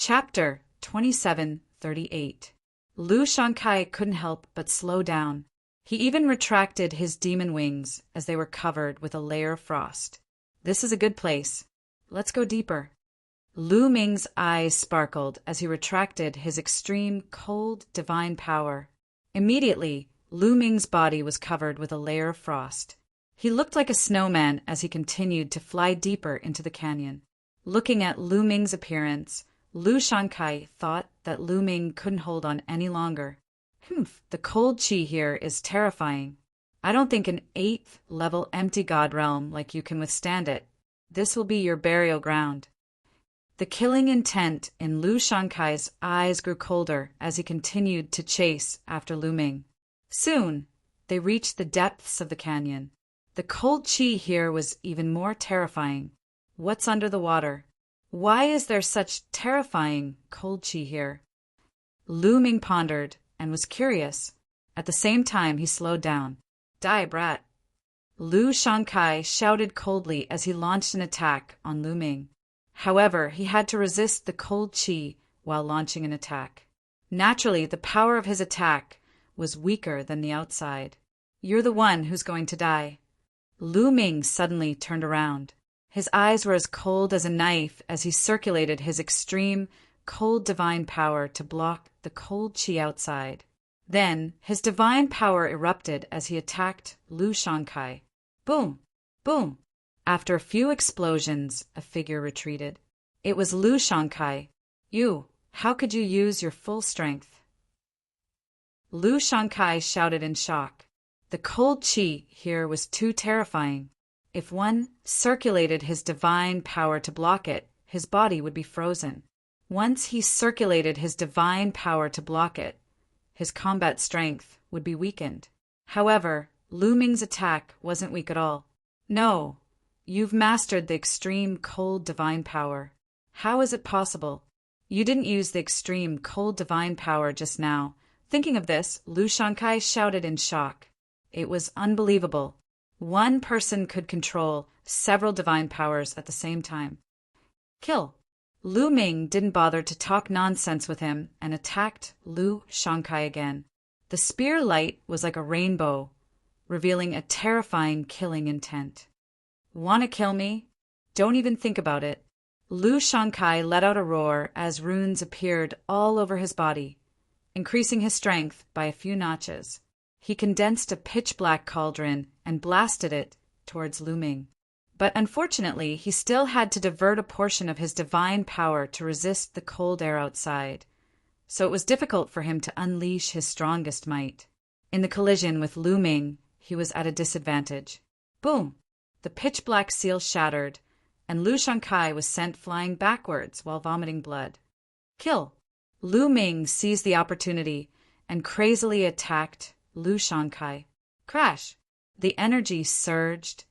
Chapter 2738. Lu Shankai couldn't help but slow down. He even retracted his demon wings as they were covered with a layer of frost. This is a good place. Let's go deeper. Lu Ming's eyes sparkled as he retracted his extreme, cold, divine power. Immediately, Lu Ming's body was covered with a layer of frost. He looked like a snowman as he continued to fly deeper into the canyon. Looking at Lu Ming's appearance, Lu Shankai thought that Lu Ming couldn't hold on any longer. The cold chi here is terrifying. I don't think an 8th level empty god realm like you can withstand it. This will be your burial ground. The killing intent in Lu Shankai's eyes grew colder as he continued to chase after Lu Ming. Soon, they reached the depths of the canyon. The cold chi here was even more terrifying. What's under the water? Why is there such terrifying cold chi here? Lu Ming pondered and was curious. At the same time, he slowed down. Die, brat! Lu Shankai shouted coldly as he launched an attack on Lu Ming. However, he had to resist the cold chi while launching an attack. Naturally, the power of his attack was weaker than the outside. You're the one who's going to die. Lu Ming suddenly turned around. His eyes were as cold as a knife as he circulated his extreme, cold divine power to block the cold chi outside. Then, his divine power erupted as he attacked Lu Shankai. Boom! Boom! After a few explosions, a figure retreated. It was Lu Shankai. How could you use your full strength? Lu Shankai shouted in shock. The cold chi here was too terrifying. If one circulated his divine power to block it, his body would be frozen. Once he circulated his divine power to block it, his combat strength would be weakened. However, Lu Ming's attack wasn't weak at all. No, you've mastered the extreme cold divine power. How is it possible? You didn't use the extreme cold divine power just now. Thinking of this, Lu Shankai shouted in shock. It was unbelievable. One person could control several divine powers at the same time. Kill! Lu Ming didn't bother to talk nonsense with him and attacked Lu Shankai again. The spear light was like a rainbow, revealing a terrifying killing intent. Wanna kill me? Don't even think about it. Lu Shankai let out a roar as runes appeared all over his body, increasing his strength by a few notches. He condensed a pitch-black cauldron and blasted it towards Lu Ming. But unfortunately, he still had to divert a portion of his divine power to resist the cold air outside, so it was difficult for him to unleash his strongest might. In the collision with Lu Ming, he was at a disadvantage. Boom! The pitch-black seal shattered, and Lu Shankai was sent flying backwards while vomiting blood. Kill! Lu Ming seized the opportunity and crazily attacked Lu Shankai. Crash! The energy surged,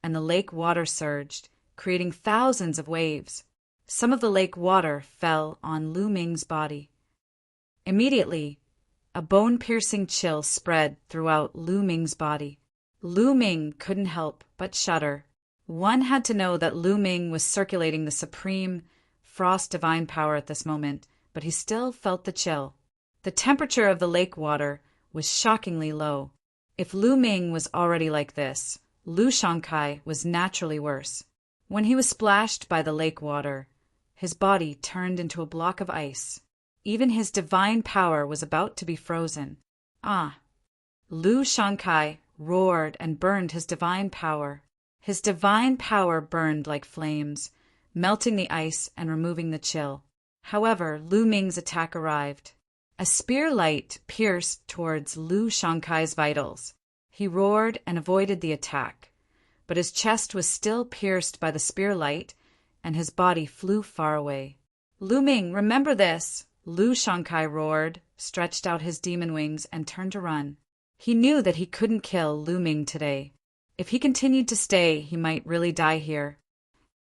and the lake water surged, creating thousands of waves. Some of the lake water fell on Lu Ming's body. Immediately, a bone-piercing chill spread throughout Lu Ming's body. Lu Ming couldn't help but shudder. One had to know that Lu Ming was circulating the supreme frost divine power at this moment, but he still felt the chill. The temperature of the lake water was shockingly low. If Lu Ming was already like this, Lu Shankai was naturally worse. When he was splashed by the lake water, his body turned into a block of ice. Even his divine power was about to be frozen. Lu Shankai roared and burned his divine power. His divine power burned like flames, melting the ice and removing the chill. However, Lu Ming's attack arrived. A spear light pierced towards Lu Shankai's vitals. He roared and avoided the attack, but his chest was still pierced by the spear light, and his body flew far away. Lu Ming, remember this! Lu Shankai roared, stretched out his demon wings, and turned to run. He knew that he couldn't kill Lu Ming today. If he continued to stay, he might really die here.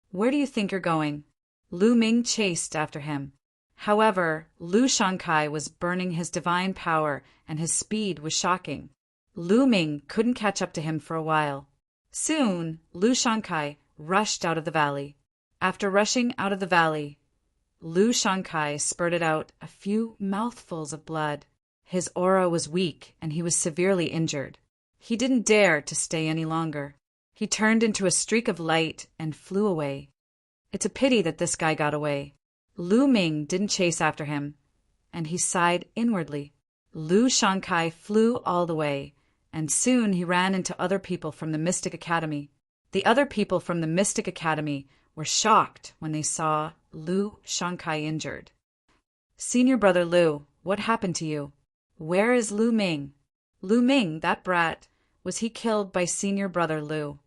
Where do you think you're going? Lu Ming chased after him. However, Lu Shankai was burning his divine power, and his speed was shocking. Lu Ming couldn't catch up to him for a while. Soon, Lu Shankai rushed out of the valley. After rushing out of the valley, Lu Shankai spurted out a few mouthfuls of blood. His aura was weak, and he was severely injured. He didn't dare to stay any longer. He turned into a streak of light and flew away. It's a pity that this guy got away. Lu Ming didn't chase after him, and he sighed inwardly. Lu Shankai flew all the way, and soon he ran into other people from the Mystic Academy. The other people from the Mystic Academy were shocked when they saw Lu Shankai injured. "Senior brother Lu, what happened to you? Where is Lu Ming?" "Lu Ming, that brat, was he killed by senior brother Lu?"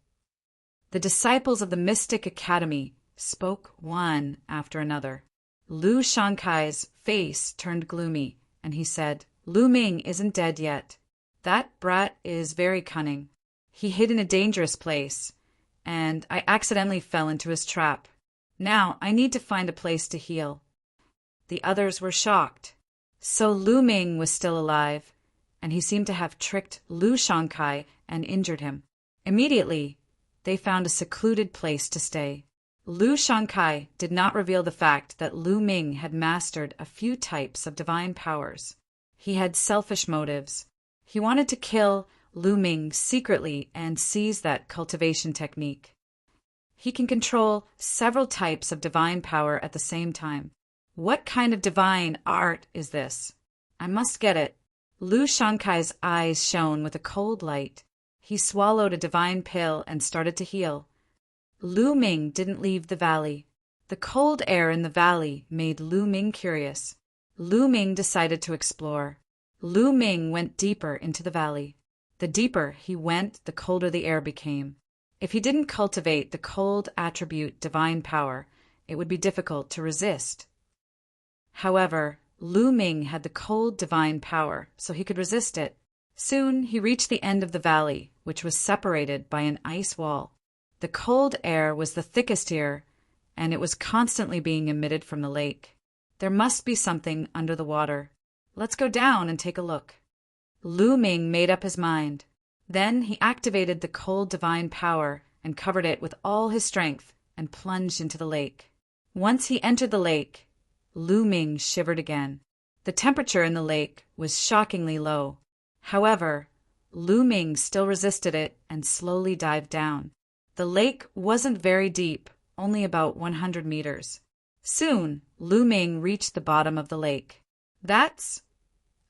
The disciples of the Mystic Academy spoke one after another. Lu Shankai's face turned gloomy, and he said, "Lu Ming isn't dead yet. That brat is very cunning. He hid in a dangerous place, and I accidentally fell into his trap. Now I need to find a place to heal." The others were shocked. So Lu Ming was still alive, and he seemed to have tricked Lu Shankai and injured him. Immediately, they found a secluded place to stay. Lu Shankai did not reveal the fact that Lu Ming had mastered a few types of divine powers. He had selfish motives. He wanted to kill Lu Ming secretly and seize that cultivation technique. He can control several types of divine power at the same time. What kind of divine art is this? I must get it. Lu Shankai's eyes shone with a cold light. He swallowed a divine pill and started to heal. Lu Ming didn't leave the valley. The cold air in the valley made Lu Ming curious. Lu Ming decided to explore. Lu Ming went deeper into the valley. The deeper he went, the colder the air became. If he didn't cultivate the cold attribute divine power, it would be difficult to resist. However, Lu Ming had the cold divine power, so he could resist it. Soon he reached the end of the valley, which was separated by an ice wall. The cold air was the thickest here, and it was constantly being emitted from the lake. There must be something under the water. Let's go down and take a look. Lu Ming made up his mind. Then he activated the cold divine power and covered it with all his strength and plunged into the lake. Once he entered the lake, Lu Ming shivered again. The temperature in the lake was shockingly low. However, Lu Ming still resisted it and slowly dived down. The lake wasn't very deep, only about 100 meters. Soon, Lu Ming reached the bottom of the lake.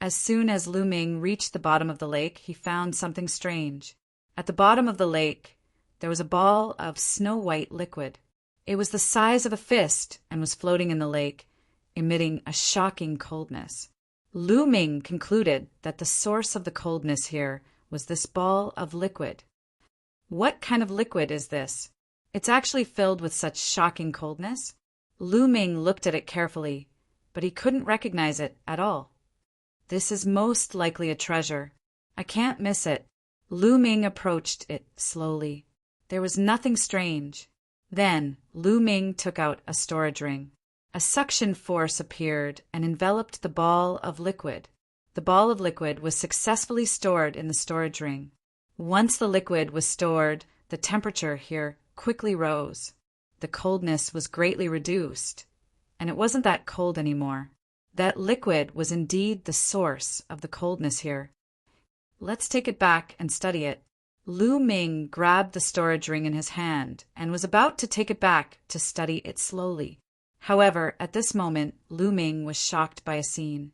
As soon as Lu Ming reached the bottom of the lake, he found something strange. At the bottom of the lake, there was a ball of snow-white liquid. It was the size of a fist and was floating in the lake, emitting a shocking coldness. Lu Ming concluded that the source of the coldness here was this ball of liquid. What kind of liquid is this? It's actually filled with such shocking coldness? Lu Ming looked at it carefully, but he couldn't recognize it at all. This is most likely a treasure. I can't miss it. Lu Ming approached it slowly. There was nothing strange. Then Lu Ming took out a storage ring. A suction force appeared and enveloped the ball of liquid. The ball of liquid was successfully stored in the storage ring. Once the liquid was stored, the temperature here quickly rose. The coldness was greatly reduced, and it wasn't that cold anymore. That liquid was indeed the source of the coldness here. Let's take it back and study it. Lu Ming grabbed the storage ring in his hand and was about to take it back to study it slowly. However, at this moment, Lu Ming was shocked by a scene.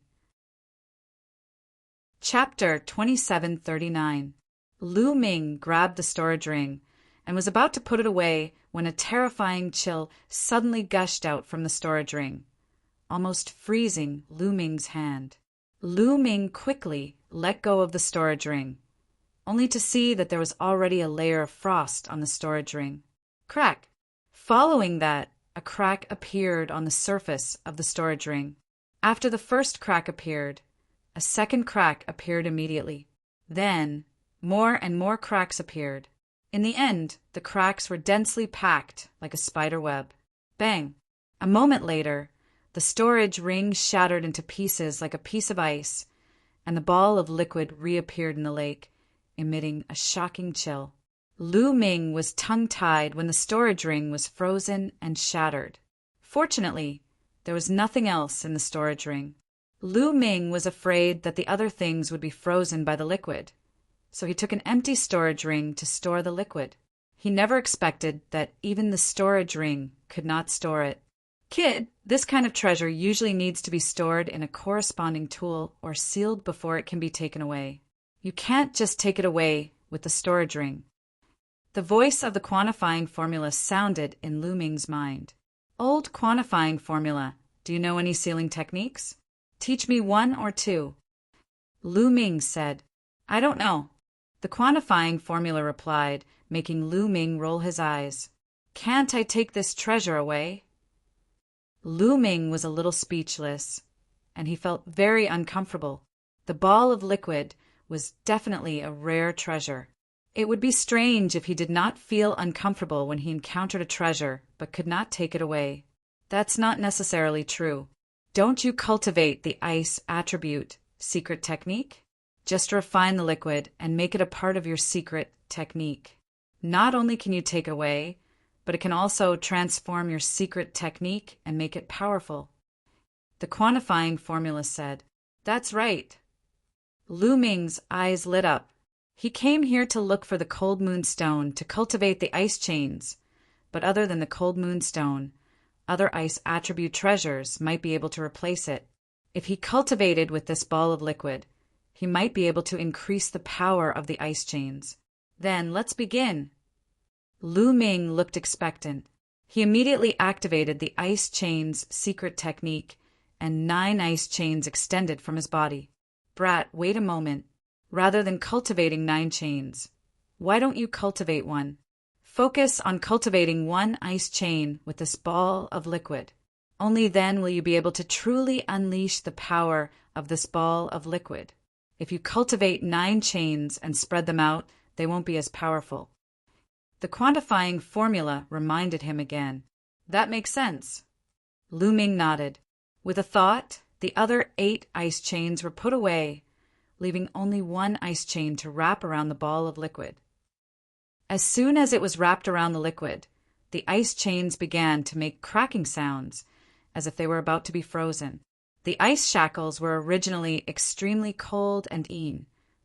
Chapter 2739. Lu Ming grabbed the storage ring and was about to put it away when a terrifying chill suddenly gushed out from the storage ring, almost freezing Lu Ming's hand. Lu Ming quickly let go of the storage ring, only to see that there was already a layer of frost on the storage ring. Crack! Following that, a crack appeared on the surface of the storage ring. After the first crack appeared, a second crack appeared immediately. Then, more and more cracks appeared. In the end, the cracks were densely packed like a spider web. Bang! A moment later, the storage ring shattered into pieces like a piece of ice, and the ball of liquid reappeared in the lake, emitting a shocking chill. Lu Ming was tongue-tied when the storage ring was frozen and shattered. Fortunately, There was nothing else in the storage ring. Lu Ming was afraid that the other things would be frozen by the liquid, so he took an empty storage ring to store the liquid. He never expected that even the storage ring could not store it. Kid, this kind of treasure usually needs to be stored in a corresponding tool or sealed before it can be taken away. You can't just take it away with the storage ring. The voice of the quantifying formula sounded in Lu Ming's mind. Old quantifying formula, do you know any sealing techniques? Teach me one or two. Lu Ming said, I don't know. The quantifying formula replied, making Lu Ming roll his eyes. Can't I take this treasure away? Lu Ming was a little speechless, and he felt very uncomfortable. The ball of liquid was definitely a rare treasure. It would be strange if he did not feel uncomfortable when he encountered a treasure but could not take it away. That's not necessarily true. Don't you cultivate the ice attribute secret technique? Just refine the liquid and make it a part of your secret technique. Not only can you take it away, but it can also transform your secret technique and make it powerful. The quantifying formula said, That's right. Lu Ming's eyes lit up. He came here to look for the cold moonstone to cultivate the ice chains, but other than the cold moonstone, other ice attribute treasures might be able to replace it. If he cultivated with this ball of liquid, he might be able to increase the power of the ice chains. Then let's begin. Lu Ming looked expectant. He immediately activated the ice chain's secret technique, and 9 ice chains extended from his body. Brat, wait a moment. Rather than cultivating 9 chains, why don't you cultivate one? Focus on cultivating 1 ice chain with this ball of liquid. Only then will you be able to truly unleash the power of this ball of liquid. If you cultivate 9 chains and spread them out, they won't be as powerful. The quantifying formula reminded him again. That makes sense. Lu Ming nodded. With a thought, the other 8 ice chains were put away, leaving only 1 ice chain to wrap around the ball of liquid. As soon as it was wrapped around the liquid, the ice chains began to make cracking sounds, as if they were about to be frozen. The ice shackles were originally extremely cold and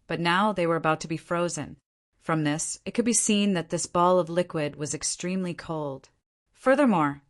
but now they were about to be frozen. From this, it could be seen that this ball of liquid was extremely cold. Furthermore,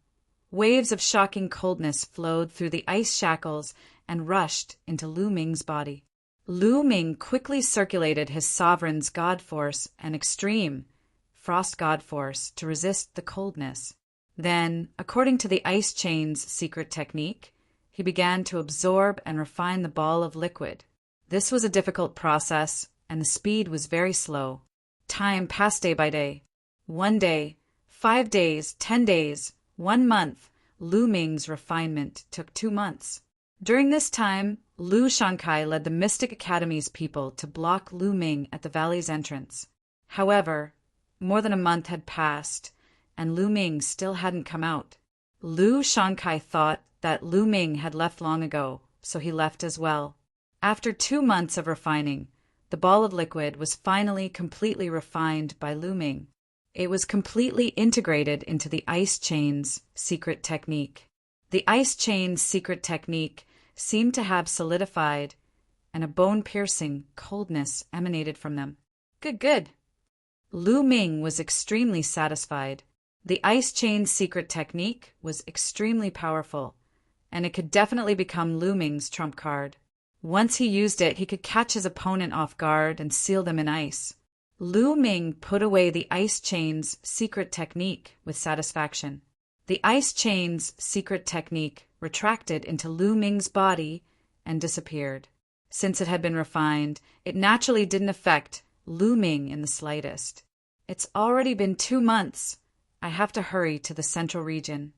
waves of shocking coldness flowed through the ice shackles and rushed into Lu Ming's body. Lu Ming quickly circulated his sovereign's god force and extreme frost god force to resist the coldness. Then, according to the ice chain's secret technique, he began to absorb and refine the ball of liquid. This was a difficult process, and the speed was very slow. Time passed day by day. 1 day, 5 days, 10 days, 1 month. Lu Ming's refinement took 2 months. During this time, Lu Shankai led the Mystic Academy's people to block Lu Ming at the valley's entrance. However, more than a month had passed, and Lu Ming still hadn't come out. Lu Shankai thought that Lu Ming had left long ago, so he left as well. After 2 months of refining, the ball of liquid was finally completely refined by Lu Ming. It was completely integrated into the ice chain's secret technique. The ice chain's secret technique seemed to have solidified, and a bone-piercing coldness emanated from them. Good. Lu Ming was extremely satisfied. The ice chain's secret technique was extremely powerful, and it could definitely become Lu Ming's trump card. Once he used it, he could catch his opponent off guard and seal them in ice. Lu Ming put away the ice chain's secret technique with satisfaction. The ice chain's secret technique retracted into Lu Ming's body and disappeared. Since it had been refined, it naturally didn't affect Lu Ming in the slightest. It's already been 2 months. I have to hurry to the central region.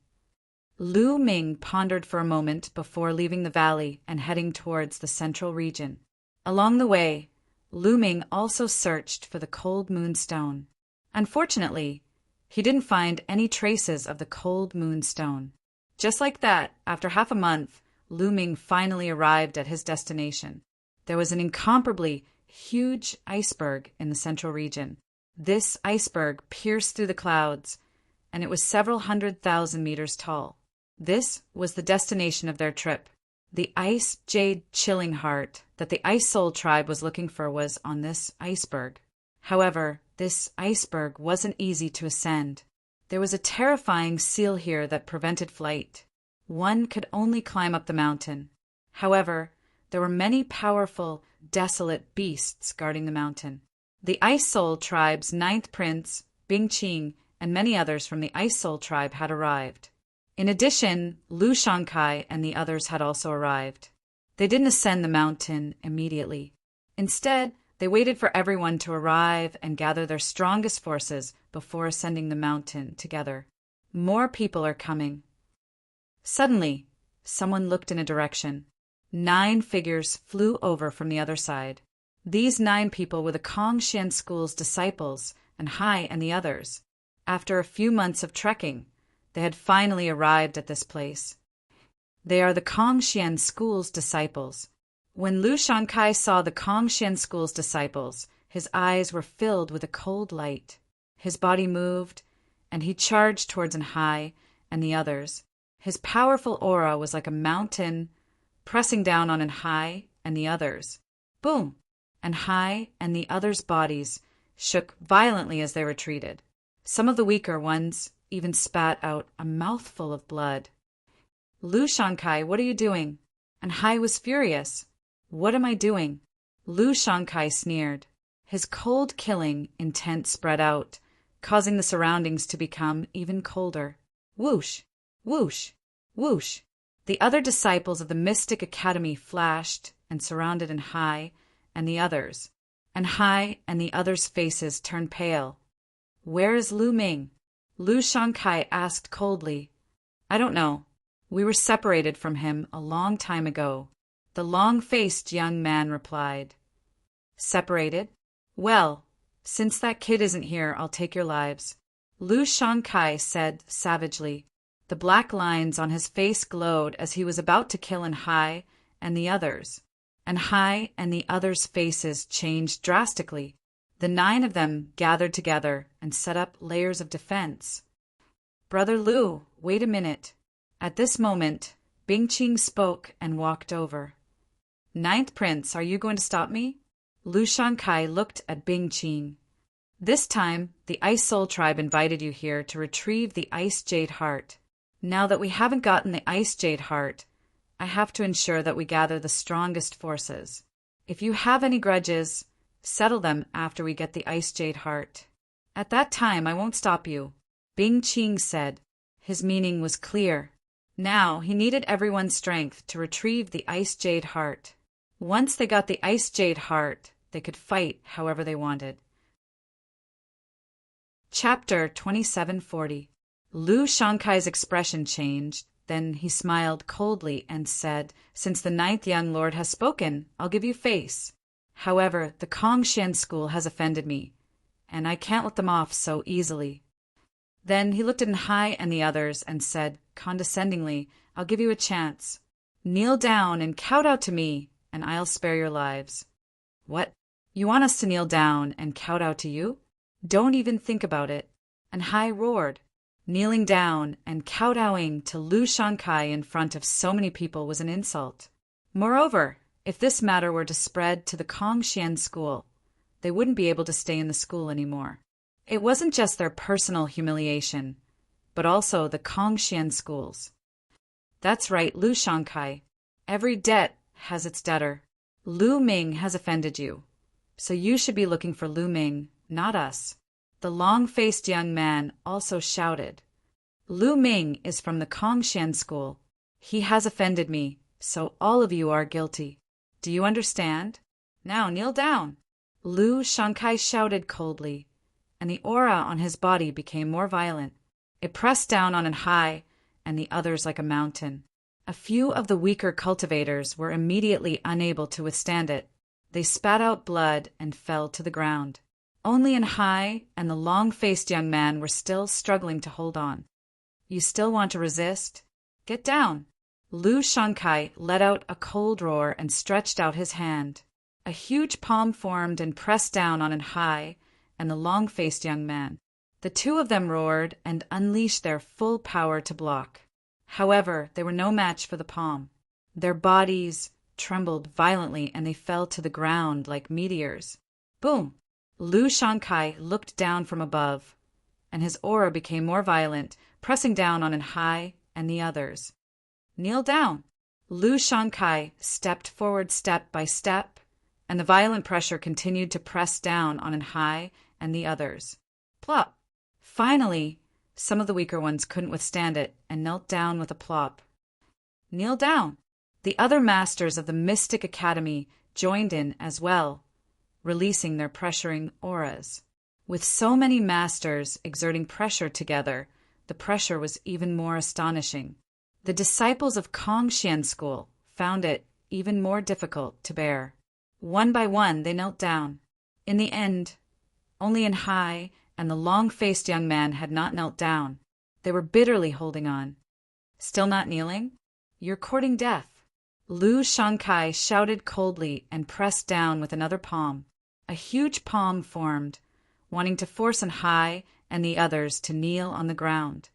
Lu Ming pondered for a moment before leaving the valley and heading towards the central region. Along the way, Lu Ming also searched for the cold moonstone. Unfortunately, he didn't find any traces of the cold moonstone. Just like that, after half a month, Lu Ming finally arrived at his destination. There was an incomparably huge iceberg in the central region. This iceberg pierced through the clouds, and it was several 100,000 meters tall. This was the destination of their trip. The ice jade chilling heart that the Ice Soul tribe was looking for was on this iceberg. However, this iceberg wasn't easy to ascend. There was a terrifying seal here that prevented flight. One could only climb up the mountain. However, there were many powerful, desolate beasts guarding the mountain. The Ice Soul tribe's 9th prince, Bing Qing, and many others from the Ice Soul tribe had arrived. In addition, Lu Shankai and the others had also arrived. They didn't ascend the mountain immediately. Instead, they waited for everyone to arrive and gather their strongest forces before ascending the mountain together. More people are coming. Suddenly, someone looked in a direction. 9 figures flew over from the other side. These 9 people were the Kongshan School's disciples, and Hai and the others. After a few months of trekking, they had finally arrived at this place. They are the Kongshan School's disciples. When Lu Shankai saw the Kongshan School's disciples, his eyes were filled with a cold light. His body moved, and he charged towards Hai and the others. His powerful aura was like a mountain, pressing down on Hai and the others. Boom! And Hai and the others' bodies shook violently as they retreated. Some of the weaker ones even spat out a mouthful of blood. Lu Shankai, what are you doing? And Hai was furious. What am I doing? Lu Shankai sneered. His cold killing intent spread out, causing the surroundings to become even colder. Whoosh! Whoosh! Whoosh! The other disciples of the Mystic Academy flashed and surrounded Hai and the others. And Hai and the others' faces turned pale. Where is Lu Ming? Lu Shankai asked coldly. I don't know. We were separated from him a long time ago. The long-faced young man replied. Separated? Well, since that kid isn't here, I'll take your lives. Lu Shankai said savagely. The black lines on his face glowed as he was about to kill Hai and the others. And Hai and the others' faces changed drastically. The 9 of them gathered together and set up layers of defense. Brother Lu, wait a minute. At this moment, Bing Qing spoke and walked over. 9th Prince, are you going to stop me? Lu Shankai looked at Bing Qing. This time, the Ice Soul tribe invited you here to retrieve the Ice Jade Heart. Now that we haven't gotten the Ice Jade Heart, I have to ensure that we gather the strongest forces. If you have any grudges, settle them after we get the Ice Jade Heart. At that time, I won't stop you, Bing Qing said. His meaning was clear. Now he needed everyone's strength to retrieve the Ice Jade Heart. Once they got the Ice Jade Heart, they could fight however they wanted. Chapter 2740. Lu Shankai's expression changed. Then he smiled coldly and said, Since the 9th young lord has spoken, I'll give you face. However, the Kongshan school has offended me, and I can't let them off so easily. Then he looked at Hai and the others and said, condescendingly, I'll give you a chance. Kneel down and kowtow to me, and I'll spare your lives. What? You want us to kneel down and kowtow to you? Don't even think about it. And Hai roared. Kneeling down and kowtowing to Lu Shankai in front of so many people was an insult. Moreover, if this matter were to spread to the Kongshan school, they wouldn't be able to stay in the school anymore. It wasn't just their personal humiliation, but also the Kongshan school's. That's right, Lu Shankai. Every debt has its debtor. Lu Ming has offended you, so you should be looking for Lu Ming, not us. The long-faced young man also shouted. Lu Ming is from the Kongshan school. He has offended me, so all of you are guilty. Do you understand? Now kneel down. Lu Shankai shouted coldly, and the aura on his body became more violent. It pressed down on Hai and the others like a mountain. A few of the weaker cultivators were immediately unable to withstand it. They spat out blood and fell to the ground. Only Hai and the long-faced young man were still struggling to hold on. You still want to resist? Get down. Lu Shankai let out a cold roar and stretched out his hand. A huge palm formed and pressed down on Hai and the long-faced young man. The 2 of them roared and unleashed their full power to block. However, they were no match for the palm. Their bodies trembled violently and they fell to the ground like meteors. Boom! Lu Shankai looked down from above, and his aura became more violent, pressing down on Hai and the others. Kneel down! Lu Shankai stepped forward step by step, and the violent pressure continued to press down on Hai and the others. Plop! Finally, some of the weaker ones couldn't withstand it and knelt down with a plop. Kneel down! The other masters of the Mystic Academy joined in as well, releasing their pressuring auras. With so many masters exerting pressure together, the pressure was even more astonishing. The disciples of Kongxian School found it even more difficult to bear. One by one, they knelt down. In the end, only Hai and the long-faced young man had not knelt down. They were bitterly holding on. Still not kneeling? You're courting death. Lu Shankai shouted coldly and pressed down with another palm. A huge palm formed, wanting to force Hai and the others to kneel on the ground.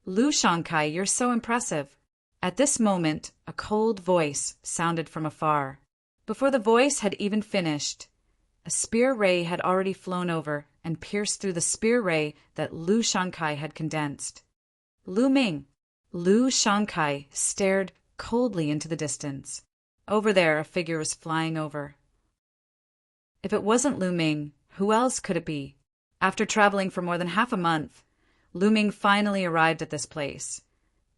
Lu Shankai, you're so impressive. At this moment, a cold voice sounded from afar. Before the voice had even finished, a spear ray had already flown over and pierced through the spear ray that Lu Shankai had condensed. Lu Ming! Lu Shankai stared coldly into the distance. Over there, a figure was flying over. If it wasn't Lu Ming, who else could it be? After traveling for more than half a month, Lu Ming finally arrived at this place,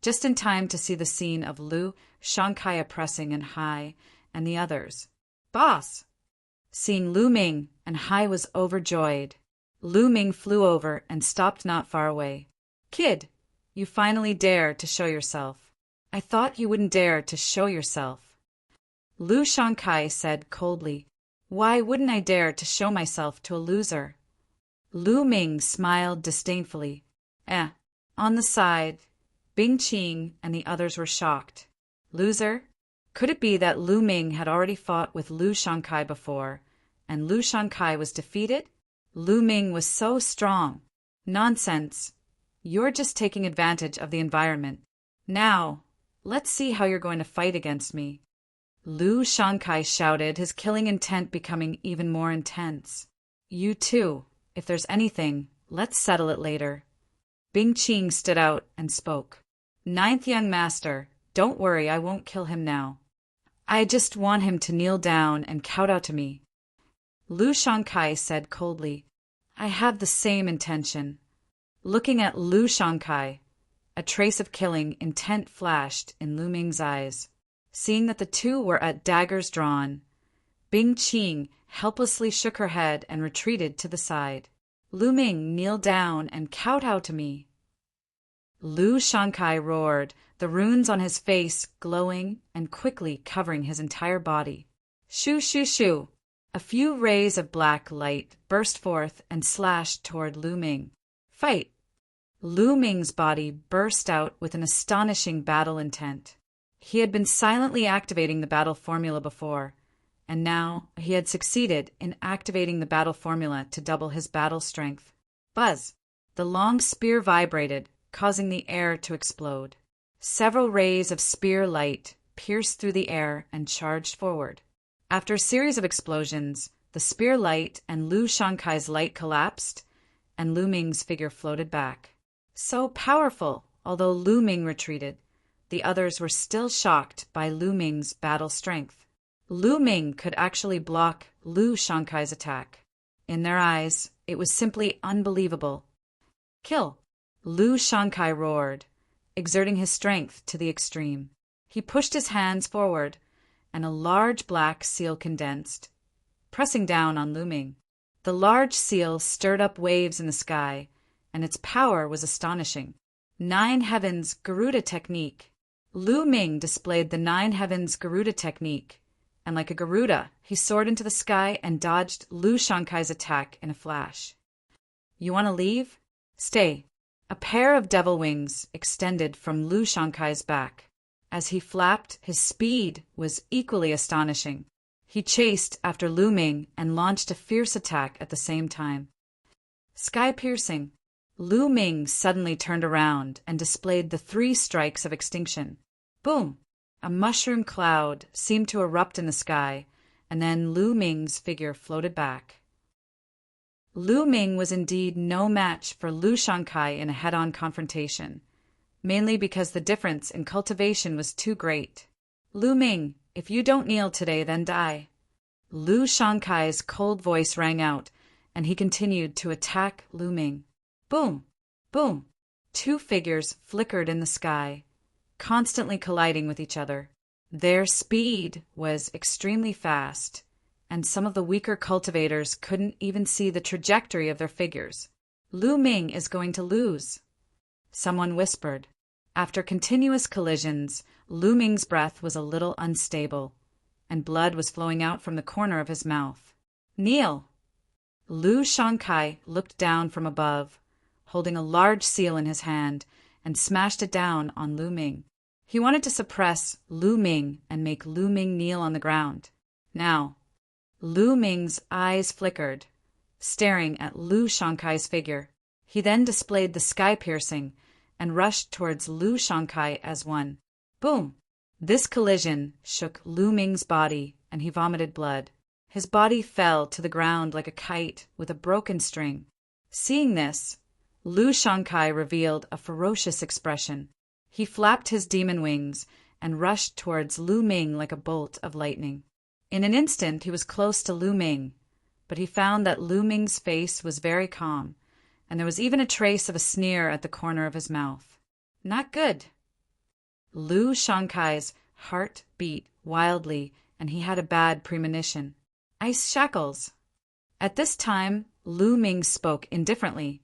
just in time to see the scene of Lu Shankai oppressing Hai and the others. Boss! Seeing Lu Ming, Hai was overjoyed. Lu Ming flew over and stopped not far away. Kid, you finally dare to show yourself. I thought you wouldn't dare to show yourself. Lu Shankai said coldly, Why wouldn't I dare to show myself to a loser? Lu Ming smiled disdainfully. On the side, Bing Qing and the others were shocked. Loser? Could it be that Lu Ming had already fought with Lu Shankai before, and Lu Shankai was defeated? Lu Ming was so strong. Nonsense. You're just taking advantage of the environment. Now, let's see how you're going to fight against me. Lu Shankai shouted, his killing intent becoming even more intense. You too. If there's anything, let's settle it later. Bing Qing stood out and spoke. Ninth young master, don't worry, I won't kill him now. I just want him to kneel down and kowtow to me. Lu Shankai said coldly, I have the same intention. Looking at Lu Shankai, a trace of killing intent flashed in Lu Ming's eyes. Seeing that the two were at daggers drawn, Bing Qing helplessly shook her head and retreated to the side. Lu Ming, kneel down and kowtow to me. Lu Shankai roared, the runes on his face glowing and quickly covering his entire body. Shoo, shoo, shoo! A few rays of black light burst forth and slashed toward Lu Ming. Fight! Lu Ming's body burst out with an astonishing battle intent. He had been silently activating the battle formula before, and now he had succeeded in activating the battle formula to double his battle strength. Buzz! The long spear vibrated, causing the air to explode. Several rays of spear light pierced through the air and charged forward. After a series of explosions, the spear light and Lu Shankai's light collapsed, and Lu Ming's figure floated back. So powerful! Although Lu Ming retreated, the others were still shocked by Lu Ming's battle strength. Lu Ming could actually block Lu Shankai's attack. In their eyes, it was simply unbelievable. Kill! Lu Shankai roared, exerting his strength to the extreme. He pushed his hands forward, and a large black seal condensed, pressing down on Lu Ming. The large seal stirred up waves in the sky, and its power was astonishing. 9 Heavens Garuda Technique. Lu Ming displayed the 9 Heavens Garuda Technique, and like a Garuda, he soared into the sky and dodged Lu Shankai's attack in a flash. You want to leave? Stay. A pair of devil wings extended from Lu Shankai's back. As he flapped, his speed was equally astonishing. He chased after Lu Ming and launched a fierce attack at the same time. Sky-piercing. Lu Ming suddenly turned around and displayed the 3 strikes of extinction. Boom! A mushroom cloud seemed to erupt in the sky, and then Lu Ming's figure floated back. Lu Ming was indeed no match for Lu Shankai in a head-on confrontation, mainly because the difference in cultivation was too great. Lu Ming, if you don't kneel today, then die. Lu Shankai's cold voice rang out, and he continued to attack Lu Ming. Boom! Boom! 2 figures flickered in the sky, constantly colliding with each other. Their speed was extremely fast, and some of the weaker cultivators couldn't even see the trajectory of their figures. Lu Ming is going to lose, someone whispered. After continuous collisions, Lu Ming's breath was a little unstable, and blood was flowing out from the corner of his mouth. Kneel! Lu Shankai looked down from above, holding a large seal in his hand, and smashed it down on Lu Ming. He wanted to suppress Lu Ming and make Lu Ming kneel on the ground. Now, Lu Ming's eyes flickered, staring at Lu Shankai's figure. He then displayed the sky piercing and rushed towards Lu Shankai as one. Boom! This collision shook Lu Ming's body, and he vomited blood. His body fell to the ground like a kite with a broken string. Seeing this, Lu Shankai revealed a ferocious expression. He flapped his demon wings and rushed towards Lu Ming like a bolt of lightning. In an instant he was close to Lu Ming, but he found that Lu Ming's face was very calm, and there was even a trace of a sneer at the corner of his mouth. Not good. Lu Shankai's heart beat wildly, and he had a bad premonition. Ice shackles. At this time, Lu Ming spoke indifferently,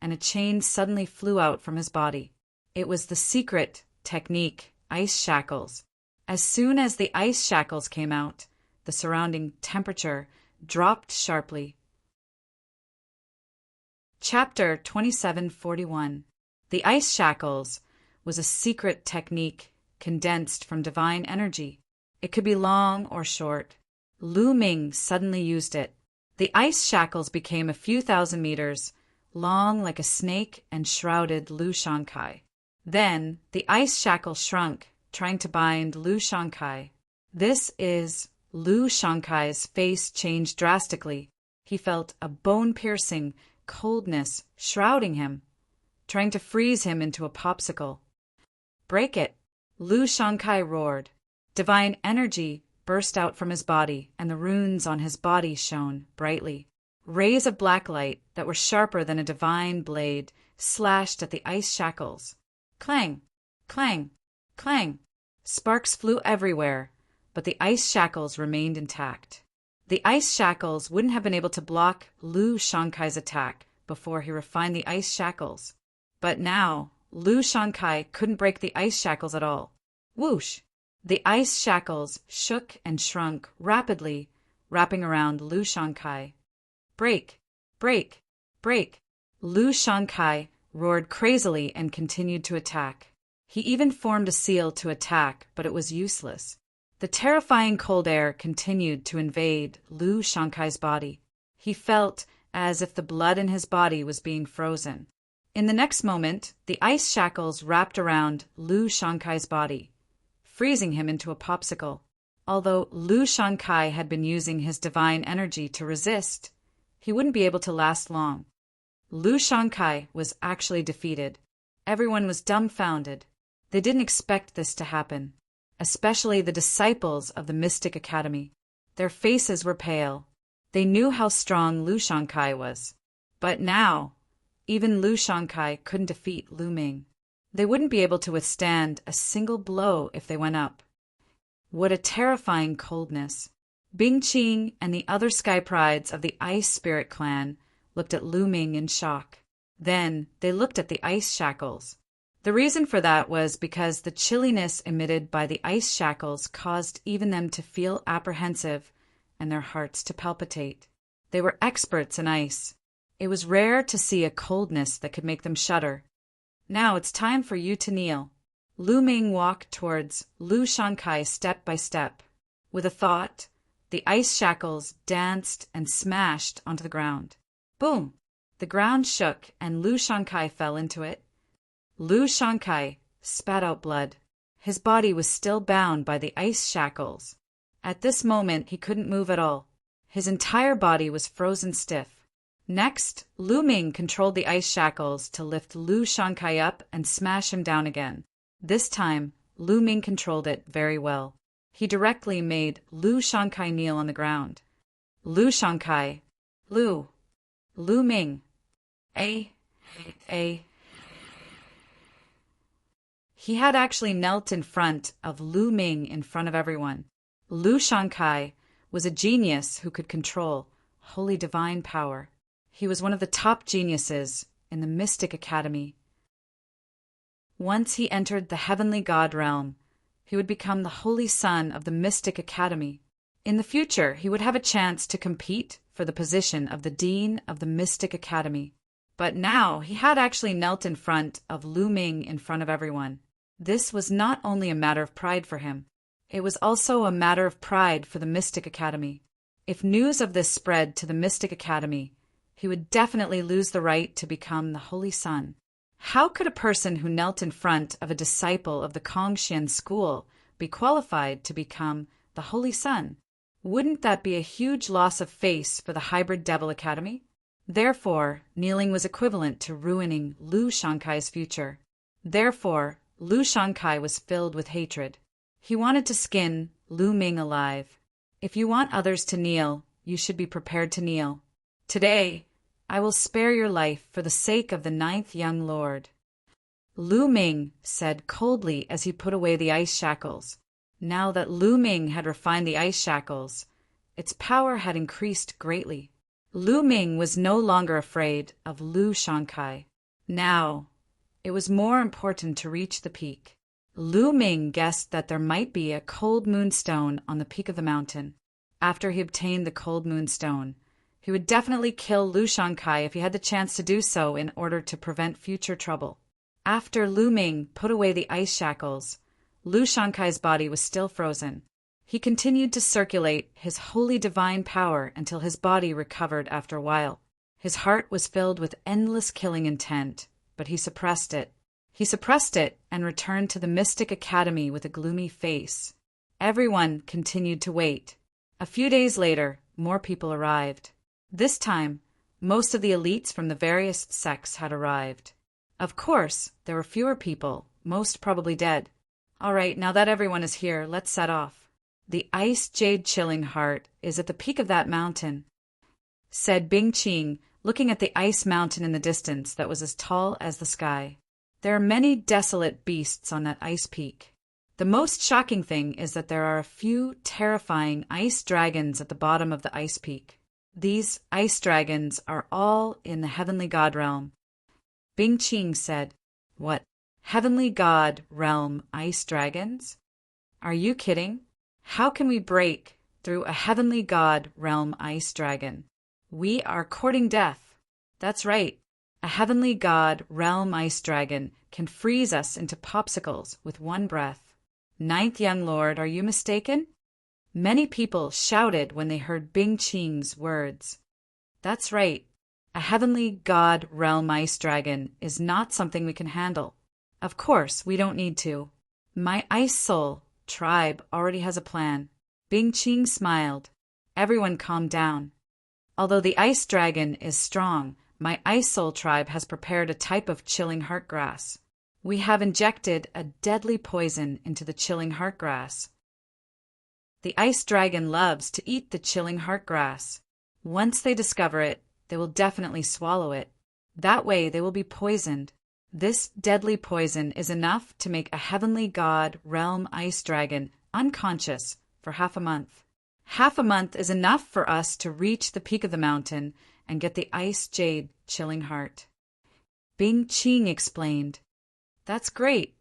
and a chain suddenly flew out from his body. It was the secret technique, ice shackles. As soon as the ice shackles came out, the surrounding temperature dropped sharply. Chapter 2741. The ice shackles was a secret technique condensed from divine energy. It could be long or short. Lu Ming suddenly used it. The ice shackles became a few thousand meters long like a snake and shrouded Lu Shankai. Then the ice shackle shrunk, trying to bind Lu Shankai. This is Lu Shankai's face changed drastically. He felt a bone-piercing coldness shrouding him, trying to freeze him into a popsicle. Break it! Lu Shankai roared. Divine energy burst out from his body, and the runes on his body shone brightly. Rays of black light that were sharper than a divine blade slashed at the ice shackles. Clang! Clang! Clang! Sparks flew everywhere, but the ice shackles remained intact. The ice shackles wouldn't have been able to block Lu Shankai's attack before he refined the ice shackles. But now, Lu Shankai couldn't break the ice shackles at all. Whoosh! The ice shackles shook and shrunk rapidly, wrapping around Lu Shankai. Break! Break! Break! Lu Shankai roared crazily and continued to attack. He even formed a seal to attack, but it was useless. The terrifying cold air continued to invade Lu Shankai's body. He felt as if the blood in his body was being frozen. In the next moment, the ice shackles wrapped around Lu Shankai's body, freezing him into a popsicle. Although Lu Shankai had been using his divine energy to resist, he wouldn't be able to last long. Lu Shankai was actually defeated. Everyone was dumbfounded. They didn't expect this to happen, especially the disciples of the Mystic Academy. Their faces were pale. They knew how strong Lu Shankai was. But now, even Lu Shankai couldn't defeat Lu Ming. They wouldn't be able to withstand a single blow if they went up. What a terrifying coldness. Bing Qing and the other sky prides of the Ice Spirit clan looked at Lu Ming in shock. Then they looked at the ice shackles. The reason for that was because the chilliness emitted by the ice shackles caused even them to feel apprehensive and their hearts to palpitate. They were experts in ice. It was rare to see a coldness that could make them shudder. Now it's time for you to kneel. Lu Ming walked towards Lu Shankai step by step. With a thought, the ice shackles danced and smashed onto the ground. Boom! The ground shook and Lu Shankai fell into it. Lu Shankai spat out blood. His body was still bound by the ice shackles. At this moment he couldn't move at all. His entire body was frozen stiff. Next, Lu Ming controlled the ice shackles to lift Lu Shankai up and smash him down again. This time, Lu Ming controlled it very well. He directly made Lu Shankai kneel on the ground. Lu Shankai, Lu Ming, A. He had actually knelt in front of Lu Ming in front of everyone. Lu Shankai was a genius who could control holy divine power. He was one of the top geniuses in the Mystic Academy. Once he entered the heavenly god realm, he would become the holy son of the Mystic Academy. In the future, he would have a chance to compete for the position of the dean of the Mystic Academy. But now he had actually knelt in front of Lu Ming in front of everyone. This was not only a matter of pride for him, it was also a matter of pride for the Mystic Academy. If news of this spread to the Mystic Academy, he would definitely lose the right to become the Holy Son. How could a person who knelt in front of a disciple of the Kongxian school be qualified to become the Holy Son? Wouldn't that be a huge loss of face for the Hybrid Devil Academy? Therefore, kneeling was equivalent to ruining Lu Shankai's future. Therefore, Lu Shankai was filled with hatred. He wanted to skin Lu Ming alive. If you want others to kneel, you should be prepared to kneel. Today, I will spare your life for the sake of the 9th young lord. Lu Ming said coldly as he put away the ice shackles. Now that Lu Ming had refined the ice shackles, its power had increased greatly. Lu Ming was no longer afraid of Lu Shankai. Now, it was more important to reach the peak. Lu Ming guessed that there might be a cold moonstone on the peak of the mountain. After he obtained the cold moonstone, he would definitely kill Lu Shankai if he had the chance to do so in order to prevent future trouble. After Lu Ming put away the ice shackles, Lu Shankai's body was still frozen. He continued to circulate his holy divine power until his body recovered after a while. His heart was filled with endless killing intent, but he suppressed it. He suppressed it and returned to the Mystic Academy with a gloomy face. Everyone continued to wait. A few days later, more people arrived. This time, most of the elites from the various sects had arrived. Of course, there were fewer people, most probably dead. All right, now that everyone is here, let's set off. The ice jade chilling heart is at the peak of that mountain, said Bing Qing, looking at the ice mountain in the distance that was as tall as the sky. There are many desolate beasts on that ice peak. The most shocking thing is that there are a few terrifying ice dragons at the bottom of the ice peak. These ice dragons are all in the heavenly god realm. Bing Qing said, "What? Heavenly god realm ice dragons? Are you kidding? How can we break through a heavenly god realm ice dragon? We are courting death." That's right. A heavenly god realm ice dragon can freeze us into popsicles with one breath. 9th young lord, are you mistaken? Many people shouted when they heard Bing Qing's words. That's right. A heavenly god realm ice dragon is not something we can handle. Of course, we don't need to. My ice soul tribe already has a plan. Bing Qing smiled. Everyone calmed down. Although the ice dragon is strong, my ice soul tribe has prepared a type of chilling heart grass. We have injected a deadly poison into the chilling heart grass. The ice dragon loves to eat the chilling heart grass. Once they discover it, they will definitely swallow it. That way they will be poisoned. This deadly poison is enough to make a heavenly god realm ice dragon unconscious for half a month. Half a month is enough for us to reach the peak of the mountain and get the ice jade chilling heart. Bing Qing explained. That's great.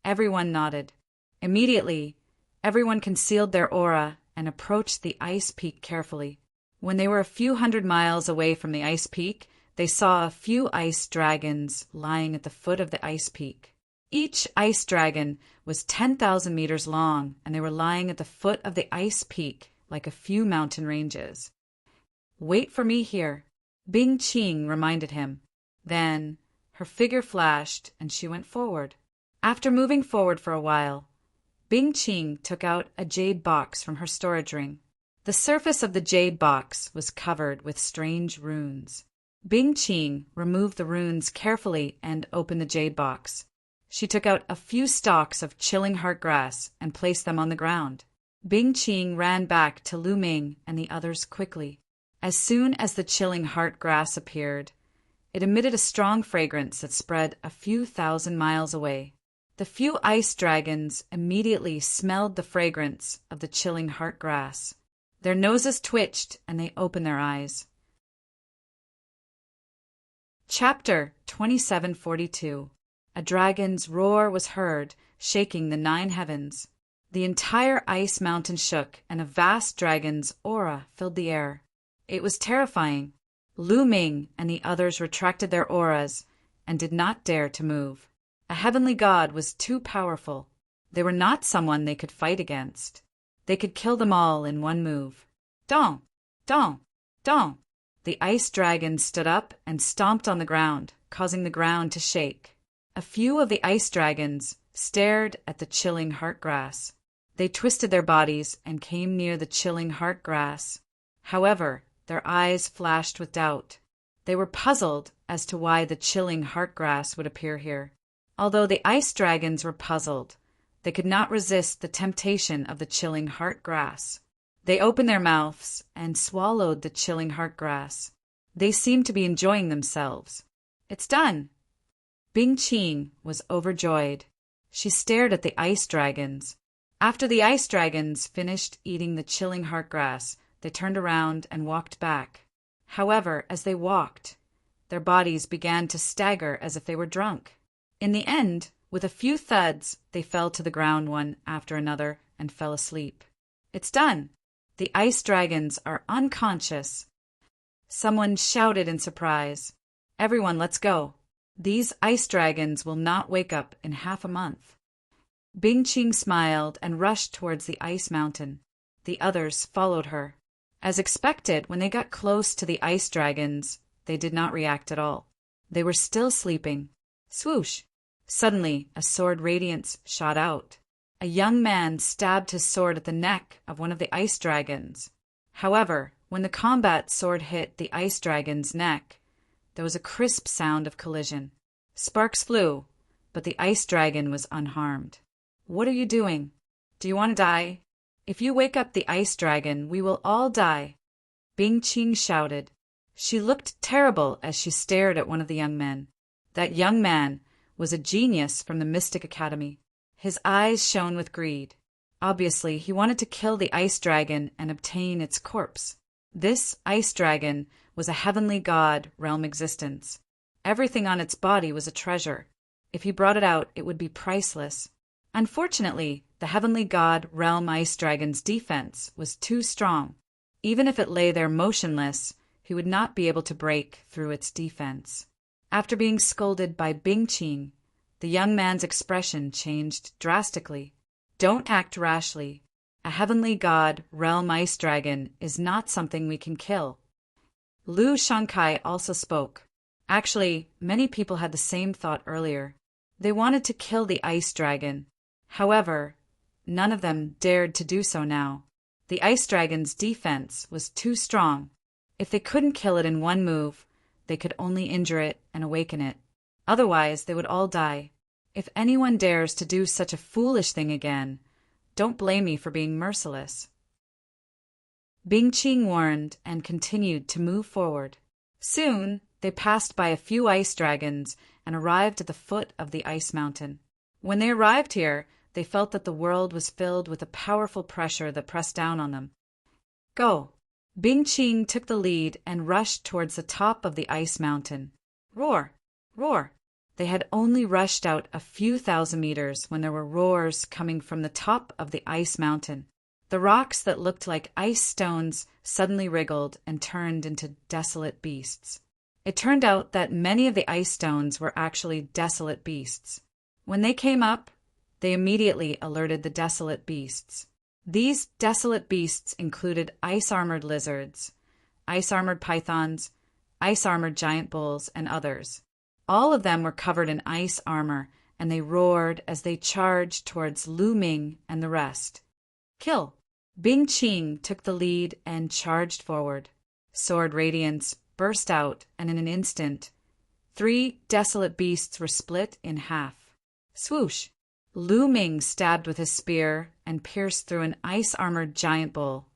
Everyone nodded. Immediately, everyone concealed their aura and approached the ice peak carefully. When they were a few hundred miles away from the ice peak, they saw a few ice dragons lying at the foot of the ice peak. Each ice dragon was 10,000 meters long, and they were lying at the foot of the ice peak like a few mountain ranges. Wait for me here. Bing Ching reminded him. Then her figure flashed and she went forward. After moving forward for a while, Bing Ching took out a jade box from her storage ring. The surface of the jade box was covered with strange runes. Bing Ching removed the runes carefully and opened the jade box. She took out a few stalks of chilling heart grass and placed them on the ground. Bing Ching ran back to Lu Ming and the others quickly. As soon as the chilling heart grass appeared, it emitted a strong fragrance that spread a few thousand miles away. The few ice dragons immediately smelled the fragrance of the chilling heart grass. Their noses twitched and they opened their eyes. Chapter 2742. A dragon's roar was heard, shaking the 9 heavens. The entire ice mountain shook and a vast dragon's aura filled the air. It was terrifying. Lu Ming and the others retracted their auras and did not dare to move. A heavenly god was too powerful. They were not someone they could fight against. They could kill them all in one move. Dong! Dong! Dong! The ice dragon stood up and stomped on the ground, causing the ground to shake. A few of the ice dragons stared at the chilling heart grass. They twisted their bodies and came near the chilling heart grass. However, their eyes flashed with doubt. They were puzzled as to why the chilling heart grass would appear here. Although the ice dragons were puzzled, they could not resist the temptation of the chilling heart grass. They opened their mouths and swallowed the chilling heart grass. They seemed to be enjoying themselves. It's done! Bing Ching was overjoyed. She stared at the ice dragons. After the ice dragons finished eating the chilling heart grass, they turned around and walked back. However, as they walked, their bodies began to stagger as if they were drunk. In the end, with a few thuds, they fell to the ground one after another and fell asleep. It's done! The ice dragons are unconscious. Someone shouted in surprise. Everyone, let's go. These ice dragons will not wake up in half a month. Bing Ching smiled and rushed towards the ice mountain. The others followed her. As expected, when they got close to the ice dragons, they did not react at all. They were still sleeping. Swoosh! Suddenly, a sword radiance shot out. A young man stabbed his sword at the neck of one of the ice dragons. However, when the combat sword hit the ice dragon's neck, there was a crisp sound of collision. Sparks flew, but the ice dragon was unharmed. What are you doing? Do you want to die? If you wake up the ice dragon, we will all die. Bing Ching shouted. She looked terrible as she stared at one of the young men. That young man was a genius from the Mystic Academy. His eyes shone with greed. Obviously, he wanted to kill the ice dragon and obtain its corpse. This ice dragon was a heavenly god realm existence. Everything on its body was a treasure. If he brought it out, it would be priceless. Unfortunately, the heavenly god realm ice dragon's defense was too strong. Even if it lay there motionless, he would not be able to break through its defense. After being scolded by Bing Ching, the young man's expression changed drastically. Don't act rashly. A heavenly god realm ice dragon is not something we can kill. Lu Shankai also spoke. Actually, many people had the same thought earlier. They wanted to kill the ice dragon. However, none of them dared to do so now. The ice dragon's defense was too strong. If they couldn't kill it in one move, they could only injure it and awaken it. Otherwise, they would all die. If anyone dares to do such a foolish thing again, don't blame me for being merciless. Bing Ching warned and continued to move forward. Soon, they passed by a few ice dragons and arrived at the foot of the ice mountain. When they arrived here, they felt that the world was filled with a powerful pressure that pressed down on them. Go! Bing Ching took the lead and rushed towards the top of the ice mountain. Roar! Roar! They had only rushed out a few thousand meters when there were roars coming from the top of the ice mountain. The rocks that looked like ice stones suddenly wriggled and turned into desolate beasts. It turned out that many of the ice stones were actually desolate beasts. When they came up, they immediately alerted the desolate beasts. These desolate beasts included ice-armored lizards, ice-armored pythons, ice-armored giant bulls, and others. All of them were covered in ice armor, and they roared as they charged towards Lu Ming and the rest. Kill! Bing Qing took the lead and charged forward. Sword radiance burst out, and in an instant, 3 desolate beasts were split in half. Swoosh! Lu Ming stabbed with his spear and pierced through an ice-armored giant bull,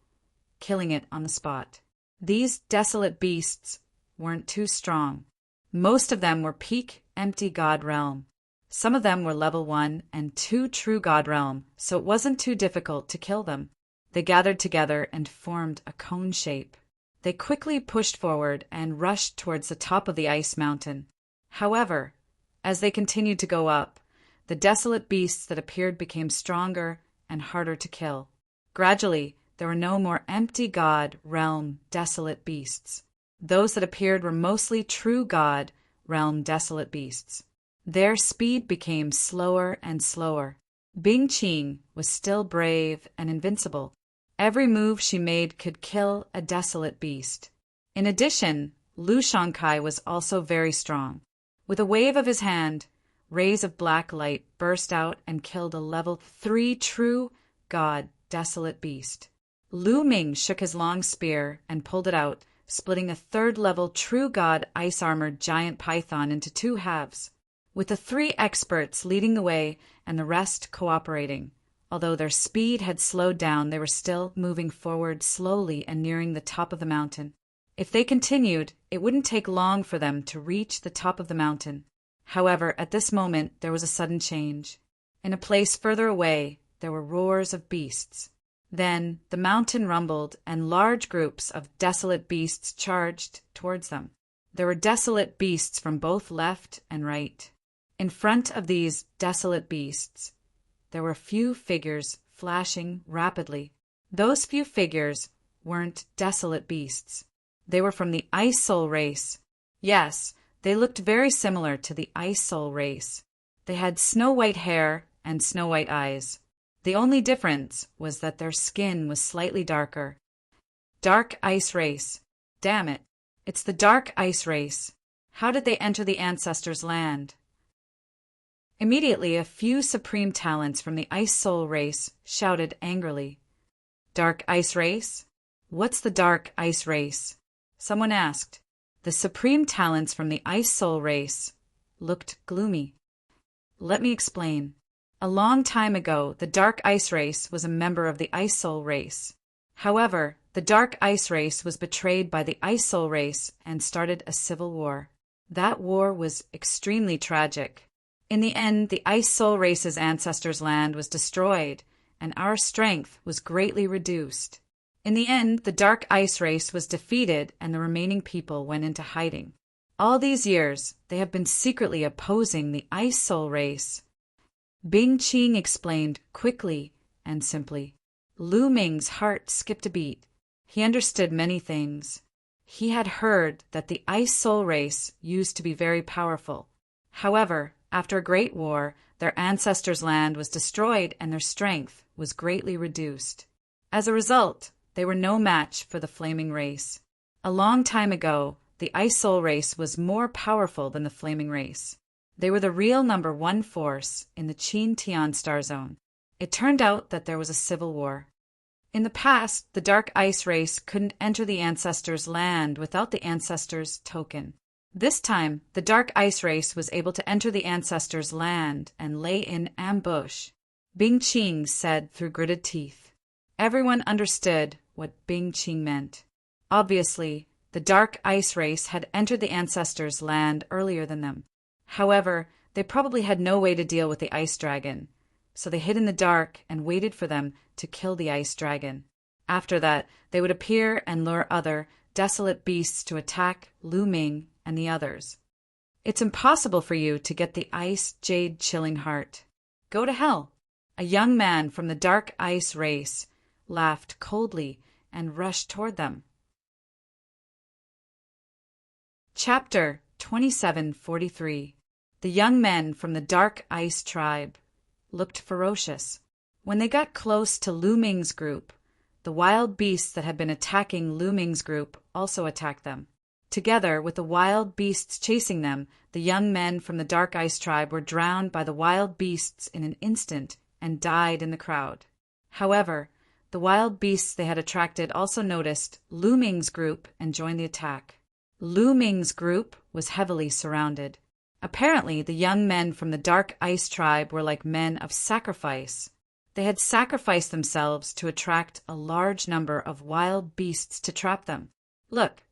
killing it on the spot. These desolate beasts weren't too strong. Most of them were peak empty god realm. Some of them were level 1 and 2 true god realm, so it wasn't too difficult to kill them. They gathered together and formed a cone shape. They quickly pushed forward and rushed towards the top of the ice mountain. However, as they continued to go up, the desolate beasts that appeared became stronger and harder to kill. Gradually, there were no more empty god realm desolate beasts. Those that appeared were mostly true god realm desolate beasts. Their speed became slower and slower. Bing Qing was still brave and invincible. Every move she made could kill a desolate beast. In addition, Lu Shangkai was also very strong. With a wave of his hand, rays of black light burst out and killed a level 3 true god desolate beast. Lu Ming shook his long spear and pulled it out, splitting a 3rd level true god ice-armored giant python into 2 halves, with the 3 experts leading the way and the rest cooperating. Although their speed had slowed down, they were still moving forward slowly and nearing the top of the mountain. If they continued, it wouldn't take long for them to reach the top of the mountain. However, at this moment, there was a sudden change. In a place further away, there were roars of beasts. Then the mountain rumbled, and large groups of desolate beasts charged towards them. There were desolate beasts from both left and right. In front of these desolate beasts, there were few figures flashing rapidly. Those few figures weren't desolate beasts. They were from the Ice Soul race. Yes, they looked very similar to the Ice Soul race. They had snow-white hair and snow-white eyes. The only difference was that their skin was slightly darker. Dark Ice race. Damn it. It's the Dark Ice race. How did they enter the ancestors' land? Immediately, a few supreme talents from the Ice Soul race shouted angrily. Dark Ice race? What's the Dark Ice race? Someone asked. The supreme talents from the Ice Soul race looked gloomy. Let me explain. A long time ago, the Dark Ice race was a member of the Ice Soul race. However, the Dark Ice race was betrayed by the Ice Soul race and started a civil war. That war was extremely tragic. In the end, the Ice Soul race's ancestors' land was destroyed, and our strength was greatly reduced. In the end, the Dark Ice race was defeated and the remaining people went into hiding. All these years, they have been secretly opposing the Ice Soul race. Bing Qing explained quickly and simply. Lu Ming's heart skipped a beat. He understood many things. He had heard that the Ice Soul race used to be very powerful. However, after a great war, their ancestors' land was destroyed and their strength was greatly reduced. As a result, they were no match for the Flaming race. A long time ago, the Ice Soul race was more powerful than the Flaming race. They were the real number 1 force in the Qin Tian Star Zone. It turned out that there was a civil war. In the past, the Dark Ice race couldn't enter the ancestors' land without the ancestors' token. This time, the Dark Ice race was able to enter the ancestors' land and lay in ambush. Bing Qing said through gritted teeth. Everyone understood what Bing Qing meant. Obviously, the Dark Ice race had entered the ancestors' land earlier than them. However, they probably had no way to deal with the ice dragon, so they hid in the dark and waited for them to kill the ice dragon. After that, they would appear and lure other desolate beasts to attack Lu Ming and the others. It's impossible for you to get the Ice Jade Chilling Heart. Go to hell. A young man from the Dark Ice race laughed coldly and rushed toward them. Chapter 2743. The young men from the Dark Ice tribe looked ferocious. When they got close to Lu Ming's group, the wild beasts that had been attacking Lu Ming's group also attacked them. Together with the wild beasts chasing them, the young men from the Dark Ice tribe were drowned by the wild beasts in an instant and died in the crowd. However, the wild beasts they had attracted also noticed Lu Ming's group and joined the attack. Lu Ming's group was heavily surrounded. Apparently, the young men from the Dark Ice tribe were like men of sacrifice. They had sacrificed themselves to attract a large number of wild beasts to trap them. "Look!"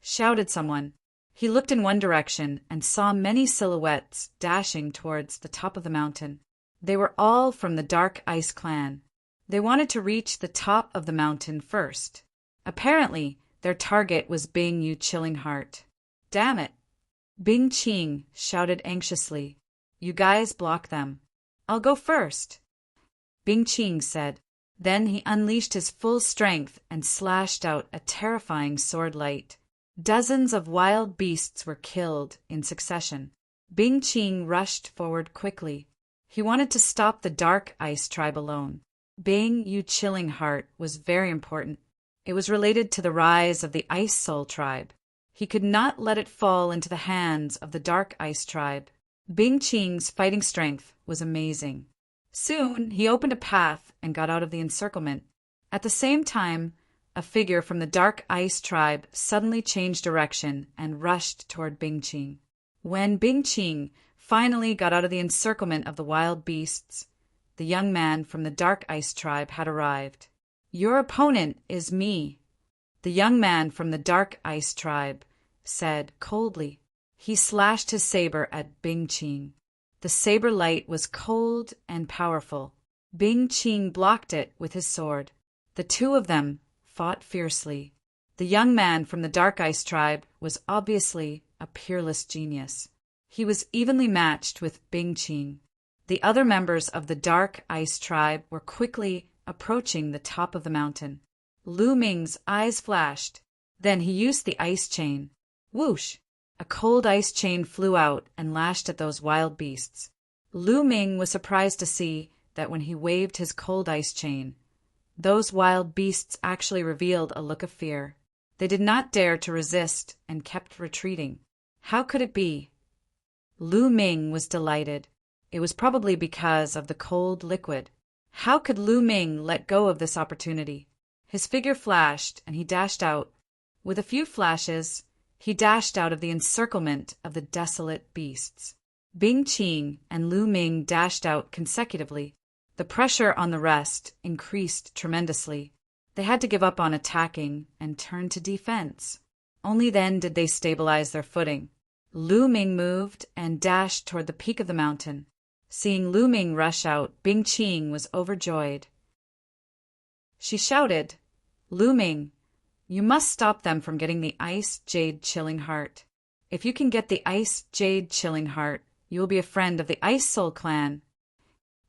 shouted someone. He looked in one direction and saw many silhouettes dashing towards the top of the mountain. They were all from the Dark Ice clan. They wanted to reach the top of the mountain first. Apparently, their target was Bing Yu Chilling Heart. "Damn it!" Bing Qing shouted anxiously. "You guys block them. I'll go first," Bing Qing said. Then he unleashed his full strength and slashed out a terrifying sword light. Dozens of wild beasts were killed in succession. Bing Qing rushed forward quickly. He wanted to stop the Dark Ice tribe alone. Bing Yu Chilling Heart was very important. It was related to the rise of the Ice Soul tribe. He could not let it fall into the hands of the Dark Ice tribe. Bing Qing's fighting strength was amazing. Soon, he opened a path and got out of the encirclement. At the same time, a figure from the Dark Ice tribe suddenly changed direction and rushed toward Bing Qing. When Bing Qing finally got out of the encirclement of the wild beasts, the young man from the Dark Ice tribe had arrived. "Your opponent is me," the young man from the Dark Ice tribe said coldly. He slashed his saber at Bing Qing. The saber light was cold and powerful. Bing Qing blocked it with his sword. The two of them fought fiercely. The young man from the Dark Ice tribe was obviously a peerless genius. He was evenly matched with Bing Qing. The other members of the Dark Ice tribe were quickly approaching the top of the mountain. Lu Ming's eyes flashed. Then he used the ice chain. Whoosh! A cold ice chain flew out and lashed at those wild beasts. Lu Ming was surprised to see that when he waved his cold ice chain, those wild beasts actually revealed a look of fear. They did not dare to resist and kept retreating. How could it be? Lu Ming was delighted. It was probably because of the cold liquid. How could Lu Ming let go of this opportunity? His figure flashed and he dashed out. With a few flashes, he dashed out of the encirclement of the desolate beasts. Bing Qing and Lu Ming dashed out consecutively. The pressure on the rest increased tremendously. They had to give up on attacking and turn to defense. Only then did they stabilize their footing. Lu Ming moved and dashed toward the peak of the mountain. Seeing Lu Ming rush out, Bing Qing was overjoyed. She shouted, "Lu Ming, you must stop them from getting the Ice Jade Chilling Heart. If you can get the Ice Jade Chilling Heart, you will be a friend of the Ice Soul clan."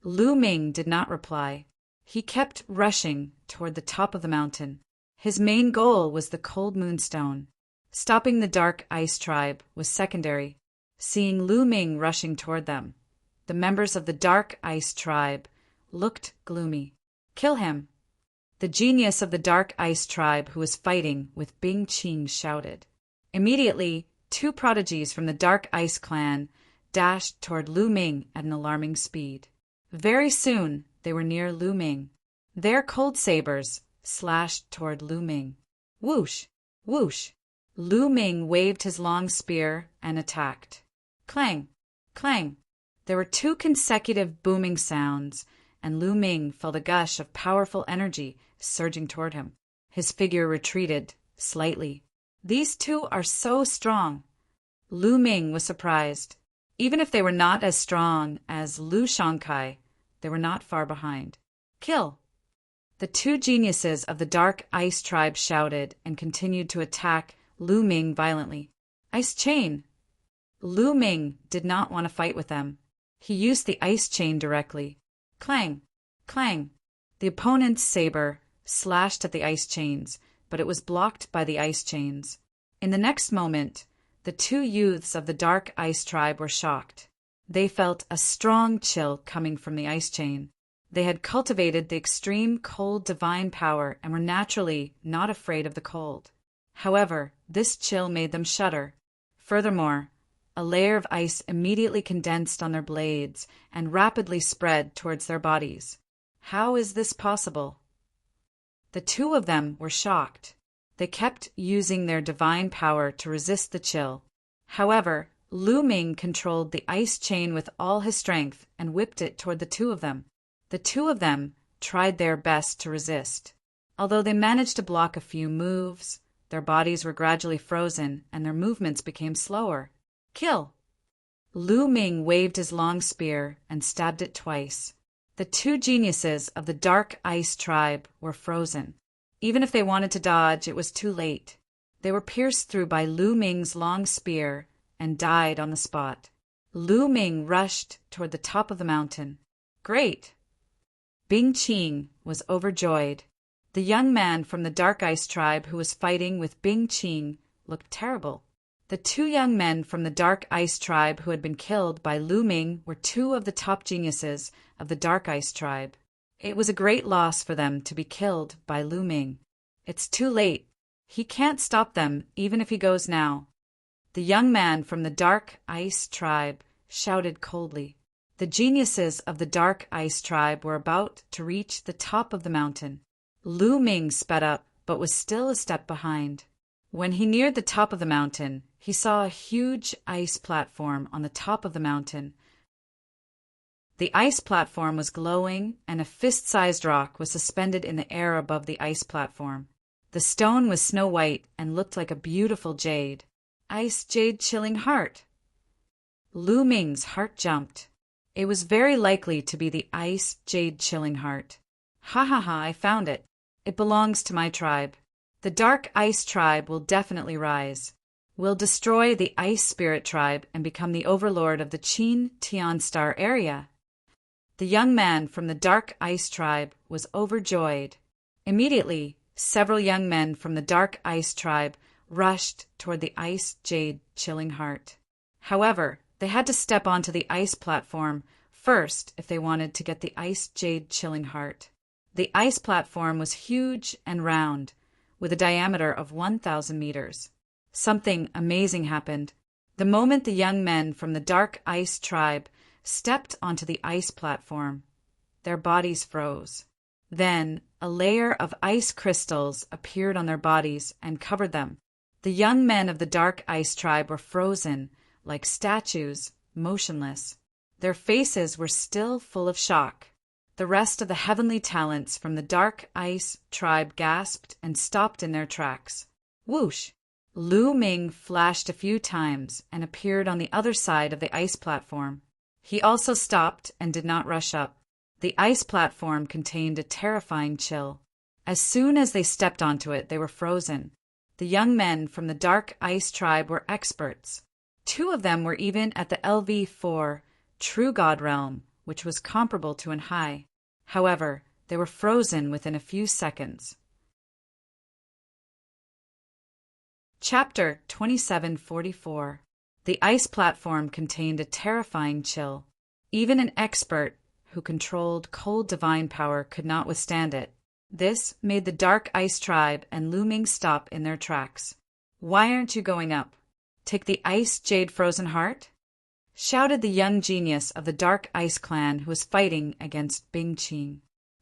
Lu Ming did not reply. He kept rushing toward the top of the mountain. His main goal was the Cold Moonstone. Stopping the Dark Ice tribe was secondary. Seeing Lu Ming rushing toward them, the members of the Dark Ice tribe looked gloomy. "Kill him!" The genius of the Dark Ice tribe who was fighting with Bing Qing shouted. Immediately, two prodigies from the Dark Ice clan dashed toward Lu Ming at an alarming speed. Very soon, they were near Lu Ming. Their cold sabers slashed toward Lu Ming. Whoosh! Whoosh! Lu Ming waved his long spear and attacked. Clang! Clang! There were two consecutive booming sounds, and Lu Ming felt a gush of powerful energy surging toward him. His figure retreated slightly. "These two are so strong." Lu Ming was surprised. Even if they were not as strong as Lu Shangkai, they were not far behind. "Kill!" The two geniuses of the Dark Ice tribe shouted and continued to attack Lu Ming violently. "Ice chain!" Lu Ming did not want to fight with them. He used the ice chain directly. Clang! Clang! The opponent's saber slashed at the ice chains, but it was blocked by the ice chains. In the next moment, the two youths of the Dark Ice tribe were shocked. They felt a strong chill coming from the ice chain. They had cultivated the extreme cold divine power and were naturally not afraid of the cold. However, this chill made them shudder. Furthermore, a layer of ice immediately condensed on their blades and rapidly spread towards their bodies. How is this possible? The two of them were shocked. They kept using their divine power to resist the chill. However, Lu Ming controlled the ice chain with all his strength and whipped it toward the two of them. The two of them tried their best to resist. Although they managed to block a few moves, their bodies were gradually frozen and their movements became slower. Kill! Lu Ming waved his long spear and stabbed it twice. The two geniuses of the Dark Ice Tribe were frozen. Even if they wanted to dodge, it was too late. They were pierced through by Lu Ming's long spear and died on the spot. Lu Ming rushed toward the top of the mountain. Great! Bing Qing was overjoyed. The young man from the Dark Ice Tribe who was fighting with Bing Qing looked terrible. The two young men from the Dark Ice Tribe who had been killed by Lu Ming were two of the top geniuses of the Dark Ice Tribe. It was a great loss for them to be killed by Lu Ming. It's too late. He can't stop them even if he goes now. The young man from the Dark Ice Tribe shouted coldly. The geniuses of the Dark Ice Tribe were about to reach the top of the mountain. Lu Ming sped up, but was still a step behind. When he neared the top of the mountain, he saw a huge ice platform on the top of the mountain. The ice platform was glowing, and a fist-sized rock was suspended in the air above the ice platform. The stone was snow-white and looked like a beautiful jade. Ice Jade Chilling Heart! Lu Ming's heart jumped. It was very likely to be the Ice Jade Chilling Heart. Ha ha ha, I found it. It belongs to my tribe. The Dark Ice Tribe will definitely rise. We'll destroy the Ice Spirit Tribe and become the overlord of the Qin Tian Star area. The young man from the Dark Ice Tribe was overjoyed. Immediately, several young men from the Dark Ice Tribe rushed toward the Ice Jade Chilling Heart. However, they had to step onto the ice platform first if they wanted to get the Ice Jade Chilling Heart. The ice platform was huge and round, with a diameter of 1,000 meters. Something amazing happened. The moment the young men from the Dark Ice Tribe stepped onto the ice platform, their bodies froze. Then a layer of ice crystals appeared on their bodies and covered them. The young men of the Dark Ice Tribe were frozen, like statues, motionless. Their faces were still full of shock. The rest of the heavenly talents from the Dark Ice Tribe gasped and stopped in their tracks. Whoosh! Lu Ming flashed a few times and appeared on the other side of the ice platform. He also stopped and did not rush up. The ice platform contained a terrifying chill. As soon as they stepped onto it, they were frozen. The young men from the Dark Ice Tribe were experts. Two of them were even at the LV4 True God realm, which was comparable to an high. However, they were frozen within a few seconds. Chapter 2744. The ice platform contained a terrifying chill. Even an expert who controlled cold divine power could not withstand it. This made the Dark Ice Tribe and Lu Ming stop in their tracks. Why aren't you going up? Take the Ice Jade Frozen Heart? Shouted the young genius of the Dark Ice Clan who was fighting against Bing Qing.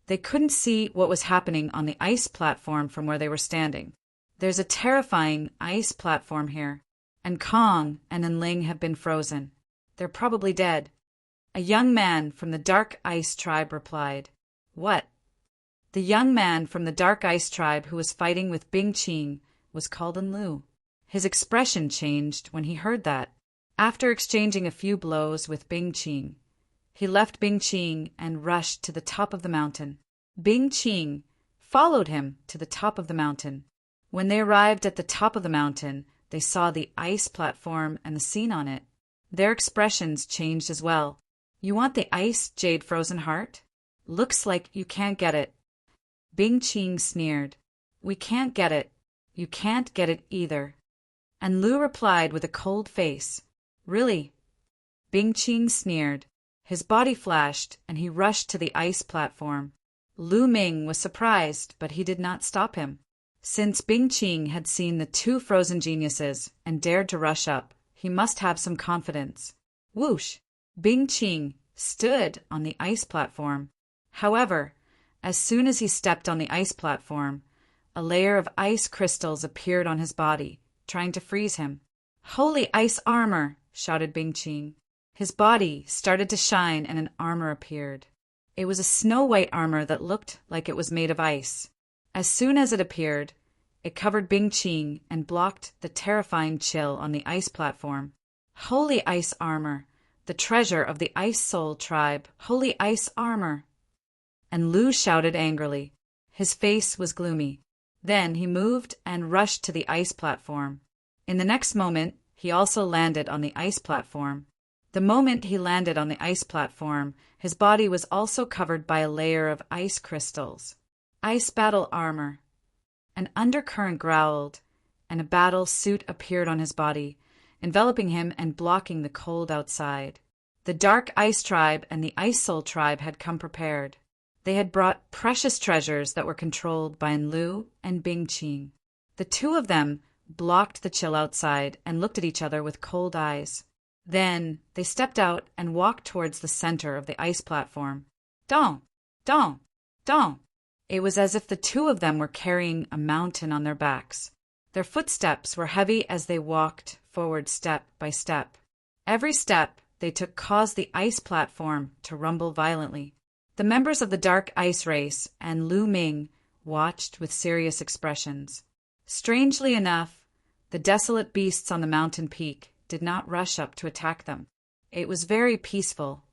They couldn't see what was happening on the ice platform from where they were standing. There's a terrifying ice platform here, and Kong and Enling have been frozen. They're probably dead. A young man from the Dark Ice Tribe replied. What? The young man from the Dark Ice Tribe who was fighting with Bing Qing was called Enlu. His expression changed when he heard that. After exchanging a few blows with Bing Qing, he left Bing Qing and rushed to the top of the mountain. Bing Qing followed him to the top of the mountain. When they arrived at the top of the mountain, they saw the ice platform and the scene on it. Their expressions changed as well. You want the Ice Jade Frozen Heart? Looks like you can't get it. Bing Qing sneered. We can't get it. You can't get it either. And Lu replied with a cold face. Really? Bing Qing sneered. His body flashed, and he rushed to the ice platform. Lu Ming was surprised, but he did not stop him. Since Bing Qing had seen the two frozen geniuses and dared to rush up, he must have some confidence. Whoosh! Bing Qing stood on the ice platform. However, as soon as he stepped on the ice platform, a layer of ice crystals appeared on his body, trying to freeze him. "Holy ice armor!" shouted Bing Qing. His body started to shine and an armor appeared. It was a snow-white armor that looked like it was made of ice. As soon as it appeared, it covered Bing Qing and blocked the terrifying chill on the ice platform. "Holy ice armor! The treasure of the Ice Soul tribe! Holy ice armor!" And Lu shouted angrily. His face was gloomy. Then he moved and rushed to the ice platform. In the next moment, he also landed on the ice platform. The moment he landed on the ice platform, his body was also covered by a layer of ice crystals. Ice battle armor. An undercurrent growled, and a battle suit appeared on his body, enveloping him and blocking the cold outside. The Dark Ice Tribe and the Ice Soul Tribe had come prepared. They had brought precious treasures that were controlled by Enlu and Bing Qing. The two of them blocked the chill outside and looked at each other with cold eyes. Then they stepped out and walked towards the center of the ice platform. Dong! Dong! Dong! It was as if the two of them were carrying a mountain on their backs. Their footsteps were heavy as they walked forward step by step. Every step they took caused the ice platform to rumble violently. The members of the Dark Ice Race and Lu Ming watched with serious expressions. Strangely enough, the desolate beasts on the mountain peak did not rush up to attack them. It was very peaceful.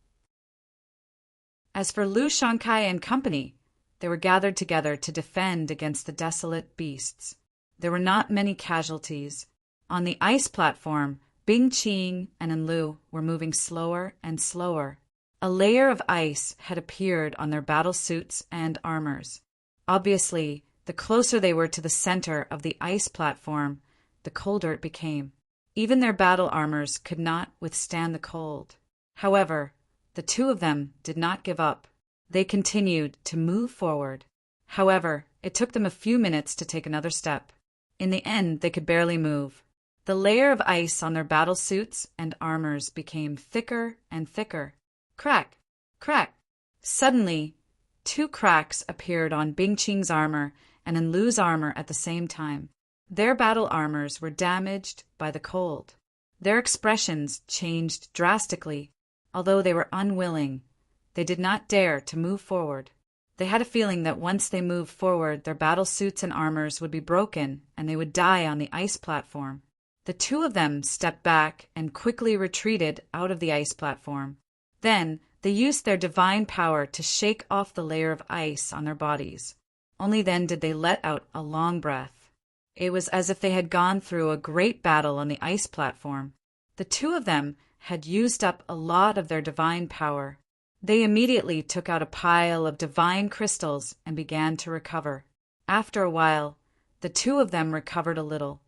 As for Lu Shankai and company, they were gathered together to defend against the desolate beasts. There were not many casualties. On the ice platform, Bing Qing and Enlu were moving slower and slower. A layer of ice had appeared on their battle suits and armors. Obviously, the closer they were to the center of the ice platform, the colder it became. Even their battle armors could not withstand the cold. However, the two of them did not give up. They continued to move forward. However, it took them a few minutes to take another step. In the end, they could barely move. The layer of ice on their battle suits and armors became thicker and thicker. Crack! Crack! Suddenly, two cracks appeared on Bing Qing's armor and Enlu's armor at the same time. Their battle armors were damaged by the cold. Their expressions changed drastically. Although they were unwilling, they did not dare to move forward. They had a feeling that once they moved forward, their battle suits and armors would be broken and they would die on the ice platform. The two of them stepped back and quickly retreated out of the ice platform. Then, they used their divine power to shake off the layer of ice on their bodies. Only then did they let out a long breath. It was as if they had gone through a great battle on the ice platform. The two of them had used up a lot of their divine power. They immediately took out a pile of divine crystals and began to recover. After a while, the two of them recovered a little.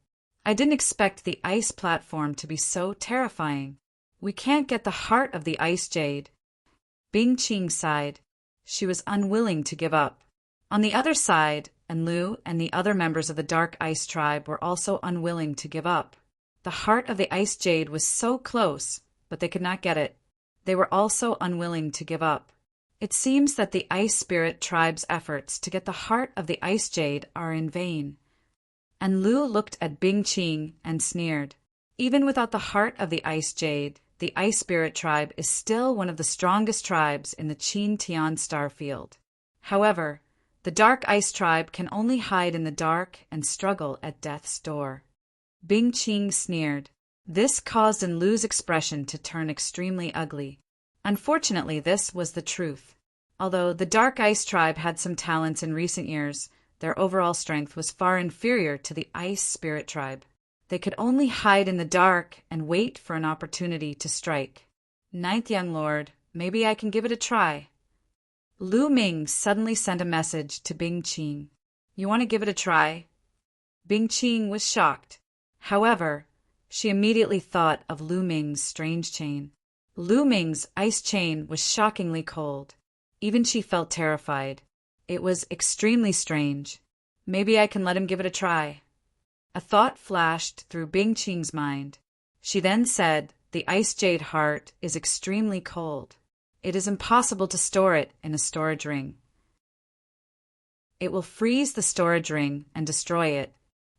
I didn't expect the ice platform to be so terrifying. We can't get the heart of the ice jade. Bing Qing sighed. She was unwilling to give up. On the other side, Enlu and the other members of the Dark Ice Tribe were also unwilling to give up. The heart of the ice jade was so close, but they could not get it. They were also unwilling to give up. It seems that the Ice Spirit Tribe's efforts to get the heart of the ice jade are in vain. Enlu looked at Bing Qing and sneered. Even without the heart of the ice jade, the Ice Spirit Tribe is still one of the strongest tribes in the Qin Tian star field. However, the Dark Ice Tribe can only hide in the dark and struggle at death's door. Bing Qing sneered. This caused Enlu's expression to turn extremely ugly. Unfortunately, this was the truth. Although the Dark Ice Tribe had some talents in recent years, their overall strength was far inferior to the Ice Spirit Tribe. They could only hide in the dark and wait for an opportunity to strike. Ninth Young Lord, maybe I can give it a try. Lu Ming suddenly sent a message to Bing Qing. You want to give it a try? Bing Qing was shocked. However, she immediately thought of Lu Ming's strange chain. Lu Ming's ice chain was shockingly cold. Even she felt terrified. It was extremely strange. Maybe I can let him give it a try. A thought flashed through Bing Qing's mind. She then said, "The ice jade heart is extremely cold. It is impossible to store it in a storage ring. It will freeze the storage ring and destroy it.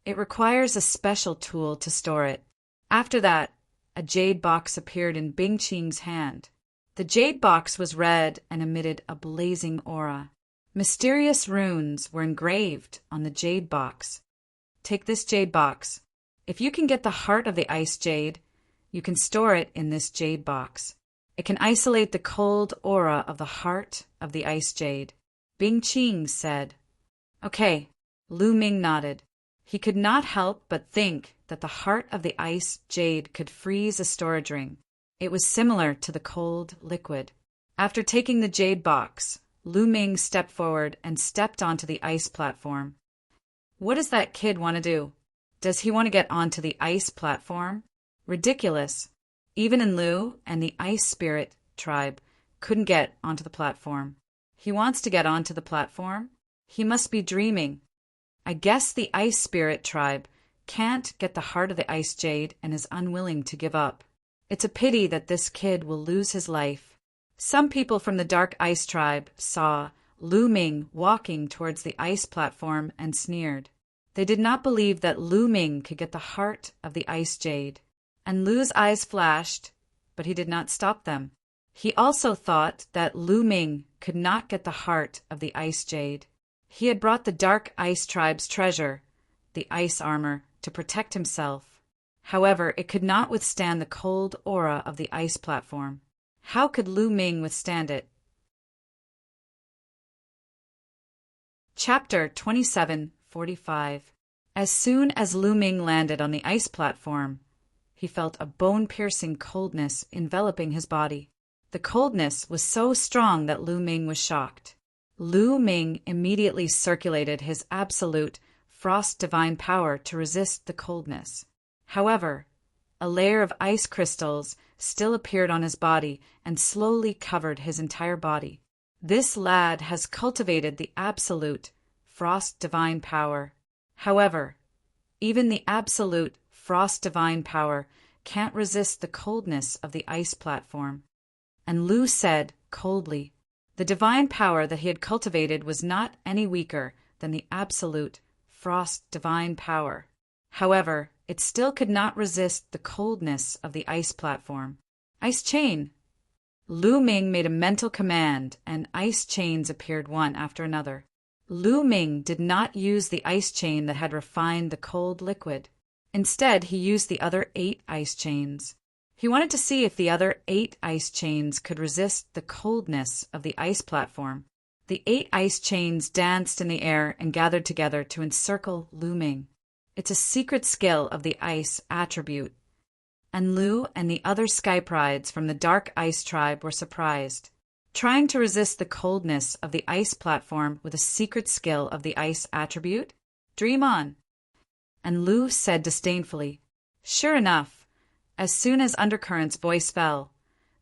It requires a special tool to store it." After that, a jade box appeared in Bing Qing's hand. The jade box was red and emitted a blazing aura. Mysterious runes were engraved on the jade box. "Take this jade box. If you can get the heart of the ice jade, you can store it in this jade box. It can isolate the cold aura of the heart of the ice jade." Bing Qing said. "Okay." Lu Ming nodded. He could not help but think that the heart of the ice jade could freeze a storage ring. It was similar to the cold liquid. After taking the jade box, Lu Ming stepped forward and stepped onto the ice platform. What does that kid want to do? Does he want to get onto the ice platform? Ridiculous. Even Lu and the ice spirit tribe couldn't get onto the platform. He wants to get onto the platform? He must be dreaming. I guess the ice spirit tribe can't get the heart of the ice jade and is unwilling to give up. It's a pity that this kid will lose his life. Some people from the dark ice tribe saw Lu Ming walking towards the ice platform and sneered. They did not believe that Lu Ming could get the heart of the ice jade. And Lu's eyes flashed, but he did not stop them. He also thought that Lu Ming could not get the heart of the ice jade. He had brought the dark ice tribe's treasure, the ice armor, to protect himself. However, it could not withstand the cold aura of the ice platform. How could Lu Ming withstand it? Chapter 27:45. As soon as Lu Ming landed on the ice platform, he felt a bone-piercing coldness enveloping his body. The coldness was so strong that Lu Ming was shocked. Lu Ming immediately circulated his absolute frost divine power to resist the coldness. However, a layer of ice crystals still appeared on his body and slowly covered his entire body. This lad has cultivated the absolute frost divine power. However, even the absolute frost divine power can't resist the coldness of the ice platform. And Lu said coldly, the divine power that he had cultivated was not any weaker than the absolute frost divine power. However, it still could not resist the coldness of the ice platform. Ice chain! Lu Ming made a mental command, and ice chains appeared one after another. Lu Ming did not use the ice chain that had refined the cold liquid. Instead, he used the other 8 ice chains. He wanted to see if the other 8 ice chains could resist the coldness of the ice platform. The 8 ice chains danced in the air and gathered together to encircle Lu Ming. It's a secret skill of the ice attribute. And Lu and the other sky prides from the dark ice tribe were surprised. Trying to resist the coldness of the ice platform with a secret skill of the ice attribute? Dream on. And Lu said disdainfully, sure enough, as soon as Undercurrent's voice fell,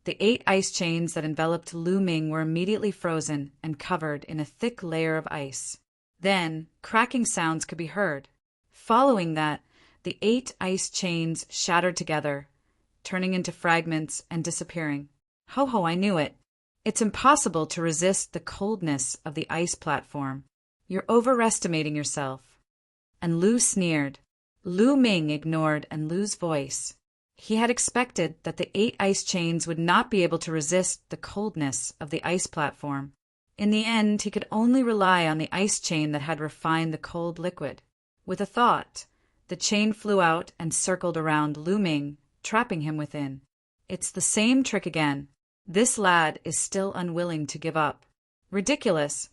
the 8 ice chains that enveloped Lu Ming were immediately frozen and covered in a thick layer of ice. Then, cracking sounds could be heard. Following that, the 8 ice chains shattered together, turning into fragments and disappearing. Ho, I knew it. It's impossible to resist the coldness of the ice platform. You're overestimating yourself. And Lu sneered. Lu Ming ignored and Lu's voice. He had expected that the 8 ice chains would not be able to resist the coldness of the ice platform. In the end, he could only rely on the ice chain that had refined the cold liquid. With a thought, the chain flew out and circled around Lu Ming, trapping him within. It's the same trick again. This lad is still unwilling to give up. Ridiculous.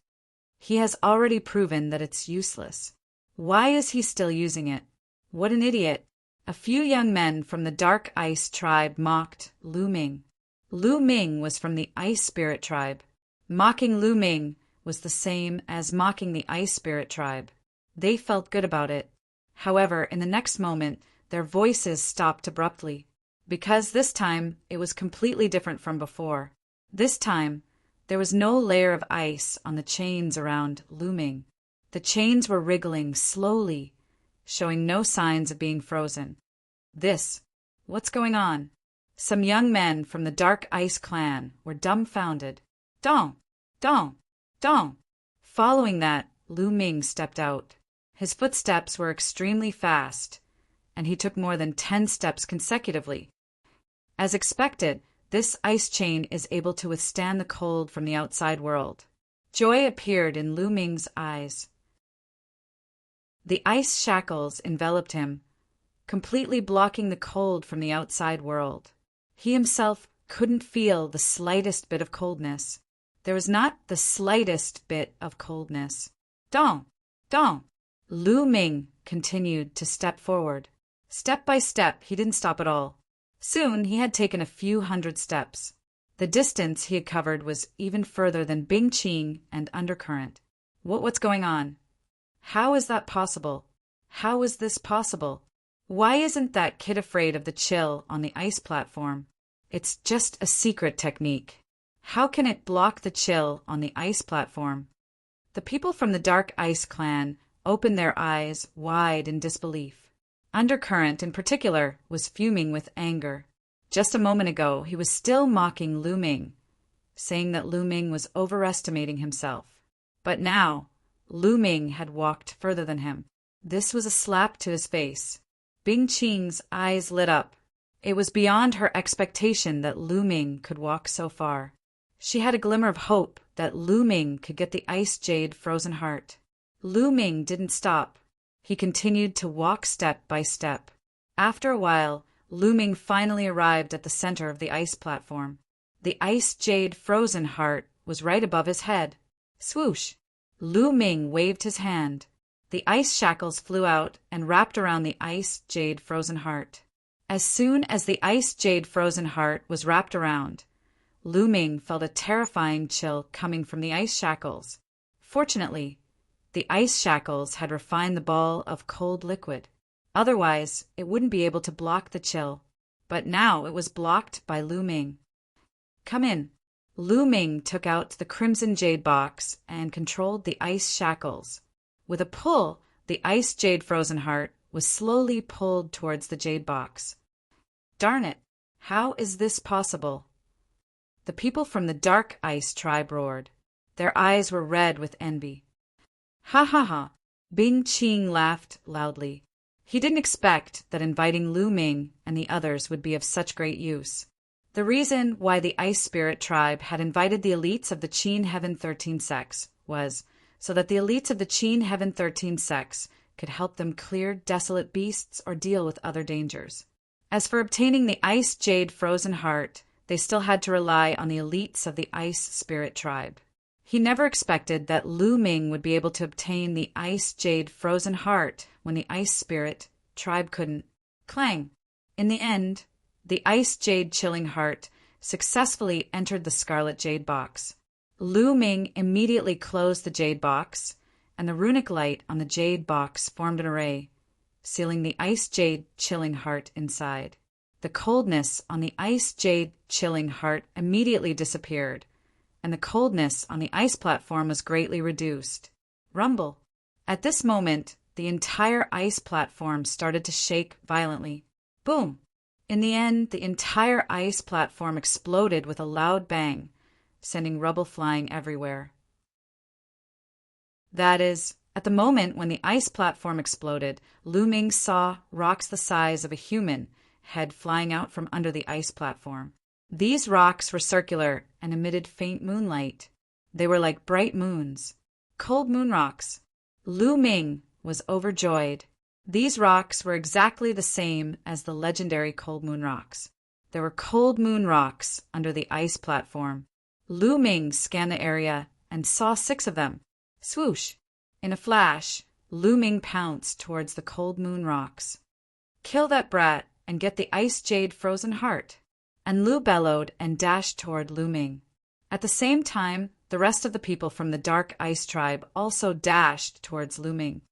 He has already proven that it's useless. Why is he still using it? What an idiot. A few young men from the dark ice tribe mocked Lu Ming. Lu Ming was from the ice spirit tribe. Mocking Lu Ming was the same as mocking the ice spirit tribe. They felt good about it. However, in the next moment, their voices stopped abruptly, because this time it was completely different from before. This time, there was no layer of ice on the chains around Lu Ming. The chains were wriggling slowly, showing no signs of being frozen. What's going on? Some young men from the Dark Ice clan were dumbfounded. Dong! Dong! Dong! Following that, Lu Ming stepped out. His footsteps were extremely fast, and he took more than 10 steps consecutively. As expected, this ice chain is able to withstand the cold from the outside world. Joy appeared in Lu Ming's eyes. The ice shackles enveloped him, completely blocking the cold from the outside world. He himself couldn't feel the slightest bit of coldness. There was not the slightest bit of coldness. Dong! Dong! Lu Ming continued to step forward. Step by step, he didn't stop at all. Soon he had taken a few hundred steps. The distance he had covered was even further than Bing Qing and Undercurrent. What's going on? How is that possible? How is this possible? Why isn't that kid afraid of the chill on the ice platform? It's just a secret technique. How can it block the chill on the ice platform? The people from the Dark Ice clan opened their eyes wide in disbelief. Undercurrent, in particular, was fuming with anger. Just a moment ago, he was still mocking Lu Ming, saying that Lu Ming was overestimating himself. But now, Lu Ming had walked further than him. This was a slap to his face. Bing Qing's eyes lit up. It was beyond her expectation that Lu Ming could walk so far. She had a glimmer of hope that Lu Ming could get the ice jade frozen heart. Lu Ming didn't stop. He continued to walk step by step. After a while, Lu Ming finally arrived at the center of the ice platform. The ice jade frozen heart was right above his head. Swoosh! Lu Ming waved his hand. The ice shackles flew out and wrapped around the ice jade frozen heart. As soon as the ice jade frozen heart was wrapped around, Lu Ming felt a terrifying chill coming from the ice shackles. Fortunately, the ice shackles had refined the ball of cold liquid. Otherwise, it wouldn't be able to block the chill. But now it was blocked by Lu Ming. Come in. Lu Ming took out the crimson jade box and controlled the ice shackles. With a pull, the ice jade frozen heart was slowly pulled towards the jade box. Darn it! How is this possible? The people from the Dark Ice tribe roared. Their eyes were red with envy. Ha ha ha! Bing Qing laughed loudly. He didn't expect that inviting Lu Ming and the others would be of such great use. The reason why the Ice Spirit tribe had invited the elites of the Qin Heaven 13 sects was so that the elites of the Qin Heaven 13 sects could help them clear desolate beasts or deal with other dangers. As for obtaining the Ice Jade Frozen Heart, they still had to rely on the elites of the Ice Spirit tribe. He never expected that Lu Ming would be able to obtain the Ice Jade Frozen Heart when the Ice Spirit tribe couldn't. Clang! In the end, the Ice Jade Chilling Heart successfully entered the Scarlet Jade Box. Lu Ming immediately closed the Jade Box, and the runic light on the Jade Box formed an array, sealing the Ice Jade Chilling Heart inside. The coldness on the Ice Jade Chilling Heart immediately disappeared, and the coldness on the ice platform was greatly reduced. Rumble! At this moment, the entire ice platform started to shake violently. Boom! In the end, the entire ice platform exploded with a loud bang, sending rubble flying everywhere. That is, at the moment when the ice platform exploded, Lu Ming saw rocks the size of a human head flying out from under the ice platform. These rocks were circular and emitted faint moonlight. They were like bright moons. Cold moon rocks. Lu Ming was overjoyed. These rocks were exactly the same as the legendary cold moon rocks. There were cold moon rocks under the ice platform. Lu Ming scanned the area and saw 6 of them. Swoosh! In a flash, Lu Ming pounced towards the cold moon rocks. Kill that brat and get the Ice Jade Frozen Heart. And Lu bellowed and dashed toward Lu Ming. At the same time, the rest of the people from the Dark Ice tribe also dashed towards Lu Ming.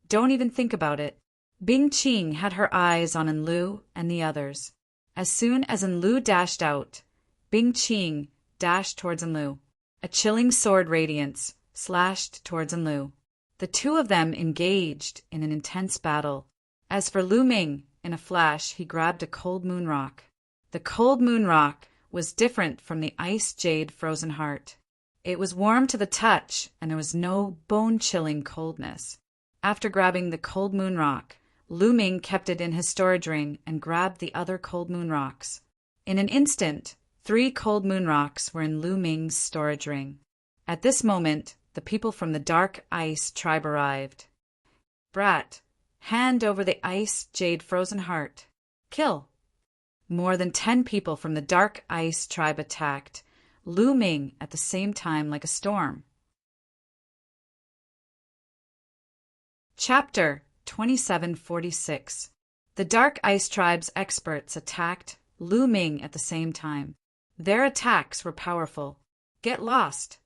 Don't even think about it. Bing Qing had her eyes on Enlu and the others. As soon as Enlu dashed out, Bing Qing dashed towards Enlu. A chilling sword radiance slashed towards Enlu. The two of them engaged in an intense battle. As for Lu Ming, in a flash, he grabbed a cold moon rock. The cold moon rock was different from the ice jade frozen heart. It was warm to the touch, and there was no bone-chilling coldness. After grabbing the cold moon rock, Lu Ming kept it in his storage ring and grabbed the other cold moon rocks. In an instant, 3 cold moon rocks were in Lu Ming's storage ring. At this moment, the people from the Dark Ice tribe arrived. Brat, hand over the ice jade frozen heart. Kill. More than 10 people from the Dark Ice tribe attacked Lu Ming at the same time like a storm. Chapter 2746. The Dark Ice tribe's experts attacked Lu Ming at the same time. Their attacks were powerful. Get lost!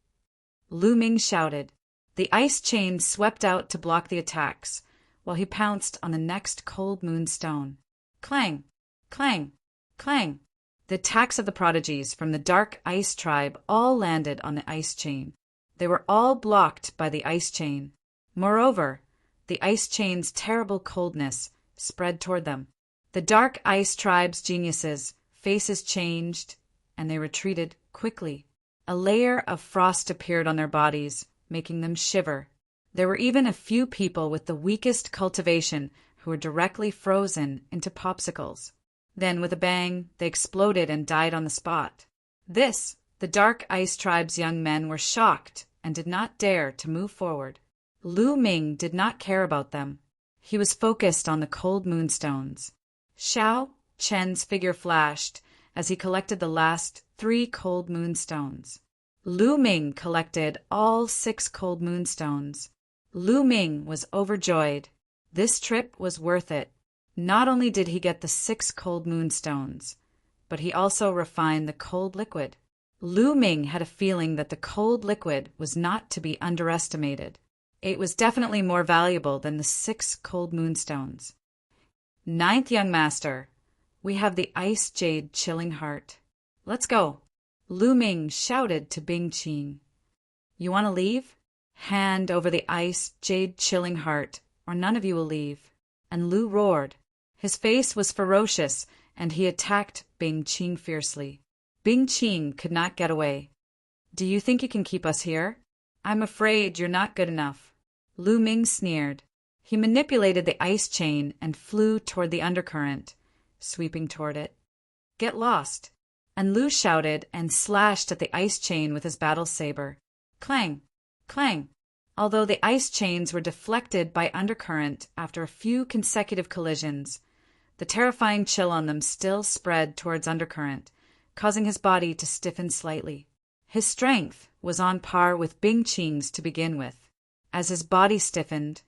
Lu Ming shouted. The ice chain swept out to block the attacks, while he pounced on the next cold moon stone. Clang! Clang! Clang! The attacks of the prodigies from the Dark Ice tribe all landed on the ice chain. They were all blocked by the ice chain. Moreover, the ice chain's terrible coldness spread toward them. The Dark Ice tribe's geniuses' faces changed, and they retreated quickly. A layer of frost appeared on their bodies, making them shiver. There were even a few people with the weakest cultivation who were directly frozen into popsicles. Then, with a bang, they exploded and died on the spot. The Dark Ice tribe's young men were shocked and did not dare to move forward. Lu Ming did not care about them. He was focused on the cold moonstones. Xiao Chen's figure flashed as he collected the last 3 cold moonstones. Lu Ming collected all 6 cold moonstones. Lu Ming was overjoyed. This trip was worth it. Not only did he get the 6 cold moonstones, but he also refined the cold liquid. Lu Ming had a feeling that the cold liquid was not to be underestimated. It was definitely more valuable than the 6 cold moonstones. 9th young master, we have the ice jade chilling heart. Let's go. Lu Ming shouted to Bing Qing. You want to leave? Hand over the ice jade chilling heart, or none of you will leave. And Lu roared. His face was ferocious, and he attacked Bing Qing fiercely. Bing Qing could not get away. Do you think you can keep us here? I'm afraid you're not good enough. Lu Ming sneered. He manipulated the ice chain and flew toward the undercurrent, sweeping toward it. Get lost! And Lu shouted and slashed at the ice chain with his battle saber. Clang! Clang! Although the ice chains were deflected by undercurrent after a few consecutive collisions, the terrifying chill on them still spread towards undercurrent, causing his body to stiffen slightly. His strength was on par with Bing Qing's to begin with. As his body stiffened,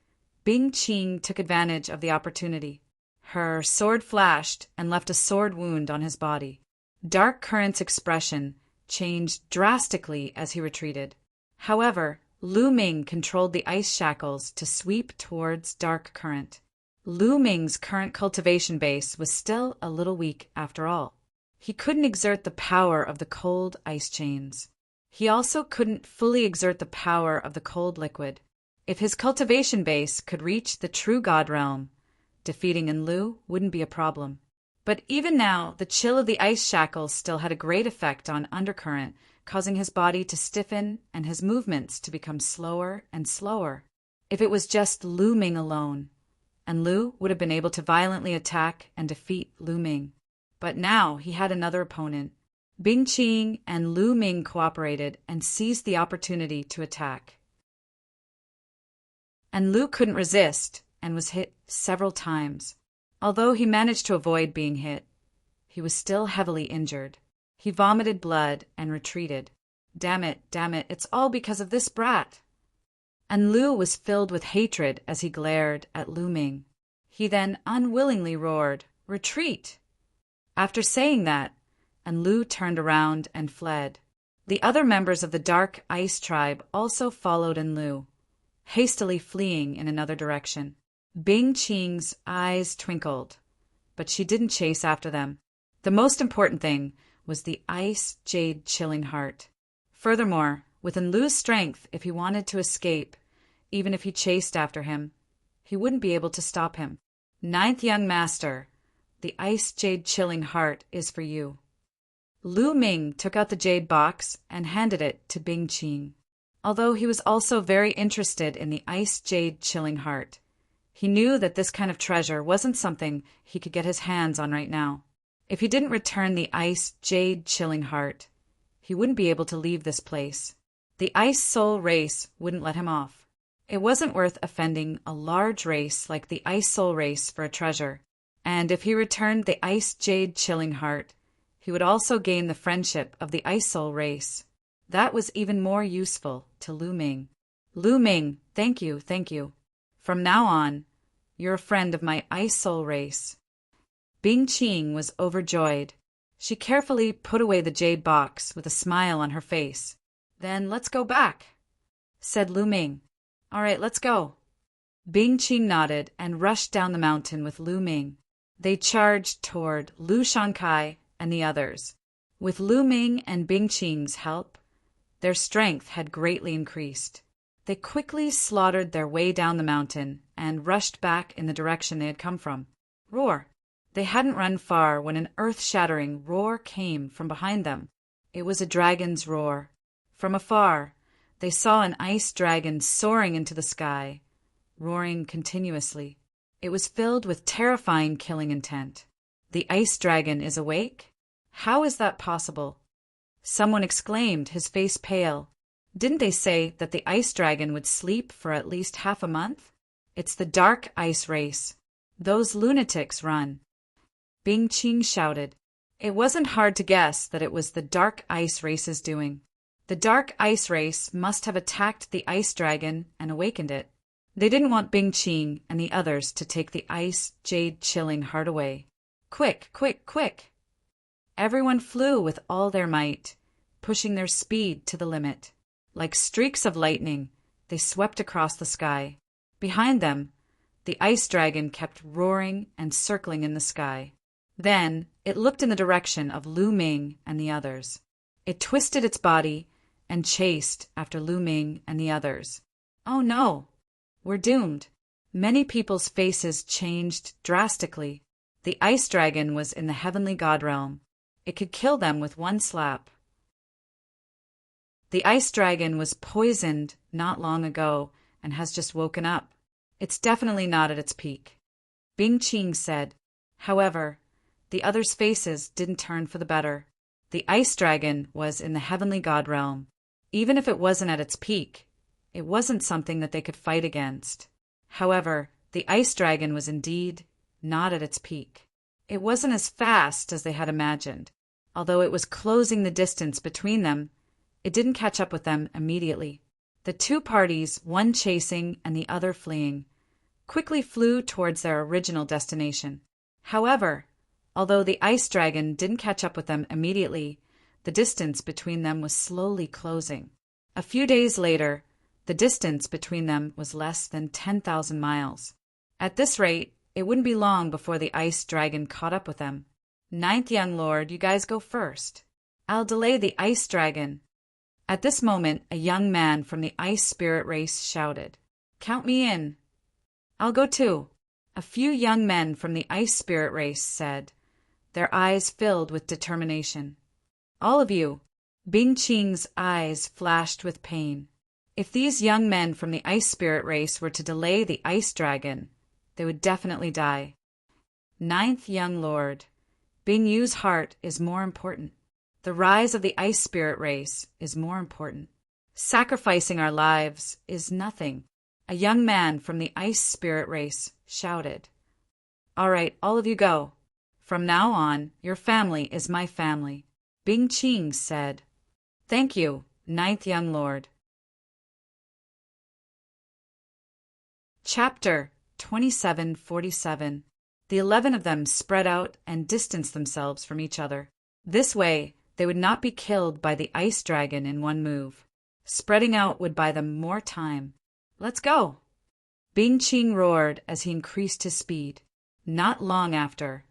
Bing Qing took advantage of the opportunity. Her sword flashed and left a sword wound on his body. Dark Current's expression changed drastically as he retreated. However, Lu Ming controlled the ice shackles to sweep towards Dark Current. Lu Ming's current cultivation base was still a little weak after all. He couldn't exert the power of the cold ice chains. He also couldn't fully exert the power of the cold liquid. If his cultivation base could reach the true God realm, defeating Enlu wouldn't be a problem. But even now, the chill of the ice shackles still had a great effect on undercurrent, causing his body to stiffen and his movements to become slower and slower. If it was just Lu Ming alone, Enlu would have been able to violently attack and defeat Lu Ming. But now he had another opponent. Bing Qing and Lu Ming cooperated and seized the opportunity to attack. Enlu couldn't resist and was hit several times. Although he managed to avoid being hit, he was still heavily injured. He vomited blood and retreated. Damn it, it's all because of this brat. And Lu was filled with hatred as he glared at Lu Ming. He then unwillingly roared, "Retreat!" After saying that, Enlu turned around and fled. The other members of the Dark Ice tribe also followed Enlu, hastily fleeing in another direction. Bing Qing's eyes twinkled, but she didn't chase after them. The most important thing was the ice jade chilling heart. Furthermore, with Enlu's strength, if he wanted to escape, even if he chased after him. He wouldn't be able to stop him. Ninth young master, the ice jade chilling heart is for you. Lu Ming took out the jade box and handed it to Bing Qing. Although he was also very interested in the ice jade chilling heart, he knew that this kind of treasure wasn't something he could get his hands on right now. If he didn't return the ice jade chilling heart, he wouldn't be able to leave this place. The ice soul race wouldn't let him off. It wasn't worth offending a large race like the ice soul race for a treasure. And if he returned the ice jade chilling heart, he would also gain the friendship of the ice soul race. That was even more useful to Lu Ming. Lu Ming, thank you, thank you. From now on, you're a friend of my ice soul race. Bing Qing was overjoyed. She carefully put away the jade box with a smile on her face. Then let's go back, said Lu Ming. All right, let's go. Bing Qing nodded and rushed down the mountain with Lu Ming. They charged toward Lu Shankai and the others. With Lu Ming and Bing Qing's help, their strength had greatly increased. They quickly slaughtered their way down the mountain and rushed back in the direction they had come from. Roar! They hadn't run far when an earth-shattering roar came from behind them. It was a dragon's roar. From afar, they saw an ice dragon soaring into the sky, roaring continuously. It was filled with terrifying killing intent. The ice dragon is awake? How is that possible? Someone exclaimed, his face pale. Didn't they say that the ice dragon would sleep for at least half a month? It's the dark ice race. Those lunatics run. Bing Qing shouted. It wasn't hard to guess that it was the dark ice race's doing. The dark ice race must have attacked the ice dragon and awakened it. They didn't want Bing Qing and the others to take the ice jade chilling heart away. Quick, quick, quick! Everyone flew with all their might, pushing their speed to the limit. Like streaks of lightning, they swept across the sky. Behind them, the ice dragon kept roaring and circling in the sky. Then it looked in the direction of Lu Ming and the others. It twisted its body and chased after Lu Ming and the others. Oh no! We're doomed. Many people's faces changed drastically. The ice dragon was in the heavenly god realm. It could kill them with one slap. The ice dragon was poisoned not long ago and has just woken up. It's definitely not at its peak. Bing Qing said. However, the others' faces didn't turn for the better. The ice dragon was in the heavenly god realm. Even if it wasn't at its peak, it wasn't something that they could fight against. However, the ice dragon was indeed not at its peak. It wasn't as fast as they had imagined. Although it was closing the distance between them, it didn't catch up with them immediately. The two parties, one chasing and the other fleeing, quickly flew towards their original destination. However, although the ice dragon didn't catch up with them immediately, the distance between them was slowly closing. A few days later, the distance between them was less than 10,000 miles. At this rate, it wouldn't be long before the ice dragon caught up with them. Ninth young lord, you guys go first. I'll delay the ice dragon. At this moment, a young man from the ice spirit race shouted, Count me in. I'll go too. A few young men from the ice spirit race said, their eyes filled with determination. All of you. Bing Qing's eyes flashed with pain. If these young men from the ice spirit race were to delay the ice dragon, they would definitely die. Ninth young lord, Bing Yu's heart is more important. The rise of the ice spirit race is more important. Sacrificing our lives is nothing. A young man from the ice spirit race shouted. All right, all of you go. From now on, your family is my family. Bing Qing said. Thank you, ninth young lord. Chapter 2747. The 11 of them spread out and distanced themselves from each other. This way, they would not be killed by the ice dragon in one move. Spreading out would buy them more time. Let's go! Bing Qing roared as he increased his speed. Not long after,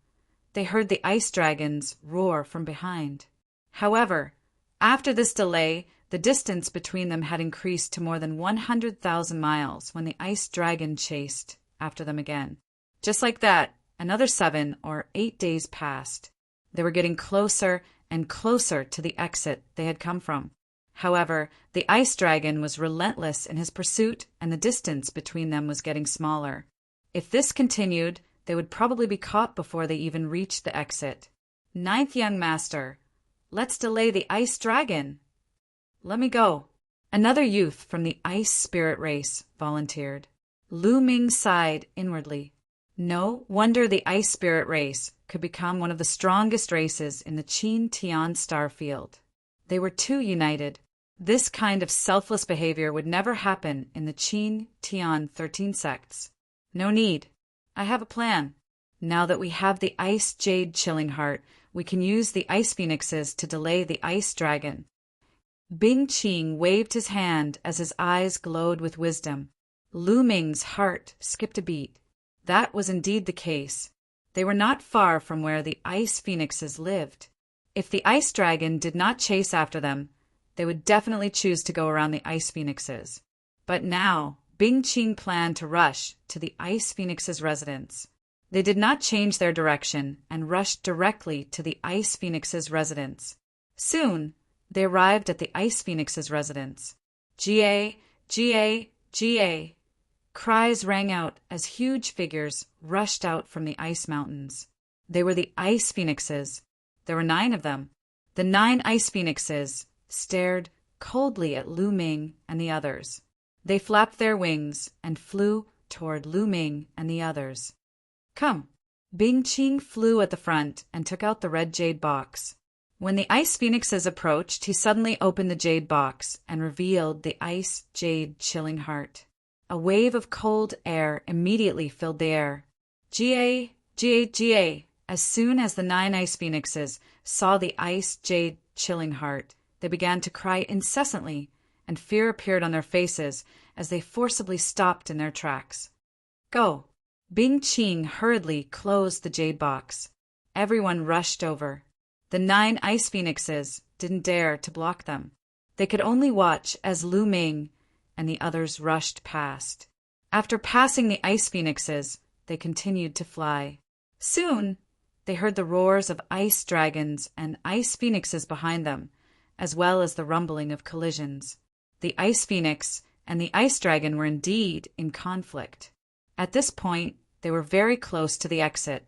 they heard the ice dragons roar from behind. However, after this delay, The distance between them had increased to more than 100,000 miles when the ice dragon chased after them again. Just like that, another 7 or 8 days passed. They were getting closer and closer to the exit they had come from. However, the ice dragon was relentless in his pursuit, and the distance between them was getting smaller. If this continued, they would probably be caught before they even reached the exit. Ninth young master, let's delay the ice dragon. Let me go. Another youth from the ice spirit race volunteered. Lu Ming sighed inwardly. No wonder the ice spirit race could become one of the strongest races in the Qin Tian star field. They were too united. This kind of selfless behavior would never happen in the Qin Tian 13 sects. No need. I have a plan. Now that we have the ice jade chilling heart, we can use the ice phoenixes to delay the ice dragon. Bing Qing waved his hand as his eyes glowed with wisdom. Lu Ming's heart skipped a beat. That was indeed the case. They were not far from where the ice phoenixes lived. If the ice dragon did not chase after them, they would definitely choose to go around the ice phoenixes. But now, Bing Qing planned to rush to the ice phoenix's residence. They did not change their direction and rushed directly to the ice phoenix's residence. Soon, they arrived at the ice phoenix's residence. Ga, Ga, Ga. Cries rang out as huge figures rushed out from the ice mountains. They were the ice phoenixes. There were 9 of them. The 9 ice phoenixes stared coldly at Lu Ming and the others. They flapped their wings and flew toward Lu Ming and the others. Come. Bing Qing flew at the front and took out the red jade box. When the ice phoenixes approached, he suddenly opened the jade box and revealed the ice jade chilling heart. A wave of cold air immediately filled the air. Ga, Ga, Ga. As soon as the 9 ice phoenixes saw the ice jade chilling heart, they began to cry incessantly, and fear appeared on their faces as they forcibly stopped in their tracks. Go. Bing Qing hurriedly closed the jade box. Everyone rushed over. The 9 ice phoenixes didn't dare to block them. They could only watch as Lu Ming and the others rushed past. After passing the ice phoenixes, they continued to fly. Soon, they heard the roars of ice dragons and ice phoenixes behind them, as well as the rumbling of collisions. The ice phoenix and the ice dragon were indeed in conflict. At this point, they were very close to the exit.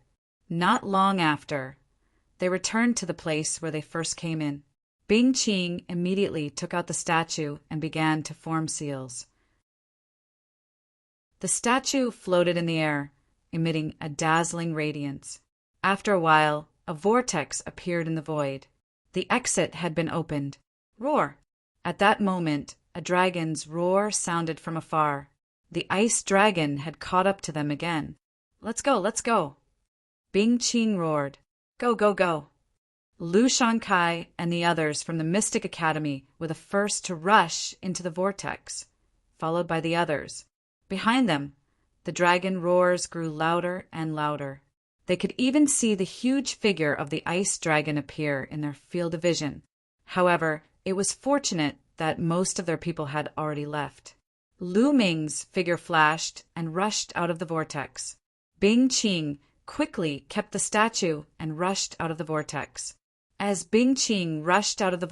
Not long after, they returned to the place where they first came in. Bing Qing immediately took out the statue and began to form seals. The statue floated in the air, emitting a dazzling radiance. After a while, a vortex appeared in the void. The exit had been opened. Roar! At that moment, a dragon's roar sounded from afar. The ice dragon had caught up to them again. Let's go, let's go! Bing Qing roared. Go, go, go! Lu Shankai and the others from the Mystic Academy were the first to rush into the vortex, followed by the others. Behind them, the dragon roars grew louder and louder. They could even see the huge figure of the ice dragon appear in their field of vision. However, it was fortunate that most of their people had already left. Lu Ming's figure flashed and rushed out of the vortex. Bing Qing quickly kept the statue and rushed out of the vortex. As Bing Qing rushed out of the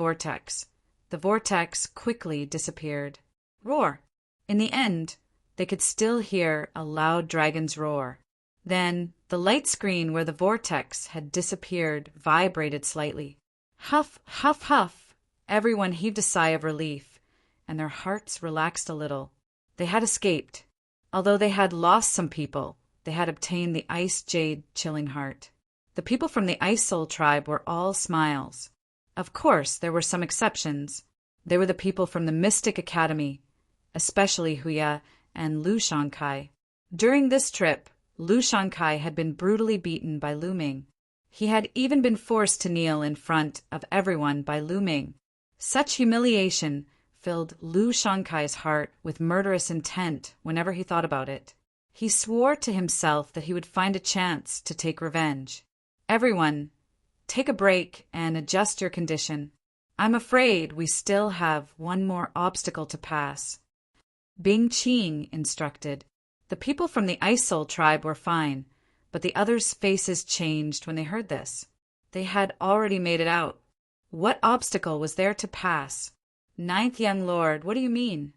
vortex quickly disappeared. Roar! In the end, they could still hear a loud dragon's roar. Then, the light screen where the vortex had disappeared vibrated slightly. Huff, huff, huff! Everyone heaved a sigh of relief, and their hearts relaxed a little. They had escaped. Although they had lost some people, they had obtained the ice jade chilling heart. The people from the Ice Soul tribe were all smiles. Of course, there were some exceptions. They were the people from the Mystic Academy, especially Huya and Lu Shankai. During this trip, Lu Shankai had been brutally beaten by Lu Ming. He had even been forced to kneel in front of everyone by Lu Ming. Such humiliation filled Lu Shankai's heart with murderous intent whenever he thought about it. He swore to himself that he would find a chance to take revenge. Everyone, take a break and adjust your condition. I'm afraid we still have one more obstacle to pass. Bing Ching instructed. The people from the Ice Soul tribe were fine, but the others' faces changed when they heard this. They had already made it out. What obstacle was there to pass? Ninth young lord, what do you mean?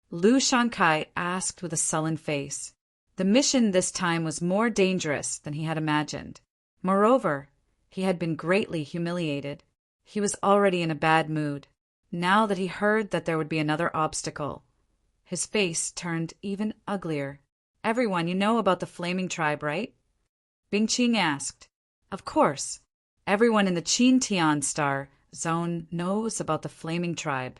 Lu Shankai asked with a sullen face. The mission this time was more dangerous than he had imagined. Moreover, he had been greatly humiliated. He was already in a bad mood. Now that he heard that there would be another obstacle, his face turned even uglier. Everyone, you know about the Flaming Tribe, right? Bing Ching asked. Of course. Everyone in the Qin Tian Star Zone knows about the Flaming Tribe.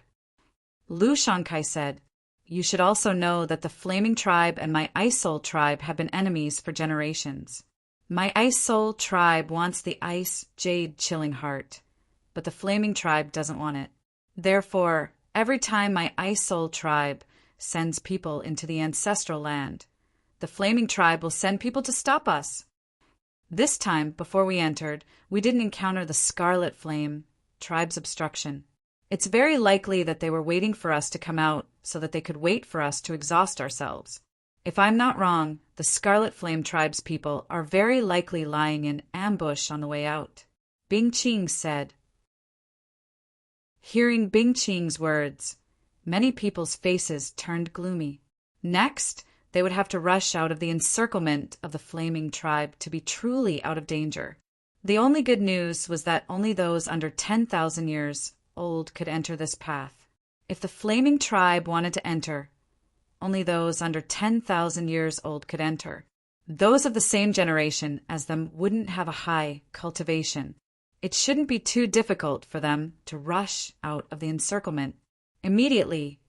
Lu Shankai said, You should also know that the Flaming Tribe and my Ice Soul Tribe have been enemies for generations. My Ice Soul Tribe wants the Ice Jade Chilling Heart, but the Flaming Tribe doesn't want it. Therefore, every time my Ice Soul Tribe sends people into the ancestral land, the Flaming Tribe will send people to stop us. This time, before we entered, we didn't encounter the Scarlet Flame Tribe's obstruction. It's very likely that they were waiting for us to come out so that they could wait for us to exhaust ourselves. If I'm not wrong, the Scarlet Flame Tribe's people are very likely lying in ambush on the way out. Bing Ching said. Hearing Bing Ching's words, many people's faces turned gloomy. Next, they would have to rush out of the encirclement of the Flaming Tribe to be truly out of danger. The only good news was that only those under 10,000 years old could enter this path. If the Flaming Tribe wanted to enter, only those under 10,000 years old could enter. Those of the same generation as them wouldn't have a high cultivation. It shouldn't be too difficult for them to rush out of the encirclement. Immediately,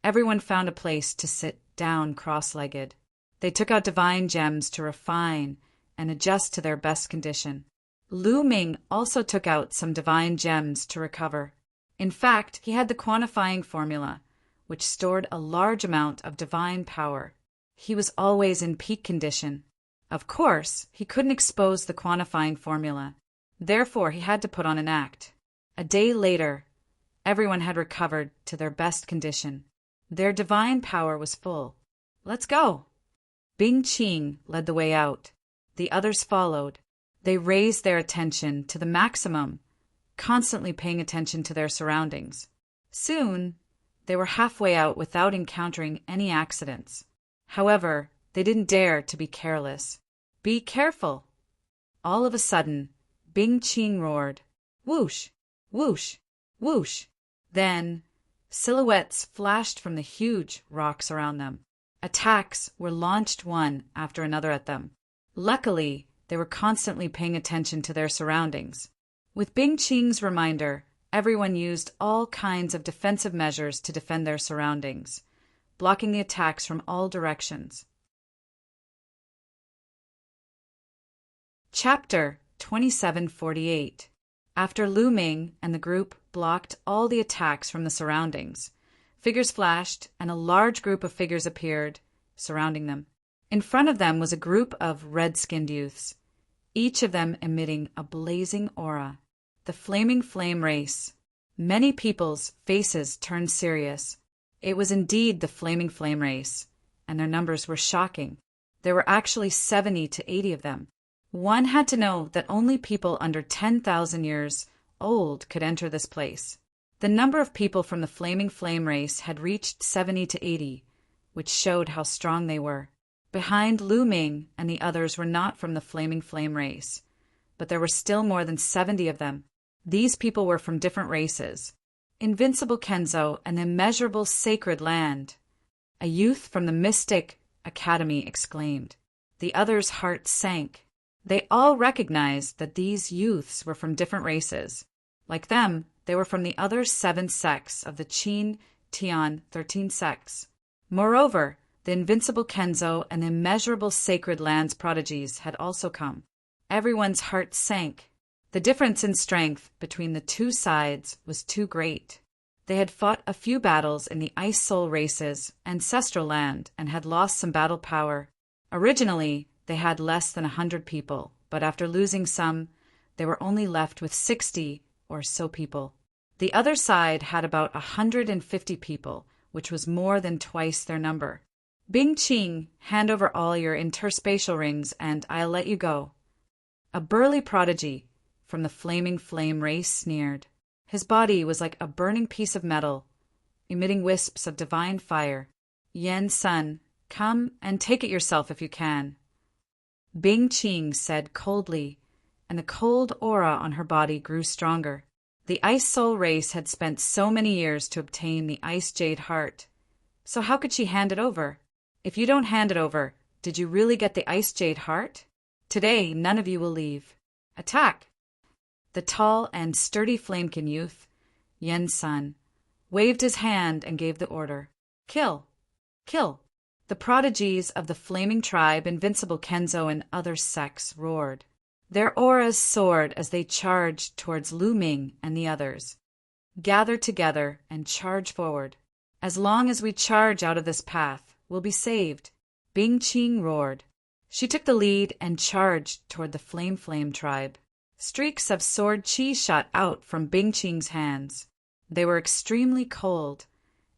everyone found a place to sit down cross-legged. They took out divine gems to refine and adjust to their best condition. Lu Ming also took out some divine gems to recover. In fact, he had the quantifying formula, which stored a large amount of divine power. He was always in peak condition. Of course, he couldn't expose the quantifying formula. Therefore, he had to put on an act. A day later, everyone had recovered to their best condition. Their divine power was full. Let's go! Bing Ching led the way out. The others followed. They raised their attention to the maximum, constantly paying attention to their surroundings. Soon, they were halfway out without encountering any accidents. However, they didn't dare to be careless. Be careful! All of a sudden, Bing Ching roared, Whoosh! Whoosh! Whoosh! Then, silhouettes flashed from the huge rocks around them. Attacks were launched one after another at them. Luckily, they were constantly paying attention to their surroundings. With Bing Ching's reminder, everyone used all kinds of defensive measures to defend their surroundings, blocking the attacks from all directions. Chapter 2748. After Lu Ming and the group blocked all the attacks from the surroundings, figures flashed and a large group of figures appeared, surrounding them. In front of them was a group of red-skinned youths, each of them emitting a blazing aura. The Flaming Flame race. Many people's faces turned serious. It was indeed the Flaming Flame race, and their numbers were shocking. There were actually 70 to 80 of them. One had to know that only people under 10,000 years old could enter this place. The number of people from the Flaming Flame race had reached 70 to 80, which showed how strong they were. Behind Lu Ming and the others were not from the Flaming Flame race, but there were still more than 70 of them. These people were from different races. Invincible Kenzo and the Immeasurable Sacred Land. A youth from the Mystic Academy exclaimed. The others' hearts sank. They all recognized that these youths were from different races. Like them, they were from the other 7 sects of the Qin Tian 13 sects. Moreover, the Invincible Kenzo and the Immeasurable Sacred Lands prodigies had also come. Everyone's heart sank. The difference in strength between the two sides was too great. They had fought a few battles in the Ice Soul race's ancestral land and had lost some battle power. Originally, they had less than 100 people, but after losing some, they were only left with 60 or so people. The other side had about 150 people, which was more than twice their number. Bing Qing, hand over all your interspatial rings and I'll let you go. A burly prodigy from the flaming flame race sneered. His body was like a burning piece of metal, emitting wisps of divine fire. Yen Sun, come and take it yourself if you can. Bing Qing said coldly, and the cold aura on her body grew stronger. The Ice Soul race had spent so many years to obtain the Ice Jade Heart. So how could she hand it over? If you don't hand it over, did you really get the Ice Jade Heart? Today, none of you will leave. Attack! The tall and sturdy Flamekin youth, Yen Sun, waved his hand and gave the order. Kill! Kill! The prodigies of the Flaming Tribe, Invincible Kenzo, and other sects roared. Their auras soared as they charged towards Lu Ming and the others. Gather together and charge forward. As long as we charge out of this path, we'll be saved. Bing Qing roared. She took the lead and charged toward the Flame tribe. Streaks of sword chi shot out from Bing Qing's hands. They were extremely cold,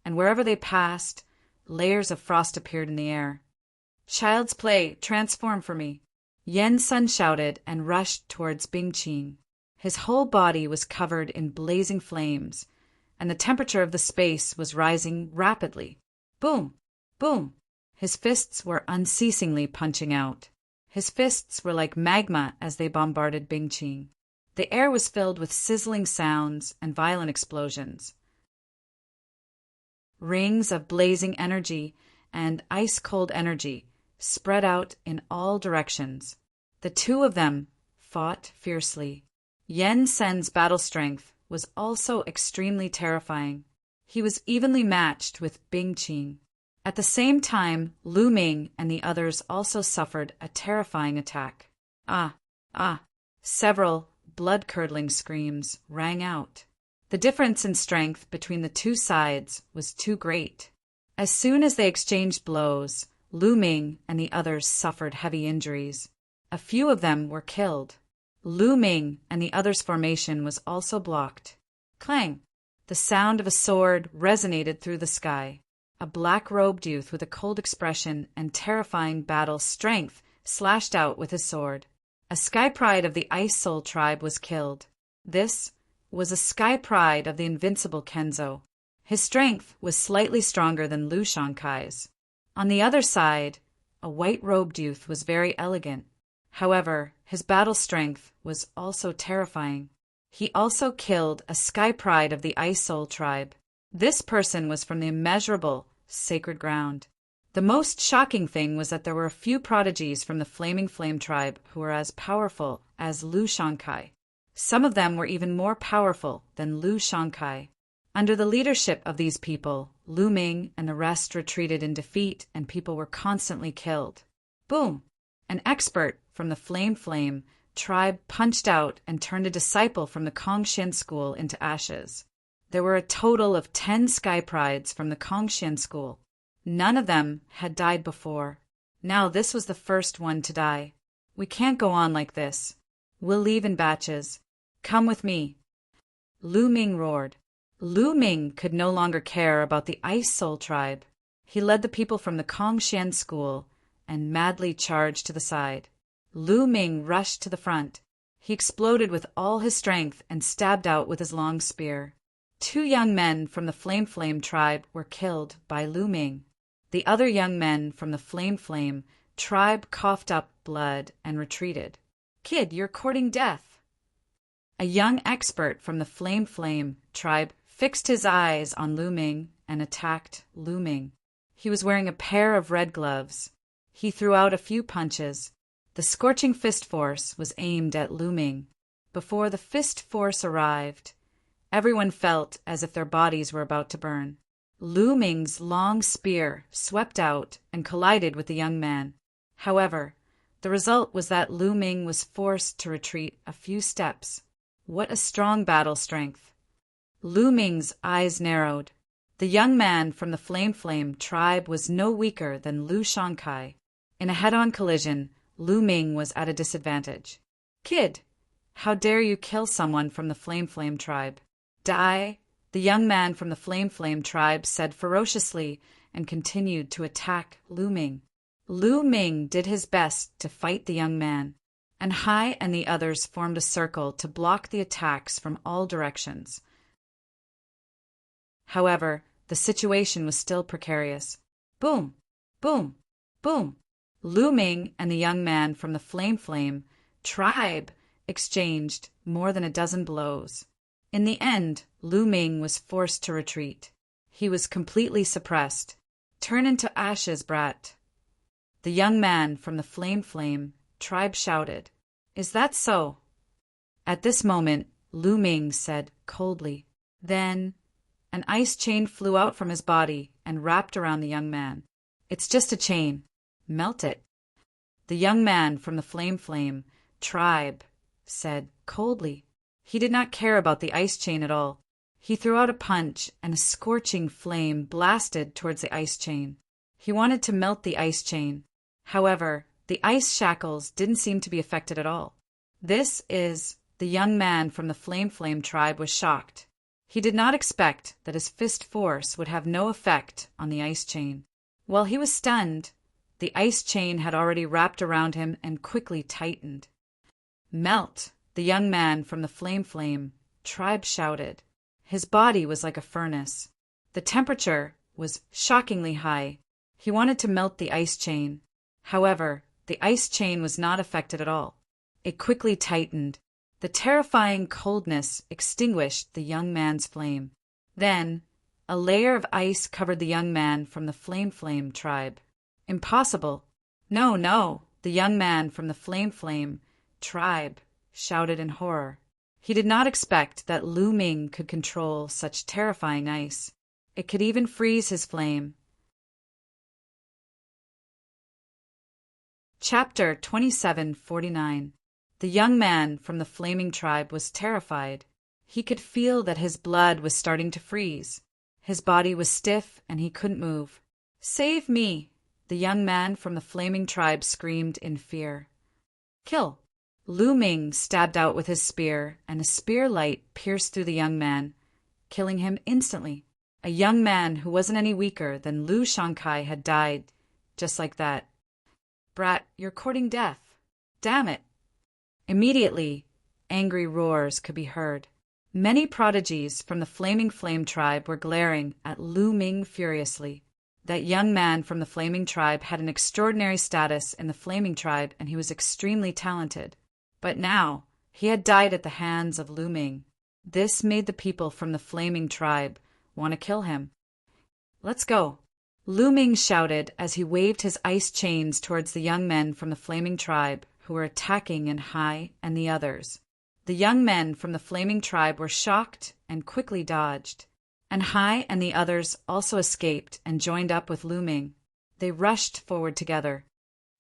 and wherever they passed, layers of frost appeared in the air. Child's play, transform for me. Yen Sun shouted and rushed towards Bing Qing. His whole body was covered in blazing flames, and the temperature of the space was rising rapidly. Boom! Boom! His fists were unceasingly punching out. His fists were like magma as they bombarded Bing Qing. The air was filled with sizzling sounds and violent explosions. Rings of blazing energy and ice-cold energy spread out in all directions. The two of them fought fiercely. Yen Sen's battle strength was also extremely terrifying. He was evenly matched with Bing Qing. At the same time, Lu Ming and the others also suffered a terrifying attack. Ah! Ah! Several blood-curdling screams rang out. The difference in strength between the two sides was too great. As soon as they exchanged blows, Lu Ming and the others suffered heavy injuries. A few of them were killed. Lu Ming and the others' formation was also blocked. Clang! The sound of a sword resonated through the sky. A black-robed youth with a cold expression and terrifying battle strength slashed out with his sword. A Sky Pride of the Ice Soul tribe was killed. This was a Sky Pride of the Invincible Kenzo. His strength was slightly stronger than Lu Shankai's. On the other side, a white-robed youth was very elegant. However, his battle strength was also terrifying. He also killed a Sky Pride of the Ice Soul tribe. This person was from the immeasurable, sacred ground. The most shocking thing was that there were a few prodigies from the Flaming Flame tribe who were as powerful as Lu Shankai. Some of them were even more powerful than Lu Shankai. Under the leadership of these people, Lu Ming and the rest retreated in defeat and people were constantly killed. Boom! An expert from the Flame tribe punched out and turned a disciple from the Kongshin school into ashes. There were a total of 10 Sky Prides from the Kongshin school. None of them had died before. Now this was the first one to die. We can't go on like this. We'll leave in batches. Come with me. Lu Ming roared. Lu Ming could no longer care about the Ice Soul tribe. He led the people from the Kongshin school and madly charged to the side. Lu Ming rushed to the front. He exploded with all his strength and stabbed out with his long spear. 2 young men from the Flame tribe were killed by Lu Ming. The other young men from the Flame tribe coughed up blood and retreated. Kid, you're courting death. A young expert from the Flame tribe fixed his eyes on Lu Ming and attacked Lu Ming. He was wearing a pair of red gloves. He threw out a few punches. The scorching fist force was aimed at Lu Ming. Before the fist force arrived, everyone felt as if their bodies were about to burn. Lu Ming's long spear swept out and collided with the young man. However, the result was that Lu Ming was forced to retreat a few steps. What a strong battle strength! Lu Ming's eyes narrowed. The young man from the Flame tribe was no weaker than Lu Shankai. In a head-on collision, Lu Ming was at a disadvantage. Kid, how dare you kill someone from the Flame tribe? Die! The young man from the Flame tribe said ferociously and continued to attack Lu Ming. Lu Ming did his best to fight the young man, and Hai and the others formed a circle to block the attacks from all directions. However, the situation was still precarious. Boom! Boom! Boom! Lu Ming and the young man from the Flame tribe exchanged more than a dozen blows. In the end, Lu Ming was forced to retreat. He was completely suppressed. Turn into ashes, brat! The young man from the Flame tribe shouted. Is that so? At this moment, Lu Ming said coldly. Then, an ice chain flew out from his body and wrapped around the young man. It's just a chain. Melt it. The young man from the Flame tribe said coldly. He did not care about the ice chain at all. He threw out a punch, and a scorching flame blasted towards the ice chain. He wanted to melt the ice chain. However, the ice shackles didn't seem to be affected at all. The young man from the Flame tribe was shocked. He did not expect that his fist force would have no effect on the ice chain. While he was stunned, the ice chain had already wrapped around him and quickly tightened. Melt! The young man from the Flame tribe shouted. His body was like a furnace. The temperature was shockingly high. He wanted to melt the ice chain. However, the ice chain was not affected at all. It quickly tightened. The terrifying coldness extinguished the young man's flame. Then, a layer of ice covered the young man from the Flame tribe. Impossible! No, no! The young man from the Flame tribe shouted in horror. He did not expect that Lu Ming could control such terrifying ice. It could even freeze his flame. Chapter 2749. The young man from the Flaming tribe was terrified. He could feel that his blood was starting to freeze. His body was stiff and he couldn't move. Save me! The young man from the Flaming tribe screamed in fear. Kill! Lu Ming stabbed out with his spear, and a spear light pierced through the young man, killing him instantly. A young man who wasn't any weaker than Lu Shankai had died, just like that. Brat, you're courting death. Damn it! Immediately, angry roars could be heard. Many prodigies from the Flame tribe were glaring at Lu Ming furiously. That young man from the Flaming tribe had an extraordinary status in the Flaming tribe, and he was extremely talented. But now, he had died at the hands of Lu Ming. This made the people from the Flaming tribe want to kill him. Let's go! Lu Ming shouted as he waved his ice chains towards the young men from the Flaming tribe who were attacking in Hai and the others. The young men from the Flaming tribe were shocked and quickly dodged. And Hai and the others also escaped and joined up with Lu Ming. They rushed forward together.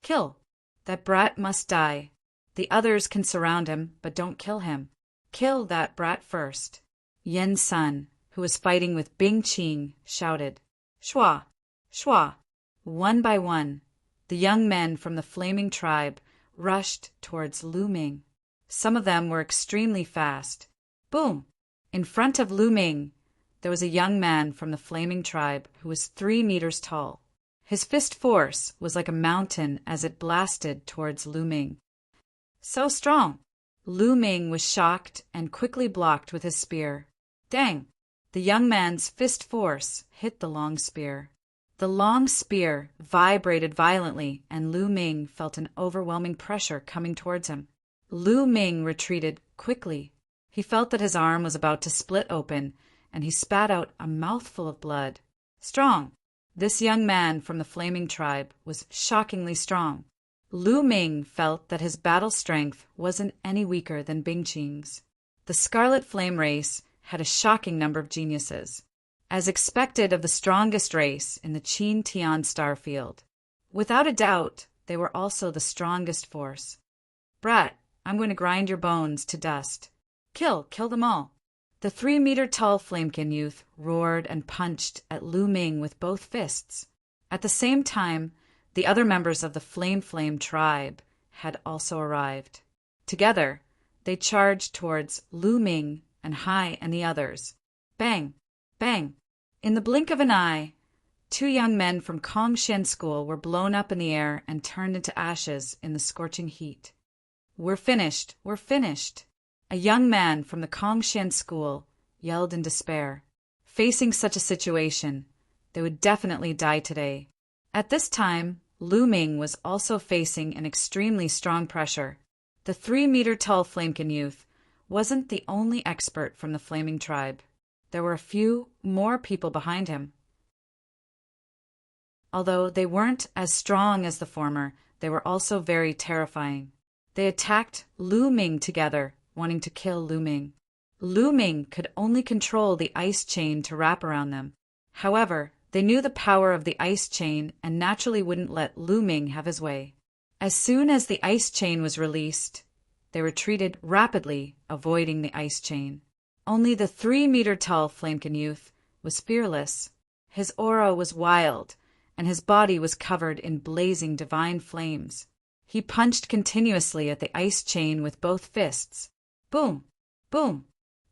Kill! That brat must die. The others can surround him, but don't kill him. Kill that brat first. Yen Sun, who was fighting with Bing Qing, shouted. Shua! Shua! One by one, the young men from the Flaming tribe rushed towards Lu Ming. Some of them were extremely fast. Boom! In front of Lu Ming, there was a young man from the Flaming tribe who was 3 meters tall. His fist force was like a mountain as it blasted towards Lu Ming. So strong! Lu Ming was shocked and quickly blocked with his spear. Dang! The young man's fist force hit the long spear. The long spear vibrated violently, and Lu Ming felt an overwhelming pressure coming towards him. Lu Ming retreated quickly. He felt that his arm was about to split open, and he spat out a mouthful of blood. Strong! This young man from the Flaming tribe was shockingly strong. Lu Ming felt that his battle strength wasn't any weaker than Bing Qing's. The Scarlet Flame race had a shocking number of geniuses, as expected of the strongest race in the Qin Tian star field. Without a doubt, they were also the strongest force. Brat, I'm going to grind your bones to dust. Kill them all. The 3-meter-tall Flamekin youth roared and punched at Lu Ming with both fists. At the same time, the other members of the Flame tribe had also arrived. Together, they charged towards Lu Ming and Hai and the others. Bang! Bang! In the blink of an eye, 2 young men from Kongshan School were blown up in the air and turned into ashes in the scorching heat. "We're finished! We're finished!" A young man from the Kongshan School yelled in despair. Facing such a situation, they would definitely die today. At this time, Lu Ming was also facing an extremely strong pressure. The 3-meter-tall Flamekin youth wasn't the only expert from the Flaming Tribe. There were a few more people behind him. Although they weren't as strong as the former, they were also very terrifying. They attacked Lu Ming together, wanting to kill Lu Ming. Lu Ming could only control the ice chain to wrap around them. However, they knew the power of the ice chain and naturally wouldn't let Lu Ming have his way. As soon as the ice chain was released, they retreated rapidly, avoiding the ice chain. Only the 3-meter-tall Flamekin youth was fearless. His aura was wild, and his body was covered in blazing divine flames. He punched continuously at the ice chain with both fists. Boom! Boom!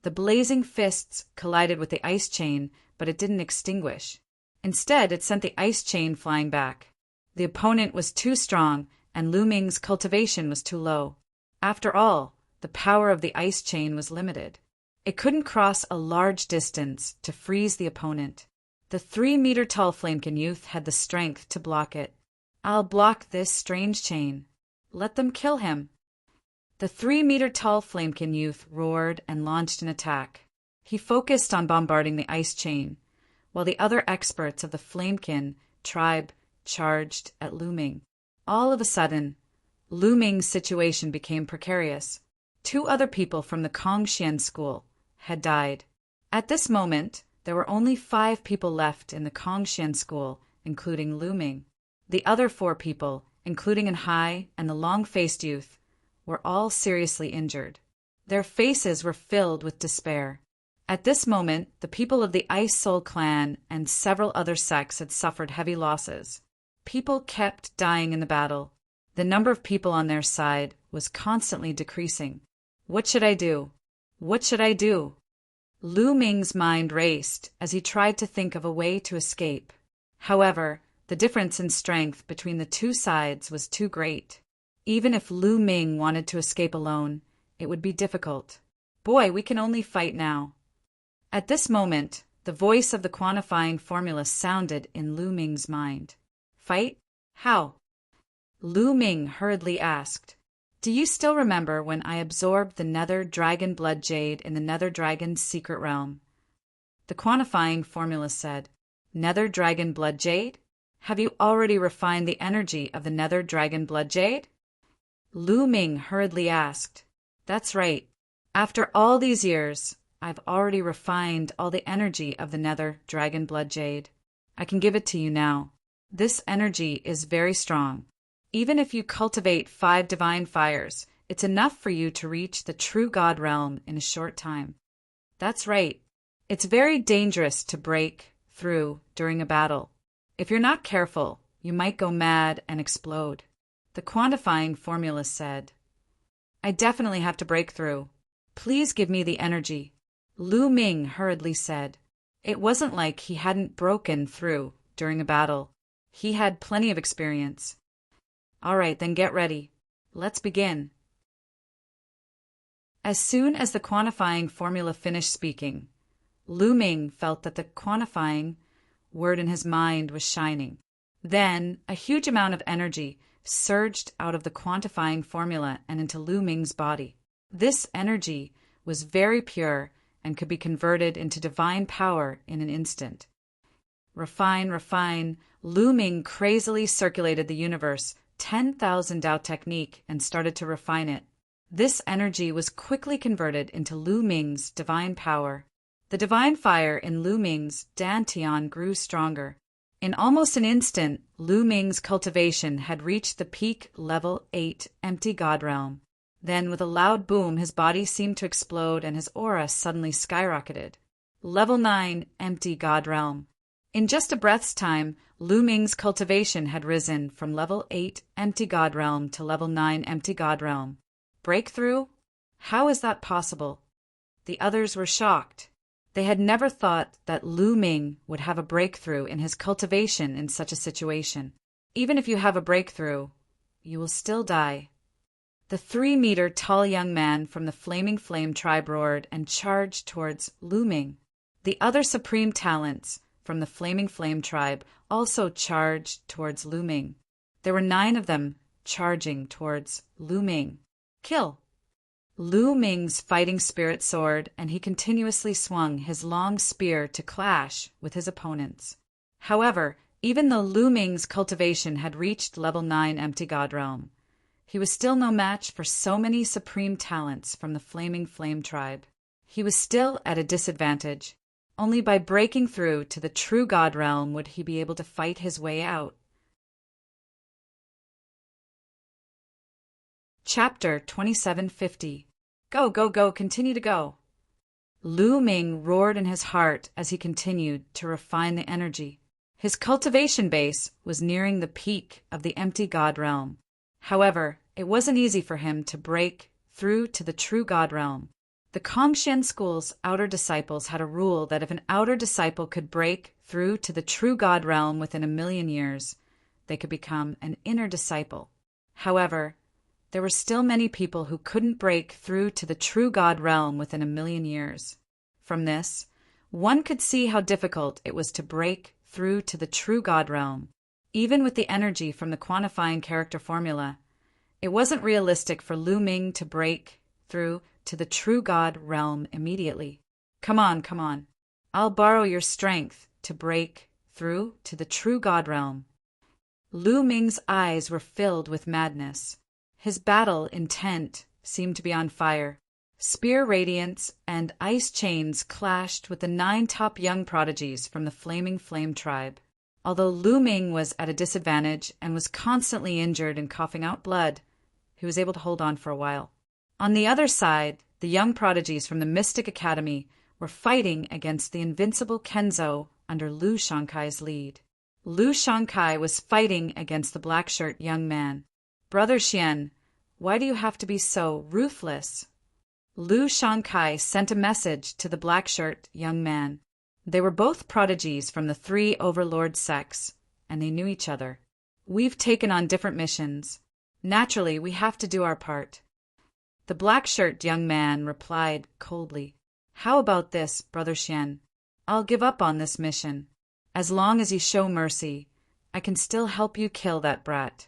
The blazing fists collided with the ice chain, but it didn't extinguish. Instead, it sent the ice chain flying back. The opponent was too strong, and Lu Ming's cultivation was too low. After all, the power of the ice chain was limited. It couldn't cross a large distance to freeze the opponent. The 3-meter-tall Flamekin youth had the strength to block it. "I'll block this strange chain. Let them kill him." The 3-meter-tall Flamekin youth roared and launched an attack. He focused on bombarding the ice chain, while the other experts of the Flamekin tribe charged at Lu Ming. All of a sudden, Lu Ming's situation became precarious. 2 other people from the Kongshan School had died. At this moment, there were only 5 people left in the Kongshan School, including Lu Ming. The other 4 people, including An Hai and the long-faced youth, were all seriously injured. Their faces were filled with despair. At this moment, the people of the Ice Soul clan and several other sects had suffered heavy losses. People kept dying in the battle. The number of people on their side was constantly decreasing. What should I do? What should I do? Lu Ming's mind raced as he tried to think of a way to escape. However, the difference in strength between the 2 sides was too great. Even if Lu Ming wanted to escape alone, it would be difficult. "Boy, we can only fight now." At this moment, the voice of the quantifying formula sounded in Lu Ming's mind. "Fight? How?" Lu Ming hurriedly asked. "Do you still remember when I absorbed the Nether Dragon Blood Jade in the Nether Dragon's secret realm?" The quantifying formula said, "Nether Dragon Blood Jade? Have you already refined the energy of the Nether Dragon Blood Jade?" Lu Ming hurriedly asked. "That's right. After all these years, I've already refined all the energy of the Nether Dragon Blood Jade. I can give it to you now. This energy is very strong. Even if you cultivate 5 divine fires, it's enough for you to reach the true God realm in a short time." "That's right. It's very dangerous to break through during a battle. If you're not careful, you might go mad and explode." The quantifying formula said, "I definitely have to break through. Please give me the energy." Lu Ming hurriedly said. It wasn't like he hadn't broken through during a battle. He had plenty of experience. "All right, then get ready. Let's begin." As soon as the quantifying formula finished speaking, Lu Ming felt that the quantifying word in his mind was shining. Then a huge amount of energy surged out of the quantifying formula and into Lu Ming's body. This energy was very pure and could be converted into divine power in an instant. Refine, refine. Lu Ming crazily circulated the universe 10,000 Tao technique and started to refine it. This energy was quickly converted into Lu Ming's divine power. The divine fire in Lu Ming's dantian grew stronger. In almost an instant, Lu Ming's cultivation had reached the peak level 8 empty God realm. Then, with a loud boom, his body seemed to explode and his aura suddenly skyrocketed. Level 9 empty God realm. In just a breath's time, Lu Ming's cultivation had risen from level 8 empty God realm to level 9 empty God realm. Breakthrough? How is that possible? The others were shocked. They had never thought that Lu Ming would have a breakthrough in his cultivation in such a situation. Even if you have a breakthrough, you will still die. The 3-meter tall young man from the Flaming Flame tribe roared and charged towards Lu Ming. The other supreme talents from the Flaming Flame tribe also charged towards Lu Ming. There were 9 of them charging towards Lu Ming. Kill! Lu Ming's fighting spirit soared, and he continuously swung his long spear to clash with his opponents. However, even though Lu Ming's cultivation had reached level 9 Empty God Realm, he was still no match for so many supreme talents from the Flaming Flame tribe. He was still at a disadvantage. Only by breaking through to the true God Realm would he be able to fight his way out. Chapter 2750. Go, go, go, continue to go. Lu Ming roared in his heart as he continued to refine the energy. His cultivation base was nearing the peak of the Empty God Realm. However, it wasn't easy for him to break through to the true God Realm. The Kongshan School's outer disciples had a rule that if an outer disciple could break through to the true God Realm within 1,000,000 years, they could become an inner disciple. However, there were still many people who couldn't break through to the true God Realm within 1,000,000 years. From this, one could see how difficult it was to break through to the true God Realm. Even with the energy from the quantifying character formula, it wasn't realistic for Lu Ming to break through to the true God Realm immediately. Come on, come on. I'll borrow your strength to break through to the true God Realm. Lu Ming's eyes were filled with madness. His battle intent seemed to be on fire. Spear radiance and ice chains clashed with the 9 top young prodigies from the Flaming Flame tribe. Although Lu Ming was at a disadvantage and was constantly injured and coughing out blood, he was able to hold on for a while. On the other side, the young prodigies from the Mystic Academy were fighting against the invincible Kenzo under Lu Shankai's lead. Lu Shankai was fighting against the black-shirt young man. Brother Xian, why do you have to be so ruthless? Lu Shankai sent a message to the black-shirt young man. They were both prodigies from the 3 overlord sects, and they knew each other. We've taken on different missions. Naturally, we have to do our part. The black-shirt young man replied coldly. How about this, Brother Xian? I'll give up on this mission. As long as you show mercy, I can still help you kill that brat.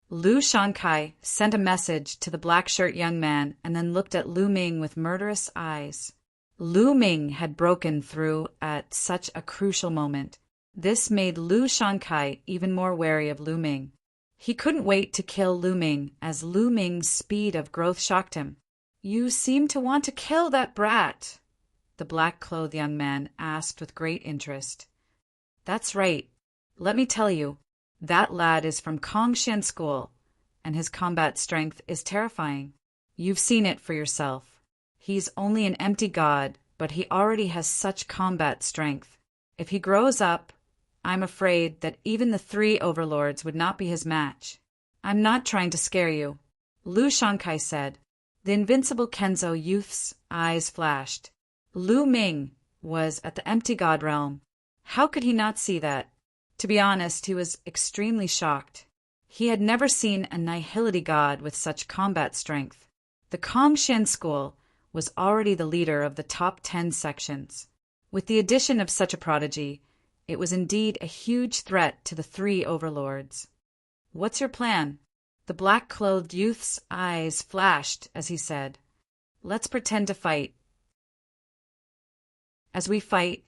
Lu Shankai sent a message to the black-shirt young man and then looked at Lu Ming with murderous eyes. Lu Ming had broken through at such a crucial moment. This made Lu Shankai even more wary of Lu Ming. He couldn't wait to kill Lu Ming as Lu Ming's speed of growth shocked him. You seem to want to kill that brat, the black-clothed young man asked with great interest. That's right. Let me tell you, that lad is from Kongshan School, and his combat strength is terrifying. You've seen it for yourself. He's only an empty god, but he already has such combat strength. If he grows up, I'm afraid that even the 3 overlords would not be his match. I'm not trying to scare you, Lu Shankai said. The invincible Kenzo youth's eyes flashed. Lu Ming was at the Empty God Realm. How could he not see that? To be honest, he was extremely shocked. He had never seen a Nihility god with such combat strength. The Kongshan School was already the leader of the top 10 sections. With the addition of such a prodigy, it was indeed a huge threat to the 3 overlords. What's your plan? The black-clothed youth's eyes flashed as he said, Let's pretend to fight. As we fight,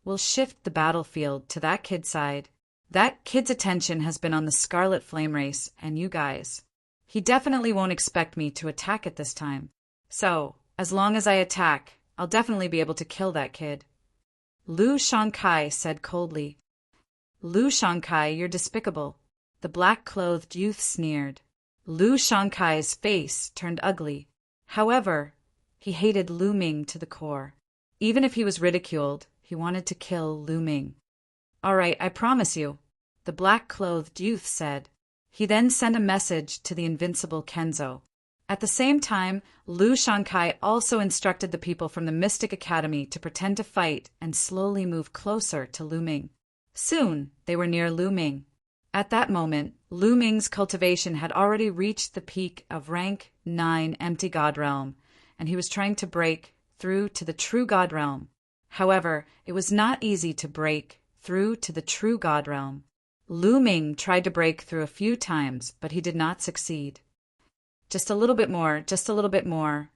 we'll shift the battlefield to that kid's side. That kid's attention has been on the Scarlet Flame race and you guys. He definitely won't expect me to attack at this time. So, as long as I attack, I'll definitely be able to kill that kid. Lu Shankai said coldly. Lu Shankai, you're despicable. The black-clothed youth sneered. Lu Shankai's face turned ugly. However, he hated Lu Ming to the core. Even if he was ridiculed, he wanted to kill Lu Ming. All right, I promise you, the black-clothed youth said. He then sent a message to the invincible Kenzo. At the same time, Lu Shankai also instructed the people from the Mystic Academy to pretend to fight and slowly move closer to Lu Ming. Soon, they were near Lu Ming. At that moment, Lu Ming's cultivation had already reached the peak of rank 9 empty God realm, and he was trying to break through to the true God realm. However, it was not easy to break through to the true God realm. Lu Ming tried to break through a few times, but he did not succeed. Just a little bit more, just a little bit more.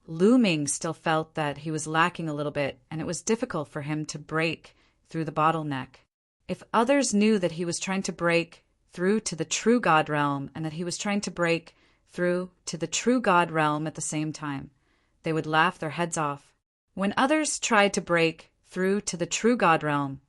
Lu Ming still felt that he was lacking a little bit, and it was difficult for him to break through the bottleneck. If others knew that he was trying to break through to the true God realm and that he was trying to break through to the true God realm at the same time, they would laugh their heads off. When others tried to break through to the true God realm,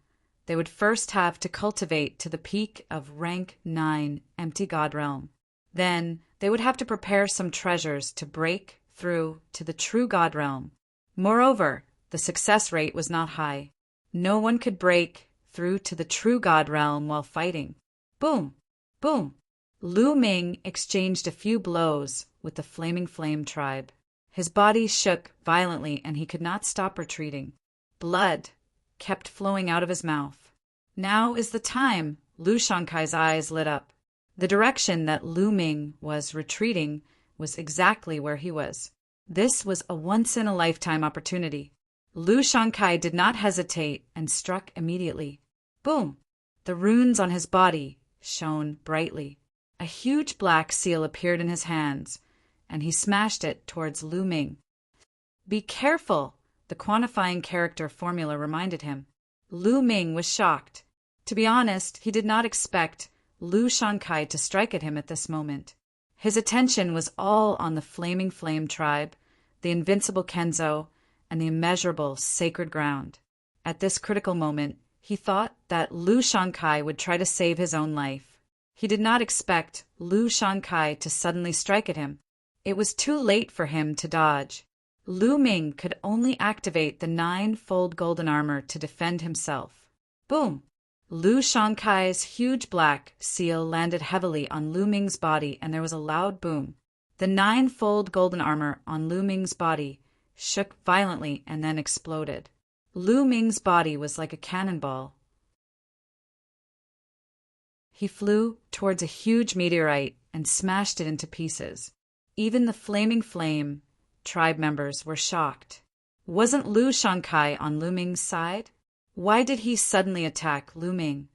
they would first have to cultivate to the peak of rank 9 empty God realm. Then they would have to prepare some treasures to break through to the true God realm. Moreover, the success rate was not high. No one could break through to the true God realm while fighting. Boom! Boom! Lu Ming exchanged a few blows with the Flaming Flame tribe. His body shook violently and he could not stop retreating. Blood kept flowing out of his mouth. Now is the time! Lu Shankai's eyes lit up. The direction that Lu Ming was retreating was exactly where he was. This was a once-in-a-lifetime opportunity. Lu Shankai did not hesitate and struck immediately. Boom! The runes on his body shone brightly. A huge black seal appeared in his hands, and he smashed it towards Lu Ming. Be careful, the quantifying character formula reminded him. Lu Ming was shocked. To be honest, he did not expect Lu Shankai to strike at him at this moment. His attention was all on the Flaming Flame tribe, the invincible Kenzo, and the immeasurable sacred ground. At this critical moment, he thought that Lu Shankai would try to save his own life. He did not expect Lu Shankai to suddenly strike at him. It was too late for him to dodge. Lu Ming could only activate the 9-fold golden armor to defend himself. Boom! Lu Shankai's huge black seal landed heavily on Lu Ming's body, and there was a loud boom. The 9-fold golden armor on Lu Ming's body shook violently and then exploded. Lu Ming's body was like a cannonball. He flew towards a huge meteorite and smashed it into pieces. Even the Flaming Flame tribe members were shocked. Wasn't Lu Shankai on Lu Ming's side? Why did he suddenly attack Lu Ming?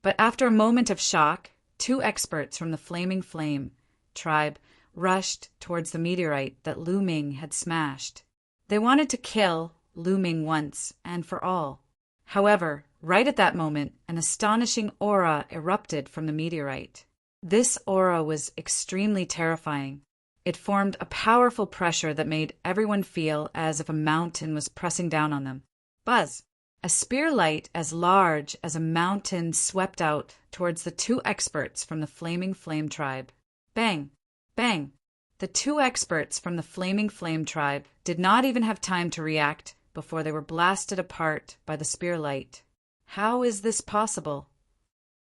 But after a moment of shock, 2 experts from the Flaming Flame tribe rushed towards the meteorite that Lu Ming had smashed. They wanted to kill Lu Ming once and for all. However, right at that moment, an astonishing aura erupted from the meteorite. This aura was extremely terrifying. It formed a powerful pressure that made everyone feel as if a mountain was pressing down on them. Buzz! A spear light as large as a mountain swept out towards the 2 experts from the Flaming Flame tribe. Bang! Bang! The 2 experts from the Flaming Flame tribe did not even have time to react before they were blasted apart by the spear light. How is this possible?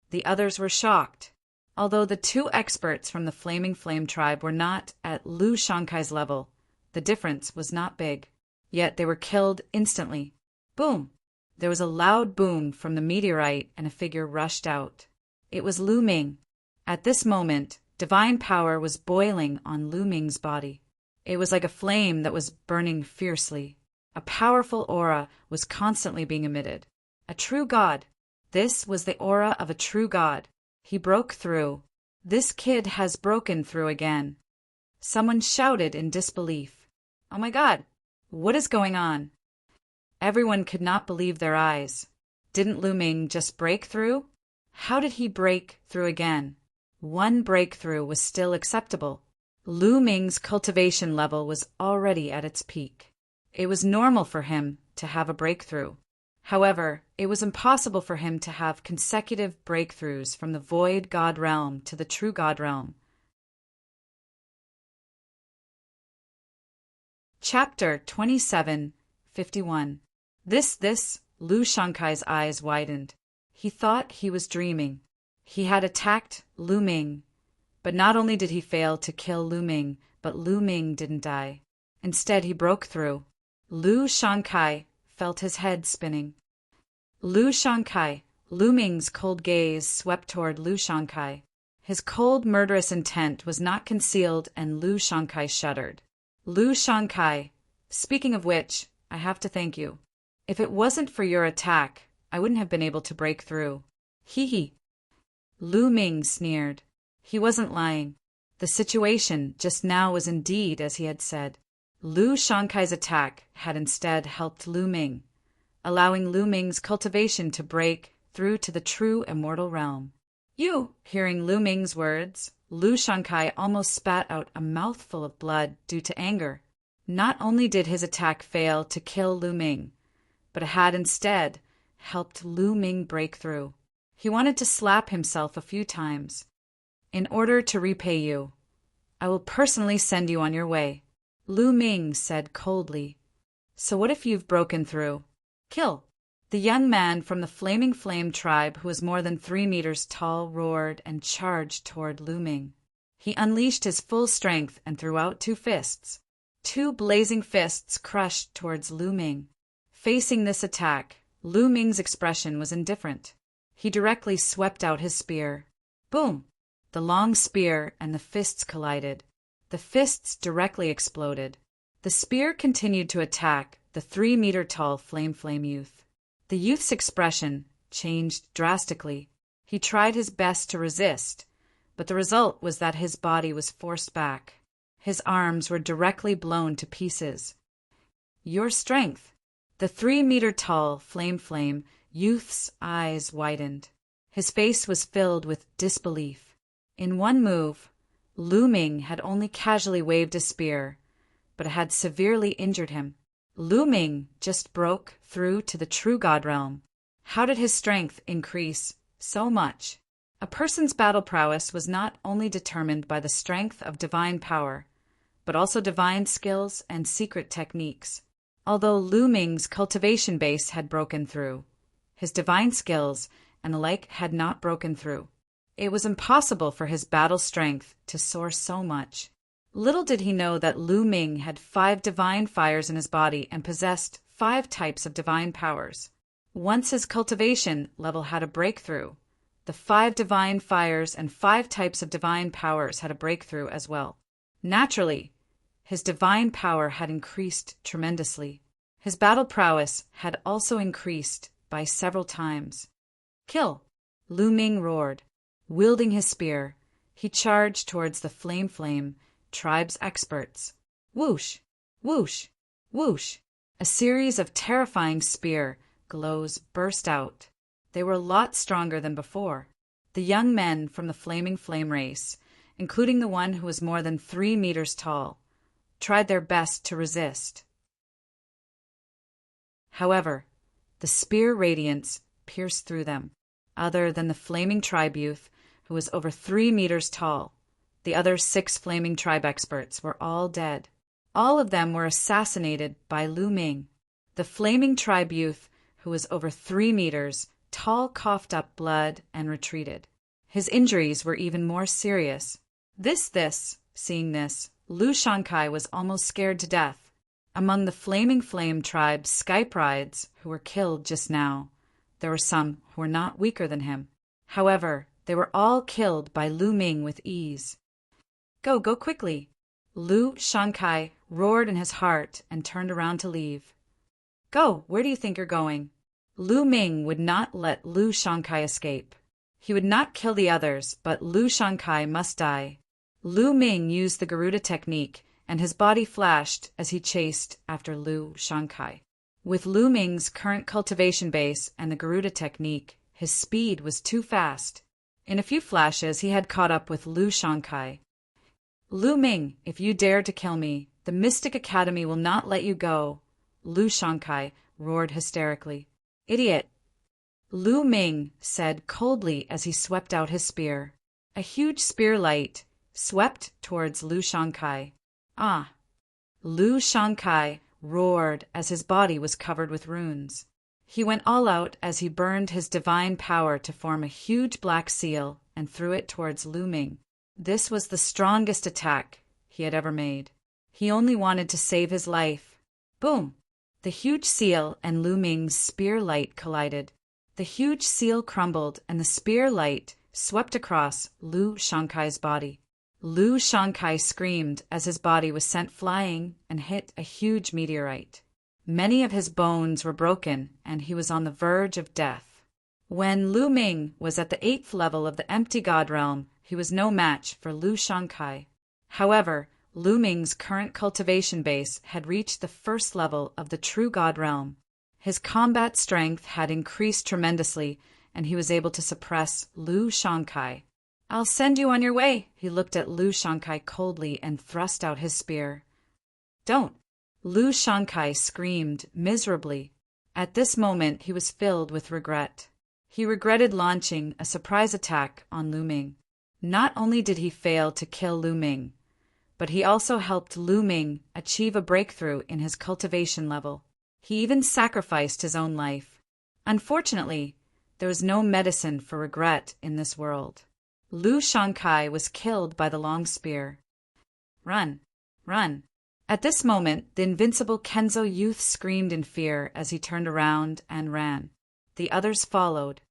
The others were shocked. Although the 2 experts from the Flaming Flame tribe were not at Lu Shankai's level, the difference was not big. Yet they were killed instantly. Boom! There was a loud boom from the meteorite and a figure rushed out. It was Lu Ming. At this moment, divine power was boiling on Lu Ming's body. It was like a flame that was burning fiercely. A powerful aura was constantly being emitted. A true god. This was the aura of a true god. He broke through. This kid has broken through again. Someone shouted in disbelief. Oh my God! What is going on? Everyone could not believe their eyes. Didn't Lu Ming just break through? How did he break through again? One breakthrough was still acceptable. Lu Ming's cultivation level was already at its peak. It was normal for him to have a breakthrough. However, it was impossible for him to have consecutive breakthroughs from the void God realm to the true God realm. Chapter 27:51. This, Lu Shankai's eyes widened. He thought he was dreaming. He had attacked Lu Ming, But not only did he fail to kill Lu Ming, but Lu Ming didn't die. Instead, he broke through. Lu Shankai felt his head spinning. Lu Shankai. Lu Ming's cold gaze swept toward Lu Shankai. His cold, murderous intent was not concealed, and Lu Shankai shuddered. Lu Shankai, speaking of which, I have to thank you. If it wasn't for your attack, I wouldn't have been able to break through. Hee hee. Lu Ming sneered. He wasn't lying. The situation just now was indeed as he had said. Lu Shankai's attack had instead helped Lu Ming, allowing Lu Ming's cultivation to break through to the true immortal realm. Hearing Lu Ming's words, Lu Shankai almost spat out a mouthful of blood due to anger. Not only did his attack fail to kill Lu Ming, but it had instead helped Lu Ming break through. He wanted to slap himself a few times. In order to repay you, I will personally send you on your way, Lu Ming said coldly. So what if you've broken through? Kill. The young man from the Flaming Flame tribe, who was more than 3 meters tall, roared and charged toward Lu Ming. He unleashed his full strength and threw out 2 fists. 2 blazing fists crushed towards Lu Ming. Facing this attack, Lu Ming's expression was indifferent. He directly swept out his spear. Boom! The long spear and the fists collided. The fists directly exploded. The spear continued to attack the 3-meter-tall Flame youth. The youth's expression changed drastically. He tried his best to resist, but the result was that his body was forced back. His arms were directly blown to pieces. Your strength! The 3-meter-tall Flame youth's eyes widened. His face was filled with disbelief. In one move, Lu Ming had only casually waved a spear, but it had severely injured him. Lu Ming just broke through to the true God realm. How did his strength increase so much? A person's battle prowess was not only determined by the strength of divine power, but also divine skills and secret techniques. Although Lu Ming's cultivation base had broken through, his divine skills and the like had not broken through. It was impossible for his battle strength to soar so much. Little did he know that Lu Ming had 5 divine fires in his body and possessed 5 types of divine powers. Once his cultivation level had a breakthrough, the 5 divine fires and 5 types of divine powers had a breakthrough as well. Naturally, his divine power had increased tremendously. His battle prowess had also increased by several times. Kill! Lu Ming roared. Wielding his spear, he charged towards the Flame tribe's experts. Whoosh! Whoosh! Whoosh! A series of terrifying spear glows burst out. They were a lot stronger than before. The young men from the Flaming Flame race, including the one who was more than 3 meters tall, tried their best to resist. However, the spear radiance pierced through them. Other than the Flaming Tribe youth, who was over 3 meters tall, the other 6 Flaming Tribe experts were all dead. All of them were assassinated by Lu Ming. The Flaming Tribe youth, who was over 3 meters tall, coughed up blood and retreated. His injuries were even more serious. Seeing this, Lu Shankai was almost scared to death. Among the Flaming Flame tribe's Skype rides who were killed just now, there were some who were not weaker than him. However, they were all killed by Lu Ming with ease. Go quickly! Lu Shankai roared in his heart and turned around to leave. Go, where do you think you're going? Lu Ming would not let Lu Shankai escape. He would not kill the others, but Lu Shankai must die. Lu Ming used the Garuda technique, and his body flashed as he chased after Lu Shankai. With Lu Ming's current cultivation base and the Garuda technique, his speed was too fast. In a few flashes, he had caught up with Lu Shankai. Lu Ming, if you dare to kill me, the Mystic Academy will not let you go, Lu Shankai roared hysterically. Idiot! Lu Ming said coldly as he swept out his spear. A huge spear light swept towards Lu Shankai. Ah! Lu Shankai roared as his body was covered with runes. He went all out as he burned his divine power to form a huge black seal and threw it towards Lu Ming. This was the strongest attack he had ever made. He only wanted to save his life. Boom! The huge seal and Lu Ming's spear light collided. The huge seal crumbled and the spear light swept across Lu Shankai's body. Lu Shankai screamed as his body was sent flying and hit a huge meteorite. Many of his bones were broken and he was on the verge of death. When Lu Ming was at the 8th level of the empty god realm, he was no match for Lu Shankai. However, Lu Ming's current cultivation base had reached the 1st level of the true god realm. His combat strength had increased tremendously, and he was able to suppress Lu Shankai. "I'll send you on your way." He looked at Lu Shankai coldly and thrust out his spear. "Don't!" Lu Shankai screamed miserably. At this moment he was filled with regret. He regretted launching a surprise attack on Lu Ming. Not only did he fail to kill Lu Ming, but he also helped Lu Ming achieve a breakthrough in his cultivation level. He even sacrificed his own life. Unfortunately, there was no medicine for regret in this world. Lu Shankai was killed by the long spear. "Run! Run!" At this moment, the invincible Kenzo youth screamed in fear as he turned around and ran. The others followed.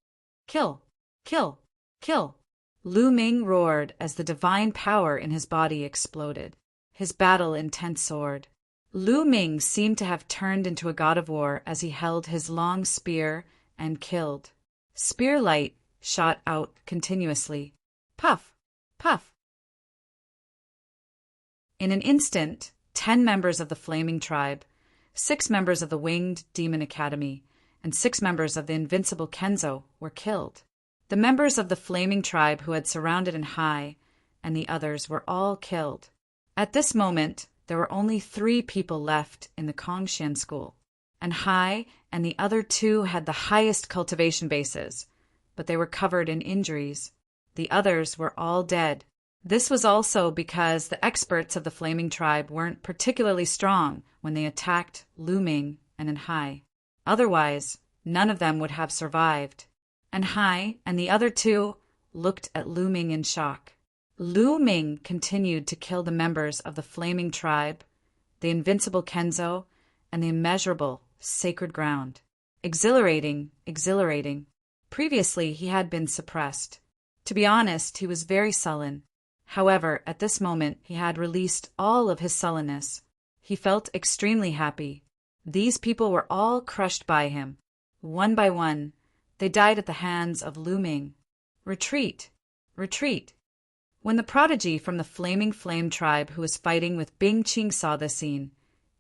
"Kill! Kill! Kill!" Lu Ming roared as the divine power in his body exploded. His battle intent soared. Lu Ming seemed to have turned into a god of war as he held his long spear and killed. Spear light shot out continuously. Puff! Puff! In an instant, 10 members of the Flaming Tribe, 6 members of the Winged Demon Academy, and 6 members of the invincible Kenzo were killed. The members of the Flaming Tribe who had surrounded Hai and the others were all killed. At this moment, there were only 3 people left in the Kongshan school. Hai and the other 2 had the highest cultivation bases, but they were covered in injuries. The others were all dead. This was also because the experts of the Flaming Tribe weren't particularly strong when they attacked Lu Ming and Hai. Otherwise, none of them would have survived. Hai and the other 2 looked at Lu Ming in shock. Lu Ming continued to kill the members of the Flaming Tribe, the invincible Kenzo, and the immeasurable sacred ground. Exhilarating, exhilarating. Previously, he had been suppressed. To be honest, he was very sullen. However, at this moment, he had released all of his sullenness. He felt extremely happy. These people were all crushed by him. One by one, they died at the hands of Lu Ming. Retreat! Retreat! When the prodigy from the Flaming Flame tribe who was fighting with Bing Qing saw this scene,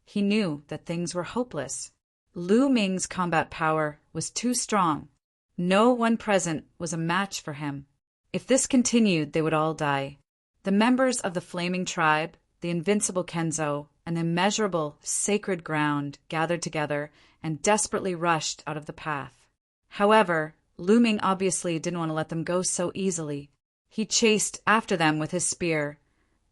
he knew that things were hopeless. Lu Ming's combat power was too strong. No one present was a match for him. If this continued, they would all die. The members of the Flaming Tribe, the invincible Kenzo, and the immeasurable sacred ground gathered together and desperately rushed out of the path. However, Lu Ming obviously didn't want to let them go so easily. He chased after them with his spear,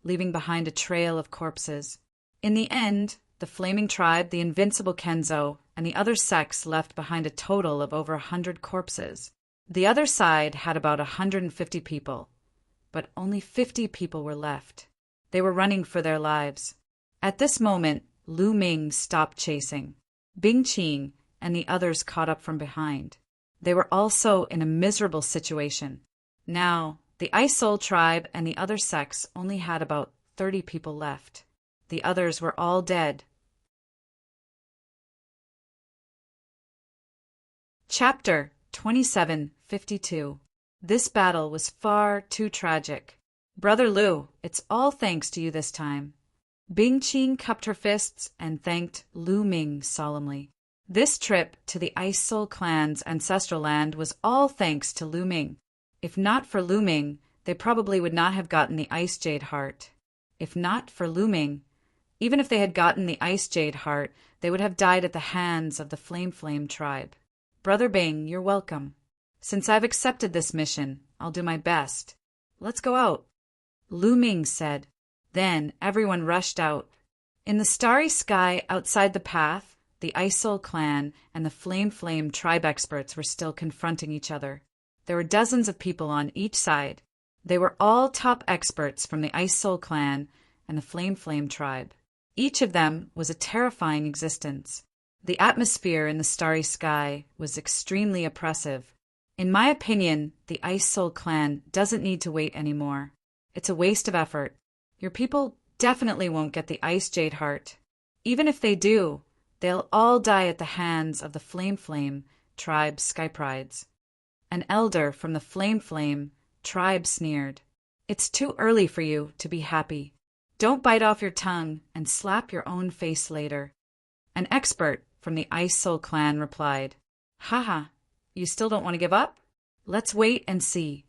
leaving behind a trail of corpses. In the end, the Flaming Tribe, the invincible Kenzo, and the other sects left behind a total of over 100 corpses. The other side had about 150 people, but only 50 people were left. They were running for their lives. At this moment, Lu Ming stopped chasing. Bing Qing and the others caught up from behind. They were also in a miserable situation. Now, the Ice Soul tribe and the other sects only had about 30 people left. The others were all dead. Chapter 2752. This battle was far too tragic. Brother Lu, it's all thanks to you this time. Bing Qing cupped her fists and thanked Lu Ming solemnly. This trip to the Ice Soul clan's ancestral land was all thanks to Lu Ming. If not for Lu Ming, they probably would not have gotten the Ice Jade Heart. If not for Lu Ming, even if they had gotten the Ice Jade Heart, they would have died at the hands of the Flame tribe. Brother Bing, you're welcome. Since I've accepted this mission, I'll do my best. Let's go out, Lu Ming said. Then everyone rushed out. In the starry sky outside the path, the Ice Soul clan and the Flame tribe experts were still confronting each other. There were dozens of people on each side. They were all top experts from the Ice Soul clan and the Flame tribe. Each of them was a terrifying existence. The atmosphere in the starry sky was extremely oppressive. In my opinion, the Ice Soul clan doesn't need to wait anymore. It's a waste of effort. Your people definitely won't get the Ice Jade Heart. Even if they do, they'll all die at the hands of the Flame tribe Sky Prides. An elder from the Flame tribe sneered. It's too early for you to be happy. Don't bite off your tongue and slap your own face later. An expert from the Ice Soul clan replied, Haha, you still don't want to give up? Let's wait and see.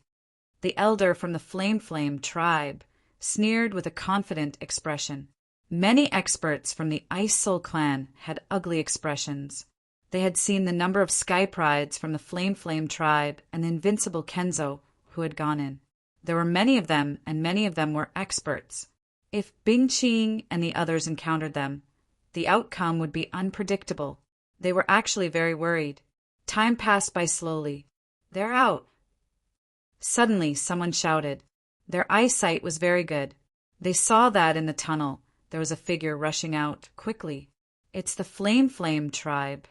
The elder from the Flame tribe sneered with a confident expression. Many experts from the Ice Soul clan had ugly expressions. They had seen the number of Sky Prides from the Flame tribe and the invincible Kenzo who had gone in. There were many of them, and many of them were experts. If Bing Qing and the others encountered them, the outcome would be unpredictable. They were actually very worried. Time passed by slowly. They're out. Suddenly, someone shouted. Their eyesight was very good. They saw that in the tunnel there was a figure rushing out quickly. It's the Flame tribe.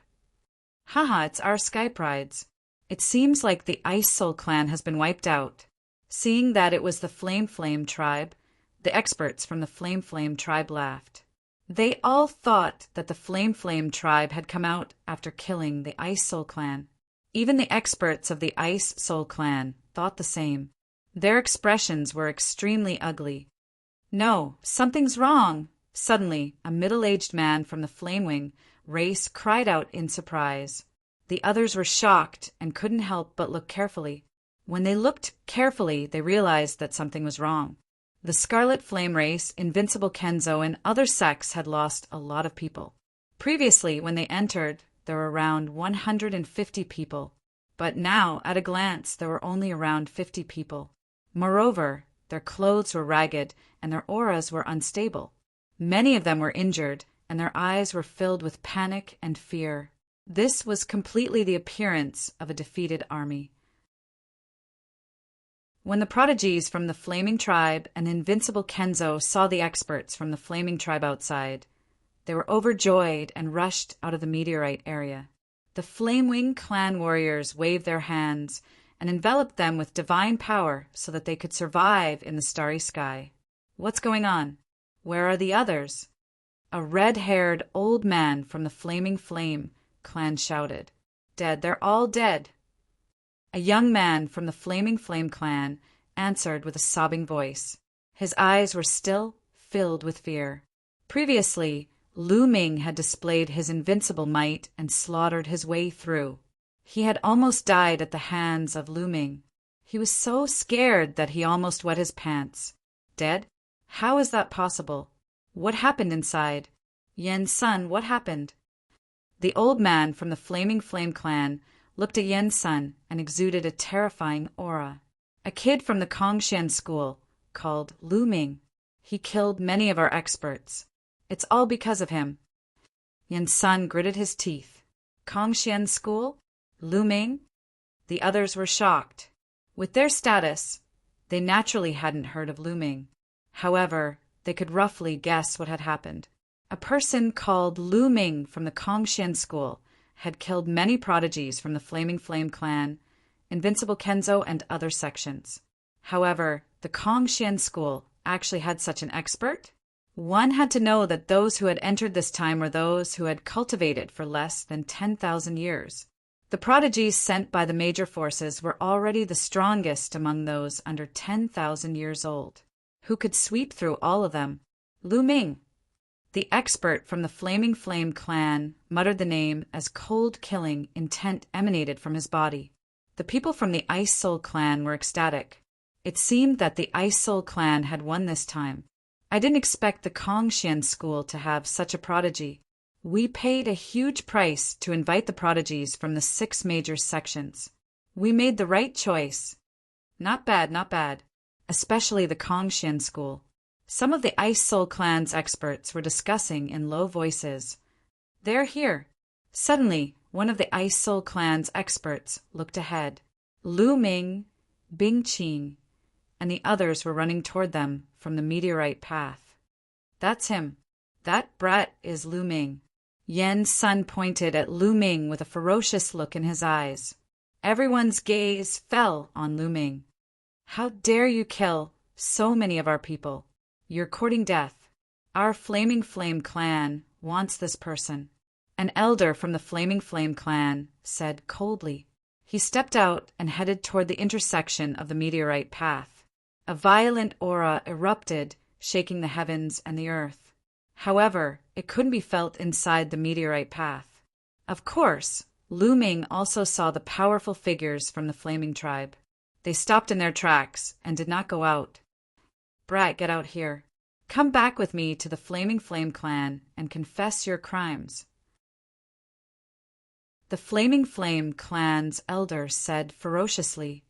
Haha, it's our Sky Prides. It seems like the Ice Soul clan has been wiped out. Seeing that it was the Flame tribe, the experts from the Flame tribe laughed. They all thought that the Flame tribe had come out after killing the Ice Soul clan. Even the experts of the Ice Soul clan thought the same. Their expressions were extremely ugly. No, something's wrong. Suddenly, a middle-aged man from the Flamewing race cried out in surprise. The others were shocked and couldn't help but look carefully. When they looked carefully, they realized that something was wrong. The Scarlet Flame race, Invincible Kenzo, and other sects had lost a lot of people. Previously, when they entered, there were around 150 people. But now, at a glance, there were only around 50 people. Moreover, their clothes were ragged and their auras were unstable. Many of them were injured, and their eyes were filled with panic and fear. This was completely the appearance of a defeated army. When the prodigies from the Flaming tribe and Invincible Kenzo saw the experts from the Flaming tribe outside, they were overjoyed and rushed out of the meteorite area. The Flamewing clan warriors waved their hands and enveloped them with divine power so that they could survive in the starry sky. What's going on? Where are the others? A red-haired old man from the Flaming Flame clan shouted. Dead, they're all dead. A young man from the Flaming Flame clan answered with a sobbing voice. His eyes were still filled with fear. Previously, Lu Ming had displayed his invincible might and slaughtered his way through. He had almost died at the hands of Lu Ming. He was so scared that he almost wet his pants. Dead? How is that possible? What happened inside? Yen's son, what happened? The old man from the Flaming Flame clan looked at Yen's son and exuded a terrifying aura. A kid from the Kongshan school called Lu Ming. He killed many of our experts. It's all because of him. Yen's son gritted his teeth. Kongshan school? Lu Ming? The others were shocked. With their status, they naturally hadn't heard of Lu Ming. However, they could roughly guess what had happened. A person called Lu Ming from the Kongshan school had killed many prodigies from the Flaming Flame clan, Invincible Kenzo, and other sections. However, the Kongshan school actually had such an expert? One had to know that those who had entered this time were those who had cultivated for less than 10,000 years. The prodigies sent by the major forces were already the strongest among those under 10,000 years old. Who could sweep through all of them? Lu Ming. The expert from the Flaming Flame clan muttered the name as cold killing intent emanated from his body. The people from the Ice Soul clan were ecstatic. It seemed that the Ice Soul clan had won this time. I didn't expect the Kongshan school to have such a prodigy. We paid a huge price to invite the prodigies from the 6 major sections. We made the right choice. Not bad, not bad. Especially the Kongshan school. Some of the Ice Soul clan's experts were discussing in low voices. They're here. Suddenly, one of the Ice Soul clan's experts looked ahead. Lu Ming, Bing Qing, and the others were running toward them from the meteorite path. That's him. That brat is Lu Ming. Yan's son pointed at Lu Ming with a ferocious look in his eyes. Everyone's gaze fell on Lu Ming. How dare you kill so many of our people? You're courting death. Our Flaming Flame clan wants this person. An elder from the Flaming Flame clan said coldly. He stepped out and headed toward the intersection of the meteorite path. A violent aura erupted, shaking the heavens and the earth. However, it couldn't be felt inside the meteorite path. Of course, Lu Ming also saw the powerful figures from the Flaming Tribe. They stopped in their tracks and did not go out. Brat, get out here. Come back with me to the Flaming Flame clan and confess your crimes. The Flaming Flame clan's elder said ferociously,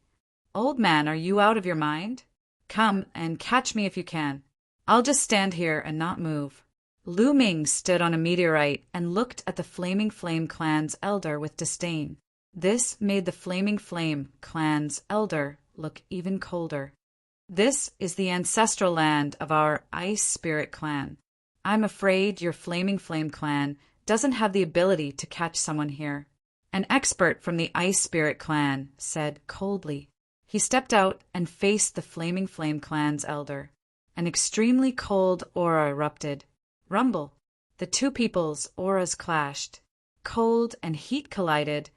Old man, are you out of your mind? Come and catch me if you can. I'll just stand here and not move. Lu Ming stood on a meteorite and looked at the Flaming Flame clan's elder with disdain. This made the Flaming Flame clan's elder look even colder. This is the ancestral land of our Ice Spirit clan. I'm afraid your Flaming Flame clan doesn't have the ability to catch someone here. An expert from the Ice Spirit clan said coldly. He stepped out and faced the Flaming Flame clan's elder. An extremely cold aura erupted. Rumble. The two people's auras clashed. Cold and heat collided,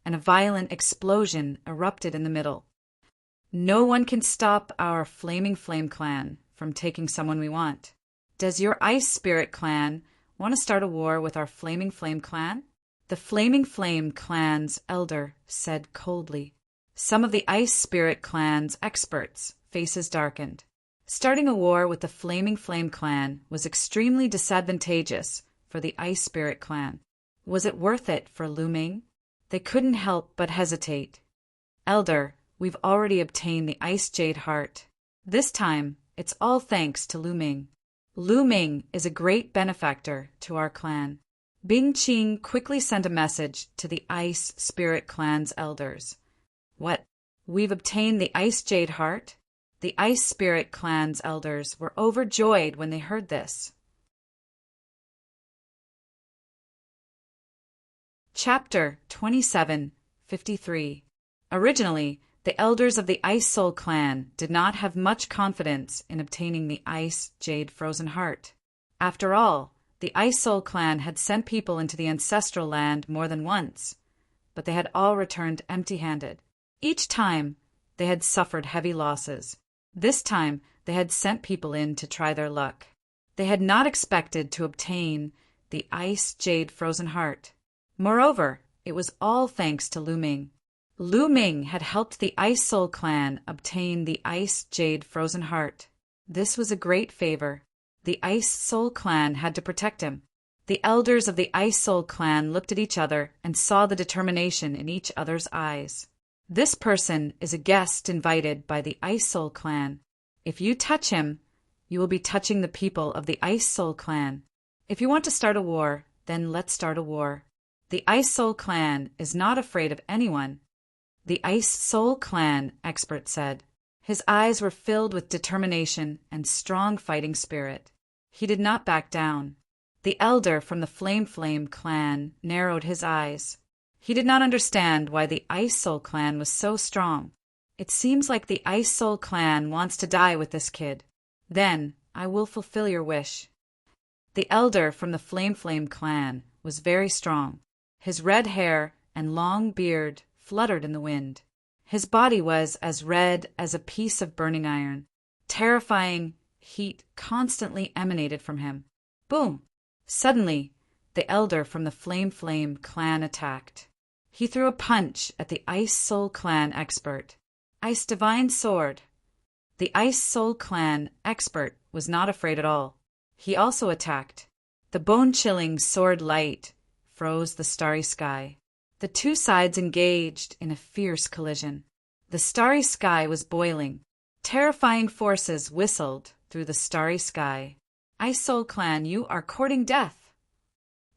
and a violent explosion erupted in the middle. No one can stop our Flaming Flame clan from taking someone we want. Does your Ice Spirit clan want to start a war with our Flaming Flame clan? The Flaming Flame clan's elder said coldly. Some of the Ice Spirit clan's experts' faces darkened. Starting a war with the Flaming Flame clan was extremely disadvantageous for the Ice Spirit clan. Was it worth it for Lu Ming? They couldn't help but hesitate. Elder, we've already obtained the Ice Jade Heart. This time, it's all thanks to Lu Ming. Lu Ming is a great benefactor to our clan. Bing Qing quickly sent a message to the Ice Spirit clan's elders. What? We've obtained the Ice Jade Heart? The Ice Spirit clan's elders were overjoyed when they heard this. Chapter 27:53. Originally, the elders of the Ice Soul clan did not have much confidence in obtaining the Ice Jade Frozen Heart. After all, the Ice Soul clan had sent people into the ancestral land more than once, but they had all returned empty-handed. Each time, they had suffered heavy losses. This time, they had sent people in to try their luck. They had not expected to obtain the Ice Jade Frozen Heart. Moreover, it was all thanks to Lu Ming. Lu Ming had helped the Ice Soul clan obtain the Ice Jade Frozen Heart. This was a great favor. The Ice Soul clan had to protect him. The elders of the Ice Soul clan looked at each other and saw the determination in each other's eyes. This person is a guest invited by the Ice Soul clan. If you touch him, you will be touching the people of the Ice Soul clan. If you want to start a war, then let's start a war. The Ice Soul clan is not afraid of anyone. The Ice Soul clan expert said. His eyes were filled with determination and strong fighting spirit. He did not back down. The elder from the Flame clan narrowed his eyes. He did not understand why the Ice Soul clan was so strong. It seems like the Ice Soul clan wants to die with this kid. Then I will fulfill your wish. The elder from the Flame clan was very strong. His red hair and long beard fluttered in the wind. His body was as red as a piece of burning iron. Terrifying heat constantly emanated from him. Boom! Suddenly, the elder from the Flame clan attacked. He threw a punch at the Ice Soul clan expert. Ice Divine Sword. The Ice Soul clan expert was not afraid at all. He also attacked. The bone-chilling sword light froze the starry sky. The two sides engaged in a fierce collision. The starry sky was boiling. Terrifying forces whistled through the starry sky. Ice Soul clan, you are courting death.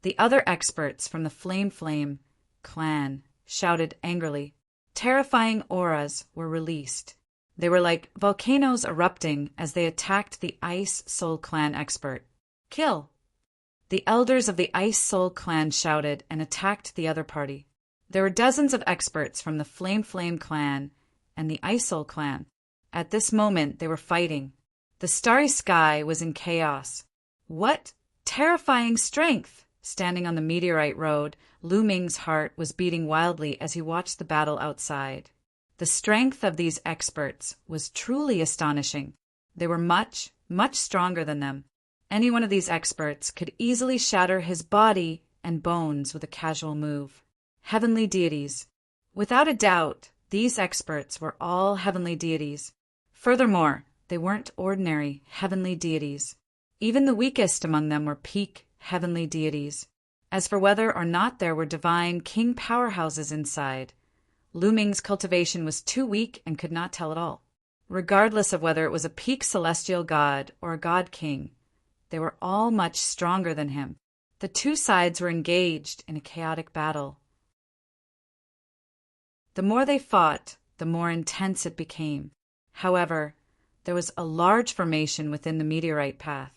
The other experts from the Flame clan shouted angrily. Terrifying auras were released. They were like volcanoes erupting as they attacked the Ice Soul Clan expert. Kill! The elders of the Ice Soul Clan shouted and attacked the other party. There were dozens of experts from the Flame Clan and the Ice Soul Clan. At this moment, they were fighting. The starry sky was in chaos. What terrifying strength! Standing on the meteorite road, Lu Ming's heart was beating wildly as he watched the battle outside. The strength of these experts was truly astonishing. They were much, much stronger than them. Any one of these experts could easily shatter his body and bones with a casual move. Heavenly deities. Without a doubt, these experts were all heavenly deities. Furthermore, they weren't ordinary heavenly deities. Even the weakest among them were peak heavenly deities. As for whether or not there were divine king powerhouses inside, Lu Ming's cultivation was too weak and could not tell at all. Regardless of whether it was a peak celestial god or a god king, they were all much stronger than him. The two sides were engaged in a chaotic battle. The more they fought, the more intense it became. However, there was a large formation within the meteorite path.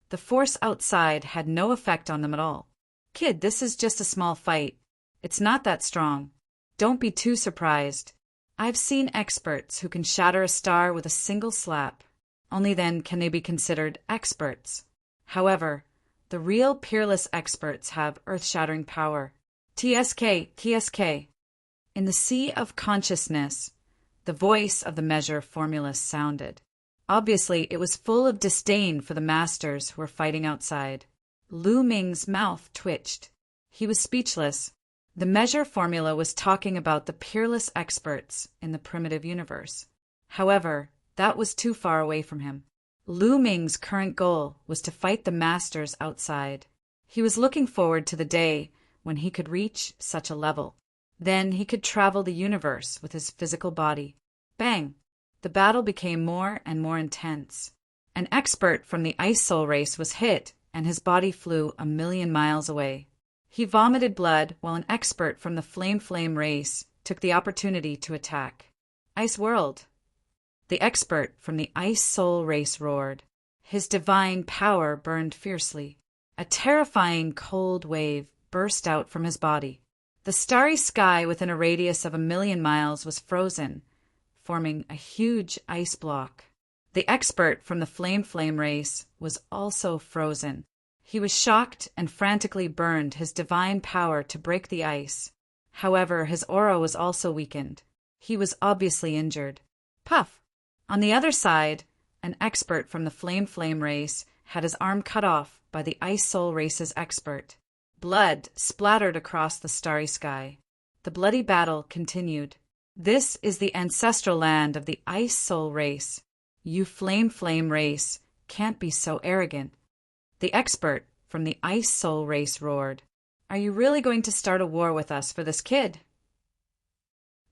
The force outside had no effect on them at all. Kid, this is just a small fight. It's not that strong. Don't be too surprised. I've seen experts who can shatter a star with a single slap. Only then can they be considered experts. However, the real peerless experts have earth-shattering power. TSK. In the sea of consciousness, the voice of the measure formulist sounded. Obviously, it was full of disdain for the masters who were fighting outside. Lu Ming's mouth twitched. He was speechless. The measure formula was talking about the peerless experts in the primitive universe. However, that was too far away from him. Lu Ming's current goal was to fight the masters outside. He was looking forward to the day when he could reach such a level. Then he could travel the universe with his physical body. Bang! The battle became more and more intense. An expert from the Ice Soul race was hit, and his body flew 1,000,000 miles away. He vomited blood while an expert from the Flame race took the opportunity to attack. Ice World! The expert from the Ice Soul race roared. His divine power burned fiercely. A terrifying cold wave burst out from his body. The starry sky within a radius of 1,000,000 miles was frozen, forming a huge ice block. The expert from the Flame race was also frozen. He was shocked and frantically burned his divine power to break the ice. However, his aura was also weakened. He was obviously injured. Puff! On the other side, an expert from the Flame race had his arm cut off by the Ice Soul race's expert. Blood splattered across the starry sky. The bloody battle continued. This is the ancestral land of the Ice Soul race. You Flame race can't be so arrogant. The expert from the Ice Soul race roared. Are you really going to start a war with us for this kid?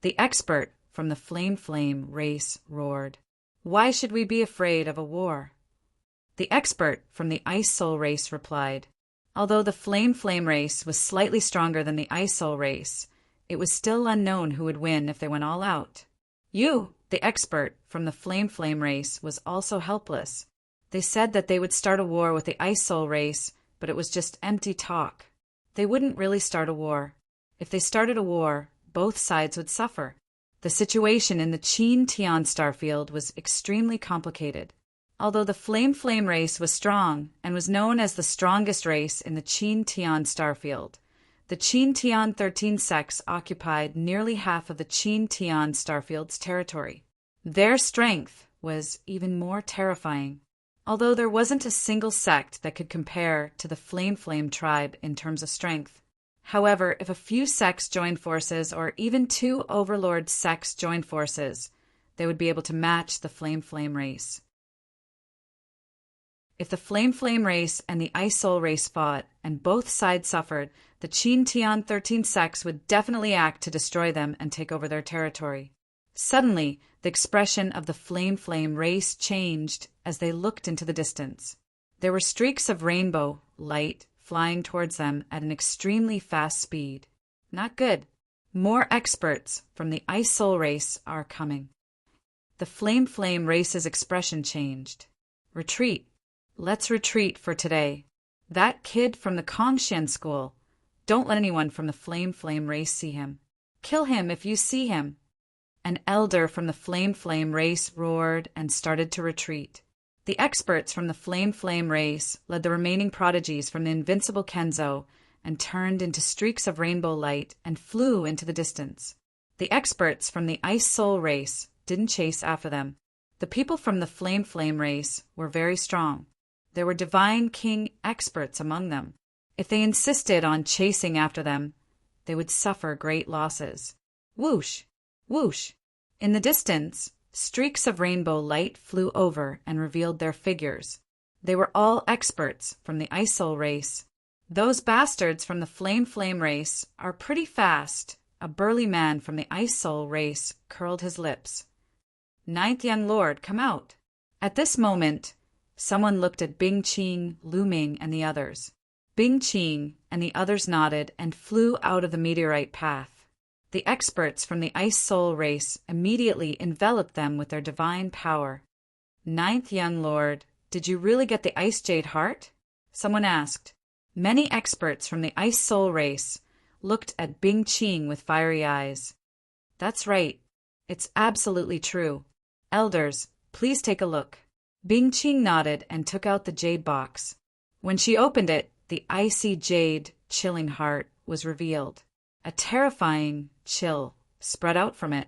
The expert from the Flame race roared. Why should we be afraid of a war? The expert from the Ice Soul race replied. Although the Flame race was slightly stronger than the Ice Soul race, it was still unknown who would win if they went all out. You, the expert from the Flame race, was also helpless. They said that they would start a war with the Ice Soul race, but it was just empty talk. They wouldn't really start a war. If they started a war, both sides would suffer. The situation in the Qin Tian starfield was extremely complicated. Although the Flame race was strong and was known as the strongest race in the Qin Tian starfield, the Qin Tian 13 sects occupied nearly half of the Qin Tian starfield's territory. Their strength was even more terrifying. Although there wasn't a single sect that could compare to the Flame tribe in terms of strength. However, if a few sects joined forces, or even two overlord sects joined forces, they would be able to match the Flame race. If the Flame race and the Ice Soul race fought, and both sides suffered, the Qin Tian 13 sects would definitely act to destroy them and take over their territory. Suddenly, the expression of the Flame race changed as they looked into the distance. There were streaks of rainbow light flying towards them at an extremely fast speed. Not good. More experts from the Ice Soul race are coming. The Flame race's expression changed. Retreat. Let's retreat for today. That kid from the Kongshan school. Don't let anyone from the Flame race see him. Kill him if you see him. An elder from the Flame race roared and started to retreat. The experts from the Flame race led the remaining prodigies from the invincible Kenzo and turned into streaks of rainbow light and flew into the distance. The experts from the Ice Soul race didn't chase after them. The people from the Flame race were very strong. There were Divine King experts among them. If they insisted on chasing after them, they would suffer great losses. Whoosh! Whoosh! In the distance, streaks of rainbow light flew over and revealed their figures. They were all experts from the Ice Soul race. Those bastards from the Flame race are pretty fast. A burly man from the Ice Soul race curled his lips. Ninth young lord, come out. At this moment, someone looked at Bing Qing, Lu Ming, and the others. Bing Qing and the others nodded and flew out of the meteorite path. The experts from the Ice Soul race immediately enveloped them with their divine power. Ninth young lord, did you really get the Ice Jade Heart? Someone asked. Many experts from the Ice Soul race looked at Bing Qing with fiery eyes. That's right. It's absolutely true. Elders, please take a look. Bing Qing nodded and took out the jade box. When she opened it, the icy jade, chilling heart was revealed. A terrifying chill spread out from it.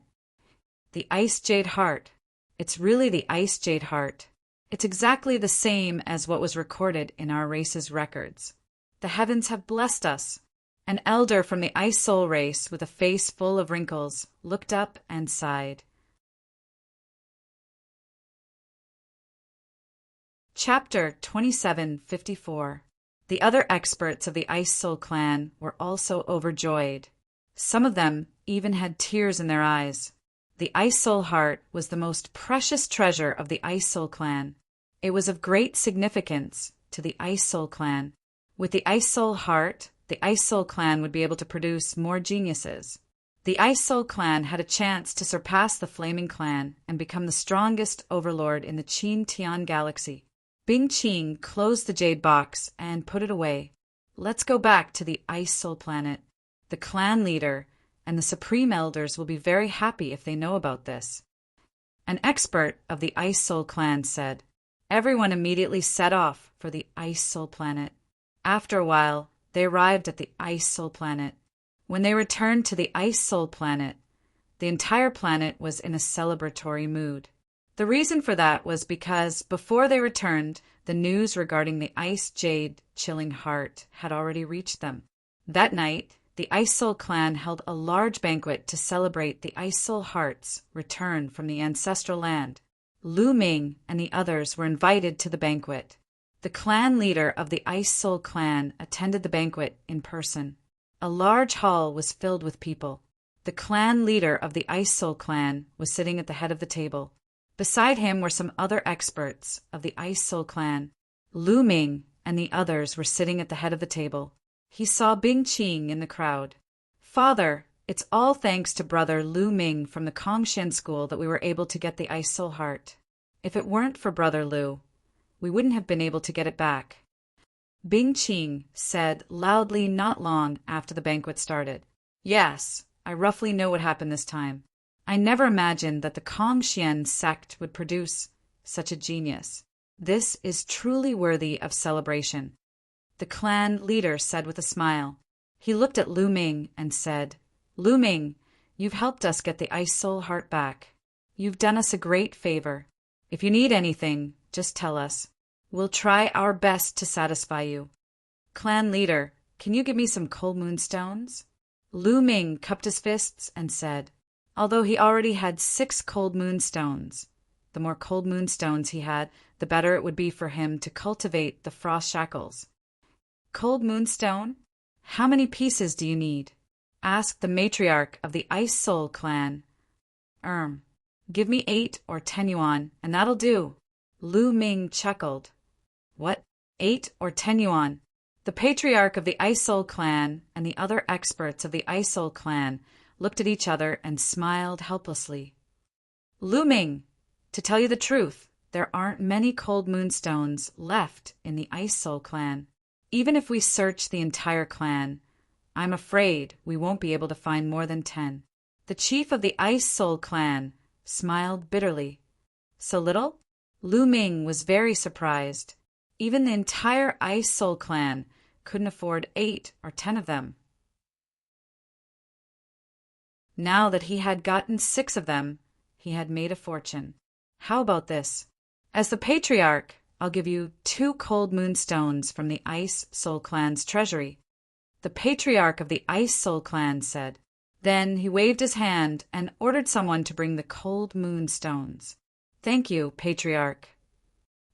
The Ice Jade Heart. It's really the Ice Jade Heart. It's exactly the same as what was recorded in our race's records. The heavens have blessed us. An elder from the Ice Soul race with a face full of wrinkles looked up and sighed. Chapter 2754. The other experts of the Ice Soul clan were also overjoyed. Some of them even had tears in their eyes. The Ice Soul Heart was the most precious treasure of the Ice Soul clan. It was of great significance to the Ice Soul clan. With the Ice Soul Heart, the Ice Soul clan would be able to produce more geniuses. The Ice Soul clan had a chance to surpass the Flaming clan and become the strongest overlord in the Qin Tian galaxy. Bing Qing closed the jade box and put it away. Let's go back to the Ice Soul planet. The clan leader and the supreme elders will be very happy if they know about this. An expert of the Ice Soul clan said. Everyone immediately set off for the Ice Soul planet. After a while, they arrived at the Ice Soul planet. When they returned to the Ice Soul planet, the entire planet was in a celebratory mood. The reason for that was because before they returned, the news regarding the Ice Jade Chilling Heart had already reached them. That night, the Ice Soul clan held a large banquet to celebrate the Ice Soul Heart's return from the ancestral land. Lu Ming and the others were invited to the banquet. The clan leader of the Ice Soul clan attended the banquet in person. A large hall was filled with people. The clan leader of the Ice Soul clan was sitting at the head of the table. Beside him were some other experts of the Ice Soul clan. Lu Ming and the others were sitting at the head of the table. He saw Bing Qing in the crowd. Father, it's all thanks to brother Lu Ming from the Kongshan school that we were able to get the Ice Soul Heart. If it weren't for brother Lu, we wouldn't have been able to get it back. Bing Qing said loudly not long after the banquet started. Yes, I roughly know what happened this time. I never imagined that the Kongshan sect would produce such a genius. This is truly worthy of celebration. The clan leader said with a smile. He looked at Lu Ming and said, Lu Ming, you've helped us get the Ice Soul Heart back. You've done us a great favor. If you need anything, just tell us. We'll try our best to satisfy you. Clan leader, can you give me some cold moonstones? Lu Ming cupped his fists and said, although he already had 6 cold moonstones. The more cold moonstones he had, the better it would be for him to cultivate the frost shackles. Cold moonstone? How many pieces do you need? Asked the matriarch of the Ice Soul clan. Give me 8 or 10 yuan, and that'll do. Lu Ming chuckled. What? 8 or 10 yuan? The patriarch of the Ice Soul clan and the other experts of the Ice Soul clan looked at each other and smiled helplessly. Lu Ming, To tell you the truth, there aren't many cold moonstones left in the Ice Soul clan. Even if we search the entire clan, I'm afraid we won't be able to find more than 10. The chief of the Ice Soul clan smiled bitterly. So little? Lu Ming was very surprised. Even the entire Ice Soul clan couldn't afford 8 or 10 of them. Now that he had gotten 6 of them, he had made a fortune. How about this? As the patriarch, I'll give you 2 cold moonstones from the Ice Soul clan's treasury. The patriarch of the Ice Soul clan said. Then he waved his hand and ordered someone to bring the cold moonstones. Thank you, patriarch.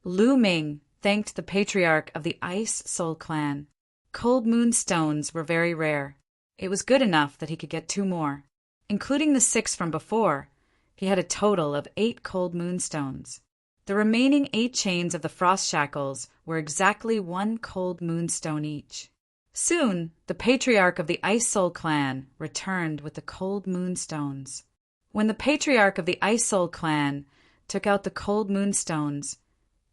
Lu Ming thanked the patriarch of the Ice Soul clan. Cold moonstones were very rare. It was good enough that he could get 2 more. Including the 6 from before, he had a total of 8 cold moonstones. The remaining 8 chains of the frost shackles were exactly 1 cold moonstone each. Soon, the patriarch of the Ice Soul clan returned with the cold moonstones. When the patriarch of the Ice Soul clan took out the cold moonstones,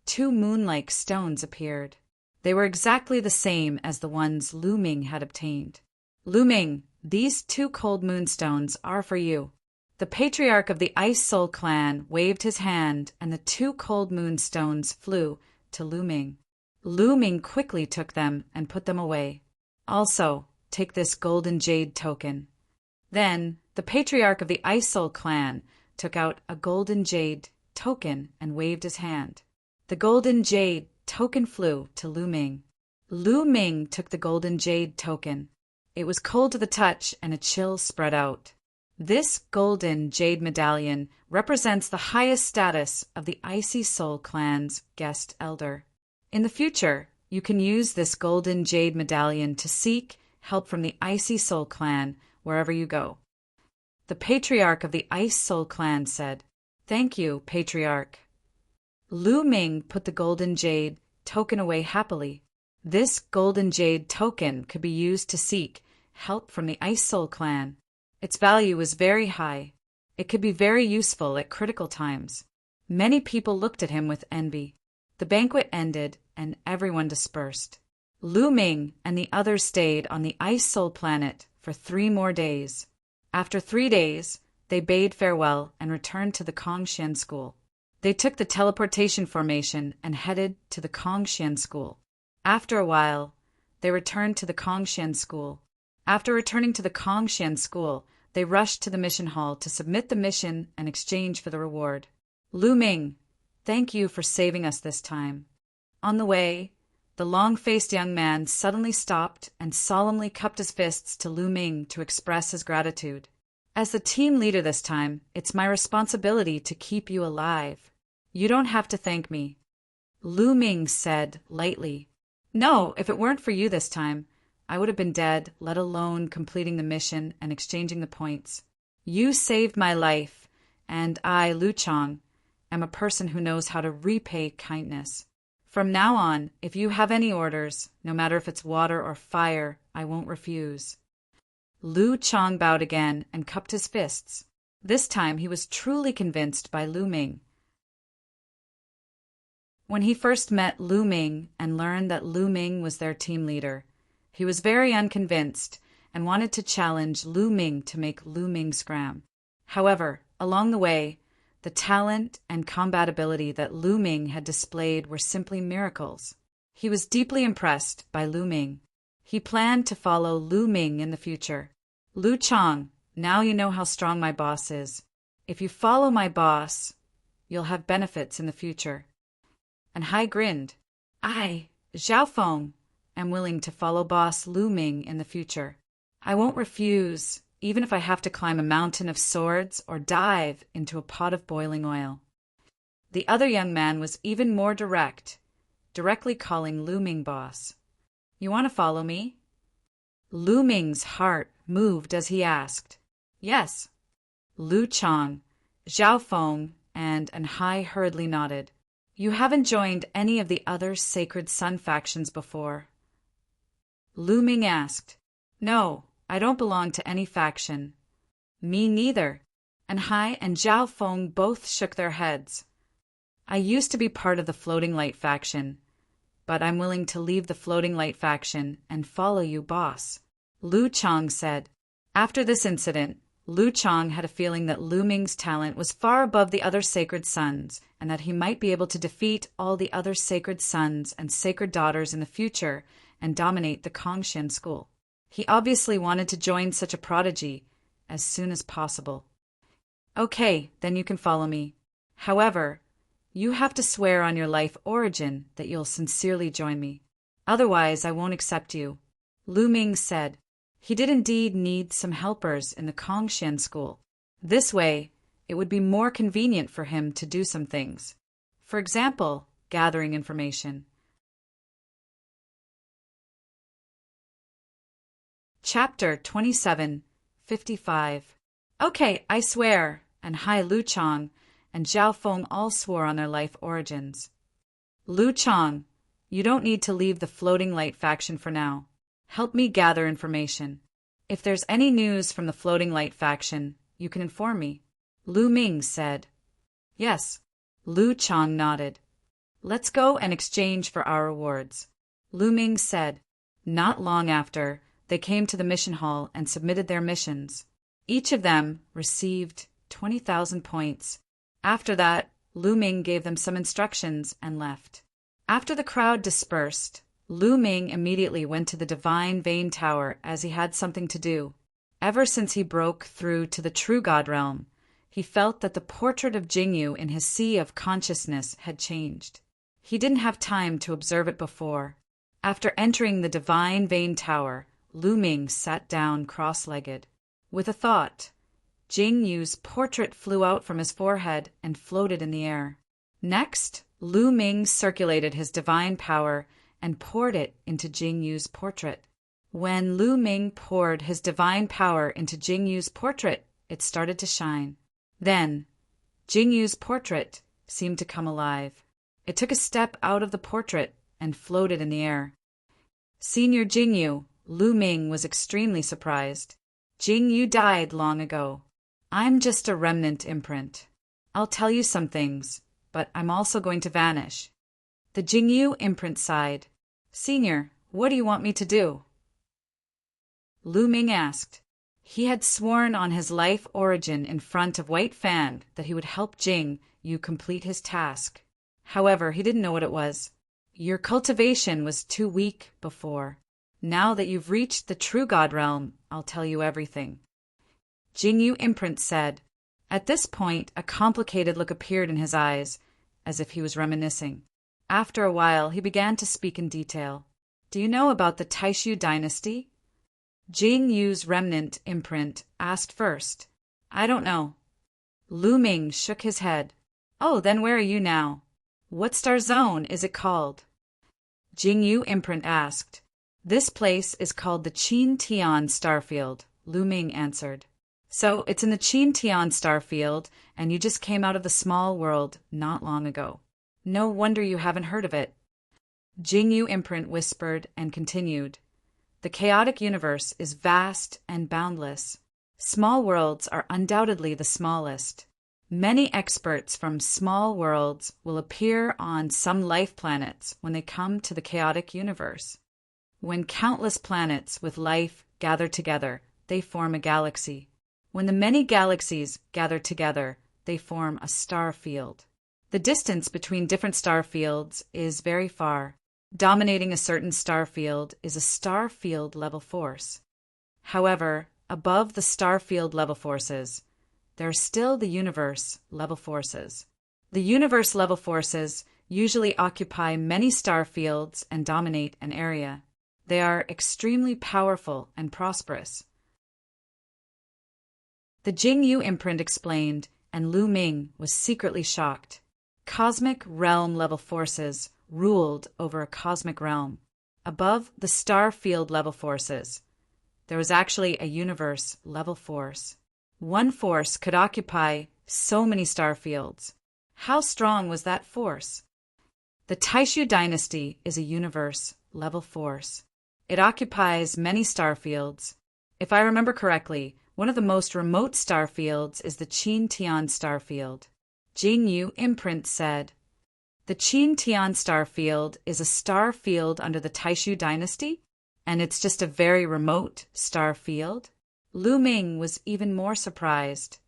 2 moon-like stones appeared. They were exactly the same as the ones Lu Ming had obtained. Lu Ming, these 2 cold moonstones are for you. The patriarch of the Ice Soul clan waved his hand, and the 2 cold moonstones flew to Lu Ming. Lu Ming quickly took them and put them away. Also, take this golden jade token. Then, the patriarch of the Ice Soul clan took out a golden jade token and waved his hand. The golden jade token flew to Lu Ming. Lu Ming took the golden jade token. It was cold to the touch and a chill spread out. This golden jade medallion represents the highest status of the Icy Soul clan's guest elder. In the future, you can use this golden jade medallion to seek help from the Icy Soul clan wherever you go. The patriarch of the Ice Soul clan said, Thank you, patriarch. Lu Ming put the golden jade token away happily. This golden jade token could be used to seek help from the Ice Soul clan. Its value was very high. It could be very useful at critical times. Many people looked at him with envy. The banquet ended and everyone dispersed. Lu Ming and the others stayed on the Ice Soul planet for 3 more days. After 3 days, they bade farewell and returned to the Kongshan school. They took the teleportation formation and headed to the Kongshan school. After a while, they returned to the Kongshan school. After returning to the Kongshan school, they rushed to the mission hall to submit the mission and exchange for the reward. Lu Ming, thank you for saving us this time. On the way, the long-faced young man suddenly stopped and solemnly cupped his fists to Lu Ming to express his gratitude. As the team leader this time, it's my responsibility to keep you alive. You don't have to thank me. Lu Ming said lightly. No, if it weren't for you this time, I would have been dead, let alone completing the mission and exchanging the points. You saved my life, and I, Lu Chang, am a person who knows how to repay kindness. From now on, if you have any orders, no matter if it's water or fire, I won't refuse. Lu Chang bowed again and cupped his fists. This time he was truly convinced by Lu Ming. When he first met Lu Ming and learned that Lu Ming was their team leader, he was very unconvinced and wanted to challenge Lu Ming to make Lu Ming scram. However, along the way, the talent and combat ability that Lu Ming had displayed were simply miracles. He was deeply impressed by Lu Ming. He planned to follow Lu Ming in the future. Lu Chang, now you know how strong my boss is. If you follow my boss, you'll have benefits in the future. And Hai grinned. I, Zhao Feng, am willing to follow boss Lu Ming in the future. I won't refuse, even if I have to climb a mountain of swords or dive into a pot of boiling oil. The other young man was even more direct, directly calling Lu Ming boss. You want to follow me? Lu Ming's heart moved as he asked. Yes. Lu Chang, Zhao Feng, and Hai hurriedly nodded. You haven't joined any of the other Sacred Sun factions before. Lu Ming asked. No, I don't belong to any faction. Me neither. And Hai and Zhao Feng both shook their heads. I used to be part of the Floating Light faction, but I'm willing to leave the Floating Light faction and follow you, boss," Lu Chang said. After this incident, Lu Chang had a feeling that Lu Ming's talent was far above the other sacred sons, and that he might be able to defeat all the other sacred sons and sacred daughters in the future and dominate the Kongshan school. He obviously wanted to join such a prodigy as soon as possible. "Okay, then you can follow me. However, you have to swear on your life origin that you'll sincerely join me. Otherwise, I won't accept you," Lu Ming said. He did indeed need some helpers in the Kongshan school. This way, it would be more convenient for him to do some things. For example, gathering information. Chapter 27:55. "Okay, I swear," and Hai Lu Chang and Zhao Feng all swore on their life origins. "Lu Chang, you don't need to leave the Floating Light faction for now. Help me gather information. If there's any news from the Floating Light faction, you can inform me," Lu Ming said. "Yes," Lu Chang nodded. "Let's go and exchange for our rewards," Lu Ming said. Not long after, they came to the mission hall and submitted their missions. Each of them received 20,000 points. After that, Lu Ming gave them some instructions and left. After the crowd dispersed, Lu Ming immediately went to the Divine Vein Tower as he had something to do. Ever since he broke through to the True God realm, he felt that the portrait of Jingyu in his sea of consciousness had changed. He didn't have time to observe it before. After entering the Divine Vein Tower, Lu Ming sat down cross-legged. With a thought, Jingyu's portrait flew out from his forehead and floated in the air. Next, Lu Ming circulated his divine power and poured it into Jingyu's portrait. When Lu Ming poured his divine power into Jingyu's portrait, it started to shine. Then, Jingyu's portrait seemed to come alive. It took a step out of the portrait and floated in the air. Senior Jingyu, Lu Ming was extremely surprised. "Jingyu died long ago. I'm just a remnant imprint. I'll tell you some things, but I'm also going to vanish." The Jingyu imprint sighed. "Senior, what do you want me to do?" Lu Ming asked. He had sworn on his life origin in front of White Fan that he would help Jingyu complete his task. However, he didn't know what it was. "Your cultivation was too weak before. Now that you've reached the True God realm, I'll tell you everything," Jingyu imprint said. At this point, a complicated look appeared in his eyes, as if he was reminiscing. After a while, he began to speak in detail. "Do you know about the Taishu dynasty?" Jingyu's remnant imprint asked first. "I don't know." Lu Ming shook his head. "Oh, then where are you now? What star zone is it called?" Jingyu imprint asked. "This place is called the Qin Tian Starfield," Lu Ming answered. "So it's in the Qin Tian Starfield, and you just came out of the small world not long ago. No wonder you haven't heard of it." Jingyu imprint whispered and continued. "The chaotic universe is vast and boundless. Small worlds are undoubtedly the smallest. Many experts from small worlds will appear on some life planets when they come to the chaotic universe. When countless planets with life gather together, they form a galaxy. When the many galaxies gather together, they form a star field. The distance between different star fields is very far. Dominating a certain star field is a star field level force. However, above the star field level forces, there are still the universe level forces. The universe level forces usually occupy many star fields and dominate an area. They are extremely powerful and prosperous." The Jingyu imprint explained, and Lu Ming was secretly shocked. Cosmic realm level forces ruled over a cosmic realm. Above the star field level forces, there was actually a universe level force. One force could occupy so many star fields. How strong was that force? The Taishu dynasty is a universe level force. It occupies many star fields. If I remember correctly, one of the most remote star fields is the Qin Tian star field. Jingyu imprint said. The Qin-Tian star field is a star field under the Taishu dynasty, and it's just a very remote star field. Lu Ming was even more surprised.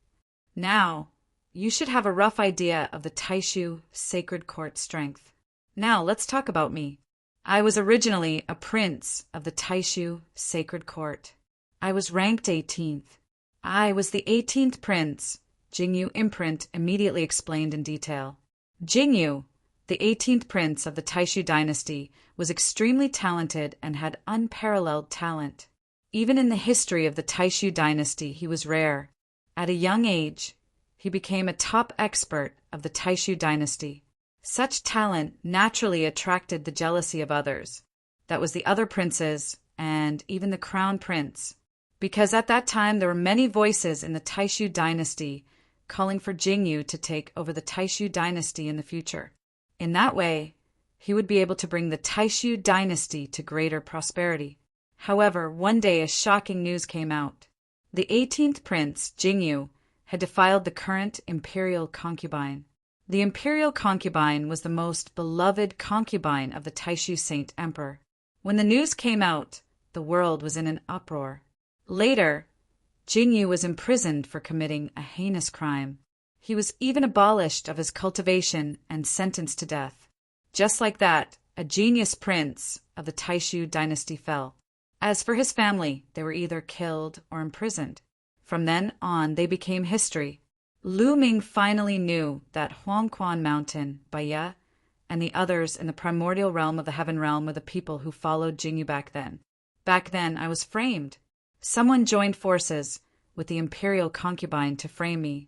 Now, you should have a rough idea of the Taishu sacred court strength. Now, let's talk about me. I was originally a prince of the Taishu sacred court. I was ranked 18th. I was the 18th prince, Jingyu imprint immediately explained in detail. Jingyu, the 18th prince of the Taishu dynasty, was extremely talented and had unparalleled talent. Even in the history of the Taishu dynasty, he was rare. At a young age, he became a top expert of the Taishu dynasty. Such talent naturally attracted the jealousy of others. That was the other princes and even the crown prince. Because at that time there were many voices in the Taishu dynasty calling for Jingyu to take over the Taishu dynasty in the future. In that way, he would be able to bring the Taishu dynasty to greater prosperity. However, one day a shocking news came out. The 18th prince, Jingyu, had defiled the current imperial concubine. The imperial concubine was the most beloved concubine of the Taishu Saint Emperor. When the news came out, the world was in an uproar. Later, Jingyu was imprisoned for committing a heinous crime. He was even abolished of his cultivation and sentenced to death. Just like that, a genius prince of the Taishu dynasty fell. As for his family, they were either killed or imprisoned. From then on, they became history. Lu Ming finally knew that Huangquan Mountain, Baya, and the others in the primordial realm of the heaven realm were the people who followed Jingyu back then. Back then, I was framed. Someone joined forces with the imperial concubine to frame me.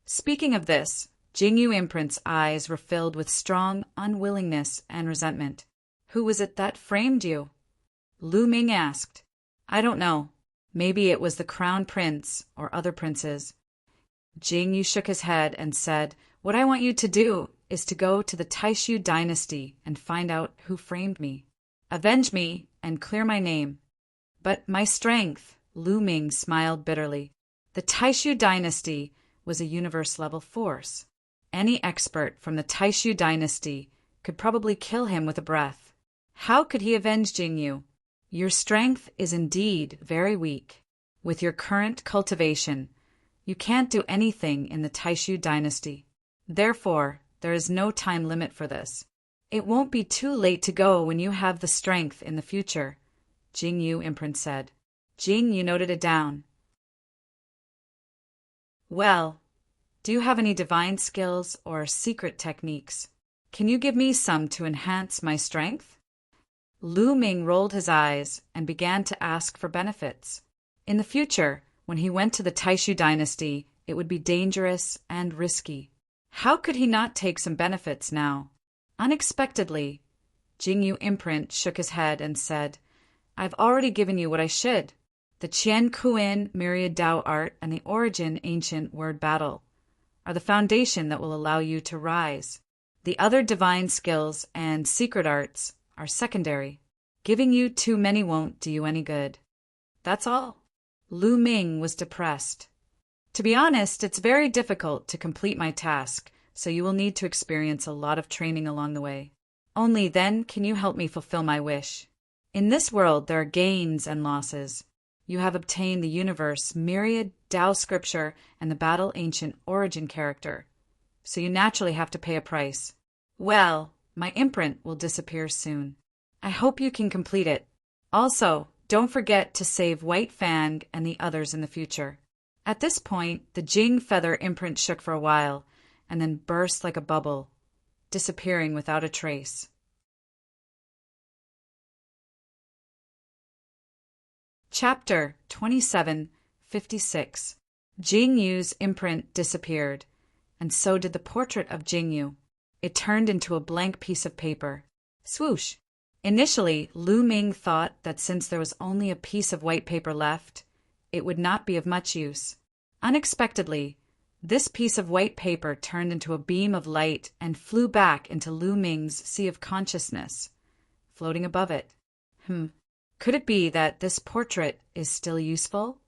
Speaking of this, Jingyu imprint's eyes were filled with strong unwillingness and resentment. Who was it that framed you? Lu Ming asked. I don't know. Maybe it was the crown prince or other princes. Jingyu shook his head and said, What I want you to do is to go to the Taishu dynasty and find out who framed me. Avenge me and clear my name. But my strength, Lu Ming smiled bitterly. The Taishu dynasty was a universe-level force. Any expert from the Taishu dynasty could probably kill him with a breath. How could he avenge Jingyu? Your strength is indeed very weak. With your current cultivation, you can't do anything in the Taishu dynasty. Therefore, there is no time limit for this. It won't be too late to go when you have the strength in the future, Jingyu imprint said. Jingyu noted it down. Well, do you have any divine skills or secret techniques? Can you give me some to enhance my strength? Lu Ming rolled his eyes and began to ask for benefits. In the future, when he went to the Taishu dynasty, it would be dangerous and risky. How could he not take some benefits now? Unexpectedly, Jingyu imprint shook his head and said, I've already given you what I should. The Qian Kuin myriad Dao art and the origin ancient word battle are the foundation that will allow you to rise. The other divine skills and secret arts are secondary. Giving you too many won't do you any good. That's all. Lu Ming was depressed. To be honest, it's very difficult to complete my task, so you will need to experience a lot of training along the way. Only then can you help me fulfill my wish. In this world, there are gains and losses. You have obtained the universe, myriad Dao scripture, and the battle ancient origin character, so you naturally have to pay a price. Well, my imprint will disappear soon. I hope you can complete it. Also, don't forget to save White Fang and the others in the future. At this point, the Jing feather imprint shook for a while, and then burst like a bubble, disappearing without a trace. Chapter 2756. Jingyu's imprint disappeared, and so did the portrait of Jingyu. It turned into a blank piece of paper. Swoosh! Initially, Lu Ming thought that since there was only a piece of white paper left, it would not be of much use. Unexpectedly, this piece of white paper turned into a beam of light and flew back into Lu Ming's sea of consciousness, floating above it. Could it be that this portrait is still useful?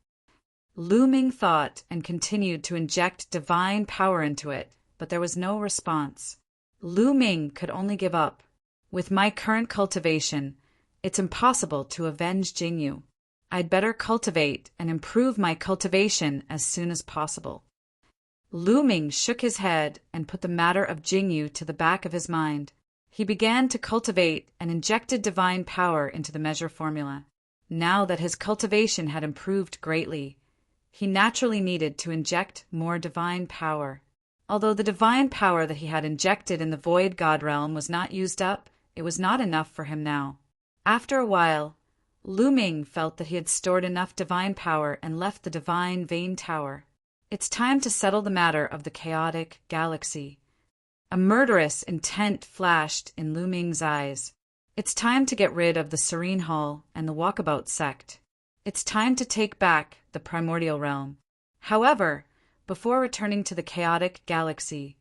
Lu Ming thought and continued to inject divine power into it, but there was no response. Lu Ming could only give up. With my current cultivation, it's impossible to avenge Jingyu. I'd better cultivate and improve my cultivation as soon as possible. Lu Ming shook his head and put the matter of Jingyu to the back of his mind. He began to cultivate and injected divine power into the measure formula. Now that his cultivation had improved greatly, he naturally needed to inject more divine power. Although the divine power that he had injected in the Void God realm was not used up, it was not enough for him now. After a while, Lu Ming felt that he had stored enough divine power and left the divine Vane Tower. It's time to settle the matter of the chaotic galaxy. A murderous intent flashed in Lu Ming's eyes. It's time to get rid of the Serene Hall and the Walkabout sect. It's time to take back the primordial realm. However, before returning to the chaotic galaxy,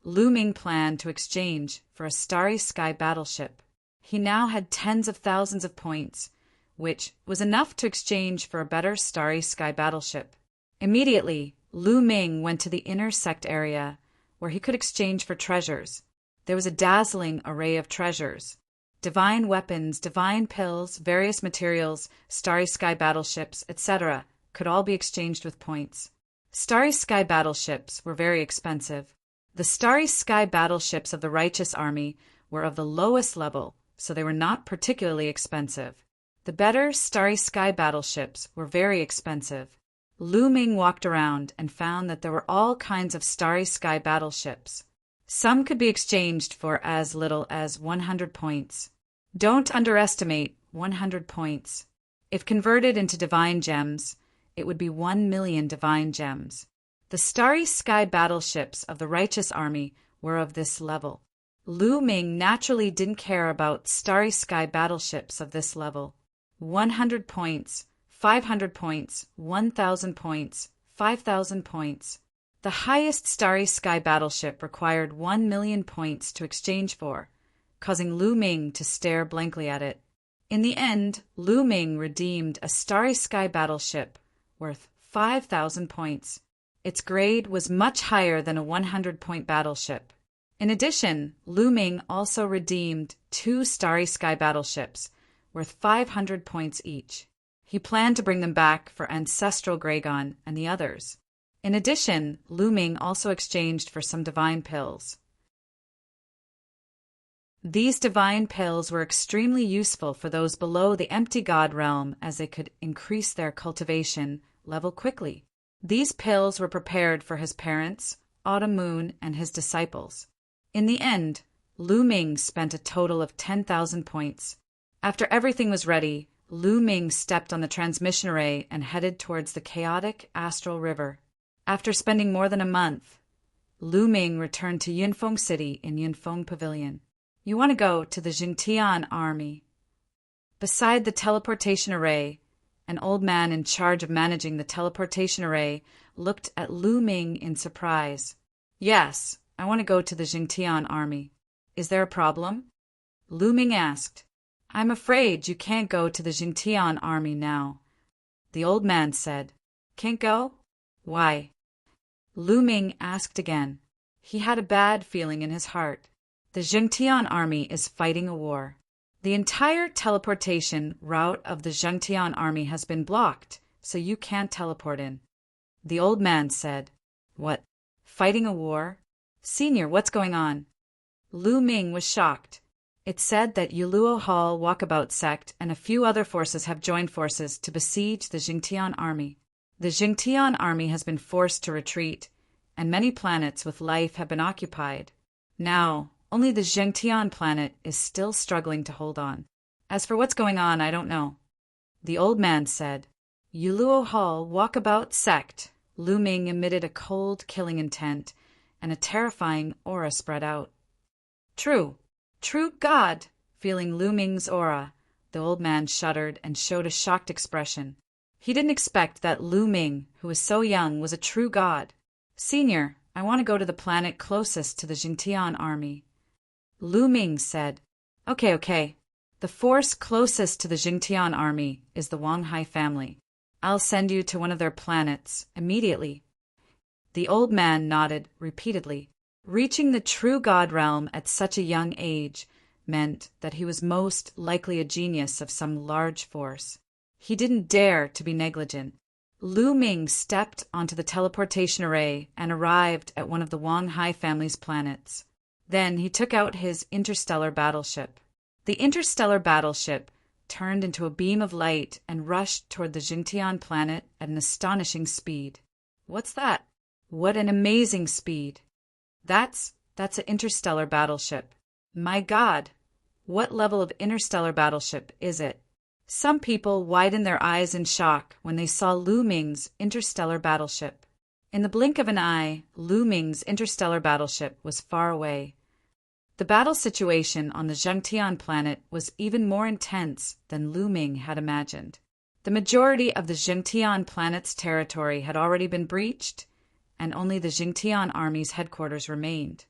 Lu Ming planned to exchange for a starry sky battleship. He now had tens of thousands of points, which was enough to exchange for a better starry sky battleship. Immediately, Lu Ming went to the inner sect area, where he could exchange for treasures. There was a dazzling array of treasures. Divine weapons, divine pills, various materials, starry sky battleships, etc. could all be exchanged with points. Starry sky battleships were very expensive. The starry sky battleships of the righteous army were of the lowest level, so they were not particularly expensive. The better starry sky battleships were very expensive. Lu Ming walked around and found that there were all kinds of starry sky battleships. Some could be exchanged for as little as 100 points. Don't underestimate 100 points. If converted into divine gems, it would be 1,000,000 divine gems. The starry sky battleships of the righteous army were of this level. Lu Ming naturally didn't care about starry sky battleships of this level. 100 points, 500 points, 1,000 points, 5,000 points. The highest starry sky battleship required 1,000,000 points to exchange for, causing Lu Ming to stare blankly at it. In the end, Lu Ming redeemed a starry sky battleship worth 5,000 points. Its grade was much higher than a 100-point battleship. In addition, Lu Ming also redeemed 2 starry sky battleships worth 500 points each. He planned to bring them back for Ancestral Gragon and the others. In addition, Lu Ming also exchanged for some divine pills. These divine pills were extremely useful for those below the empty god realm, as they could increase their cultivation level quickly. These pills were prepared for his parents, Autumn Moon, and his disciples. In the end, Lu Ming spent a total of 10,000 points. After everything was ready, Lu Ming stepped on the transmission array and headed towards the chaotic astral river. After spending more than a month, Lu Ming returned to Yunfeng City in Yunfeng Pavilion. You want to go to the Jingtian army. Beside the teleportation array, an old man in charge of managing the teleportation array looked at Lu Ming in surprise. Yes, I want to go to the Jingtian army. Is there a problem? Lu Ming asked. I'm afraid you can't go to the Jingtian army now. The old man said. Can't go? Why? Lu Ming asked again. He had a bad feeling in his heart. The Jingtian army is fighting a war. The entire teleportation route of the Jingtian army has been blocked, so you can't teleport in. The old man said. What? Fighting a war? Senior, what's going on? Lu Ming was shocked. It said that Yuluo Hall Walkabout sect and a few other forces have joined forces to besiege the Jingtian army. The Jingtian army has been forced to retreat, and many planets with life have been occupied. Now, only the Jingtian planet is still struggling to hold on. As for what's going on, I don't know. The old man said. Yuluo Hall Walkabout sect. Lu Ming emitted a cold, killing intent, and a terrifying aura spread out. True. True God! Feeling Lu Ming's aura, the old man shuddered and showed a shocked expression. He didn't expect that Lu Ming, who was so young, was a true god. Senior, I want to go to the planet closest to the Jingtian army. Lu Ming said. Okay. The force closest to the Jingtian army is the Wanghai family. I'll send you to one of their planets immediately. The old man nodded repeatedly. Reaching the true God realm at such a young age meant that he was most likely a genius of some large force. He didn't dare to be negligent. Lu Ming stepped onto the teleportation array and arrived at one of the Wang Hai family's planets. Then he took out his interstellar battleship. The interstellar battleship turned into a beam of light and rushed toward the Jingtian planet at an astonishing speed. What's that? What an amazing speed! That's an interstellar battleship. My God, what level of interstellar battleship is it? Some people widened their eyes in shock when they saw Lu Ming's interstellar battleship. In the blink of an eye, Lu Ming's interstellar battleship was far away. The battle situation on the Jingtian planet was even more intense than Lu Ming had imagined. The majority of the Jingtian planet's territory had already been breached, and only the Jingtian army's headquarters remained.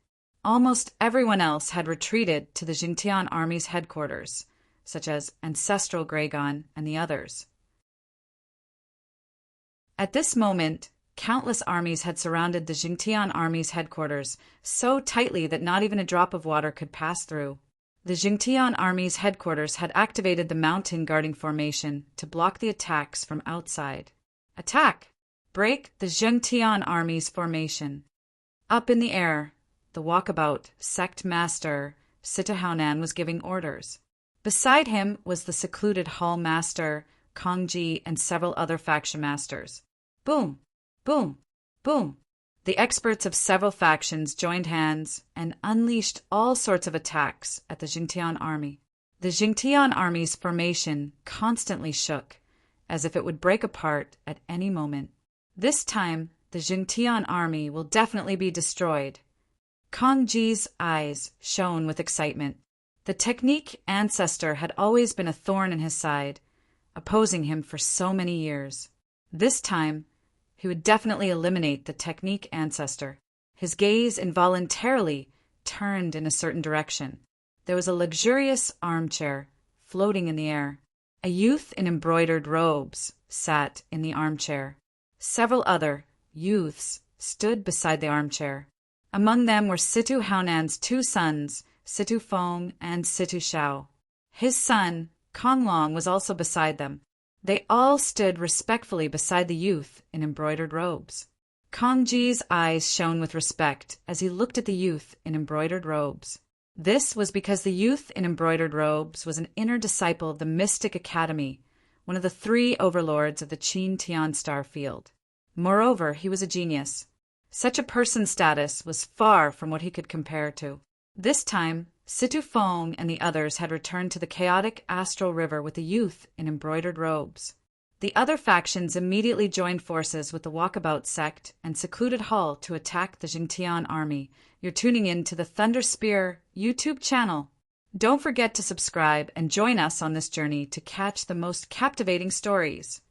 Almost everyone else had retreated to the Jingtian army's headquarters, such as Ancestral Gragon and the others. At this moment, countless armies had surrounded the Jingtian army's headquarters so tightly that not even a drop of water could pass through. The Jingtian army's headquarters had activated the mountain guarding formation to block the attacks from outside. Attack! Break the Jingtian army's formation. Up in the air, the walkabout sect master Sitahuanan was giving orders. Beside him was the secluded hall master, Kongji, and several other faction masters. Boom! Boom! Boom! The experts of several factions joined hands and unleashed all sorts of attacks at the Jingtian army. The Jingtian army's formation constantly shook, as if it would break apart at any moment. This time, the Jingtian army will definitely be destroyed. Kongji's eyes shone with excitement. The technique ancestor had always been a thorn in his side, opposing him for so many years. This time, he would definitely eliminate the technique ancestor. His gaze involuntarily turned in a certain direction. There was a luxurious armchair floating in the air. A youth in embroidered robes sat in the armchair. Several other youths stood beside the armchair. Among them were Situ Haonan's two sons, Situ Feng and Situ Shao. His son, Kong Long, was also beside them. They all stood respectfully beside the youth in embroidered robes. Kongji's eyes shone with respect as he looked at the youth in embroidered robes. This was because the youth in embroidered robes was an inner disciple of the Mystic Academy, one of the 3 overlords of the Qin Tian star field. Moreover, he was a genius. Such a person's status was far from what he could compare to. This time, Situ Feng and the others had returned to the chaotic astral river with the youth in embroidered robes. The other factions immediately joined forces with the Walkabout sect and secluded Hall to attack the Jingtian army. You're tuning in to the Thunder Spear YouTube channel. Don't forget to subscribe and join us on this journey to catch the most captivating stories.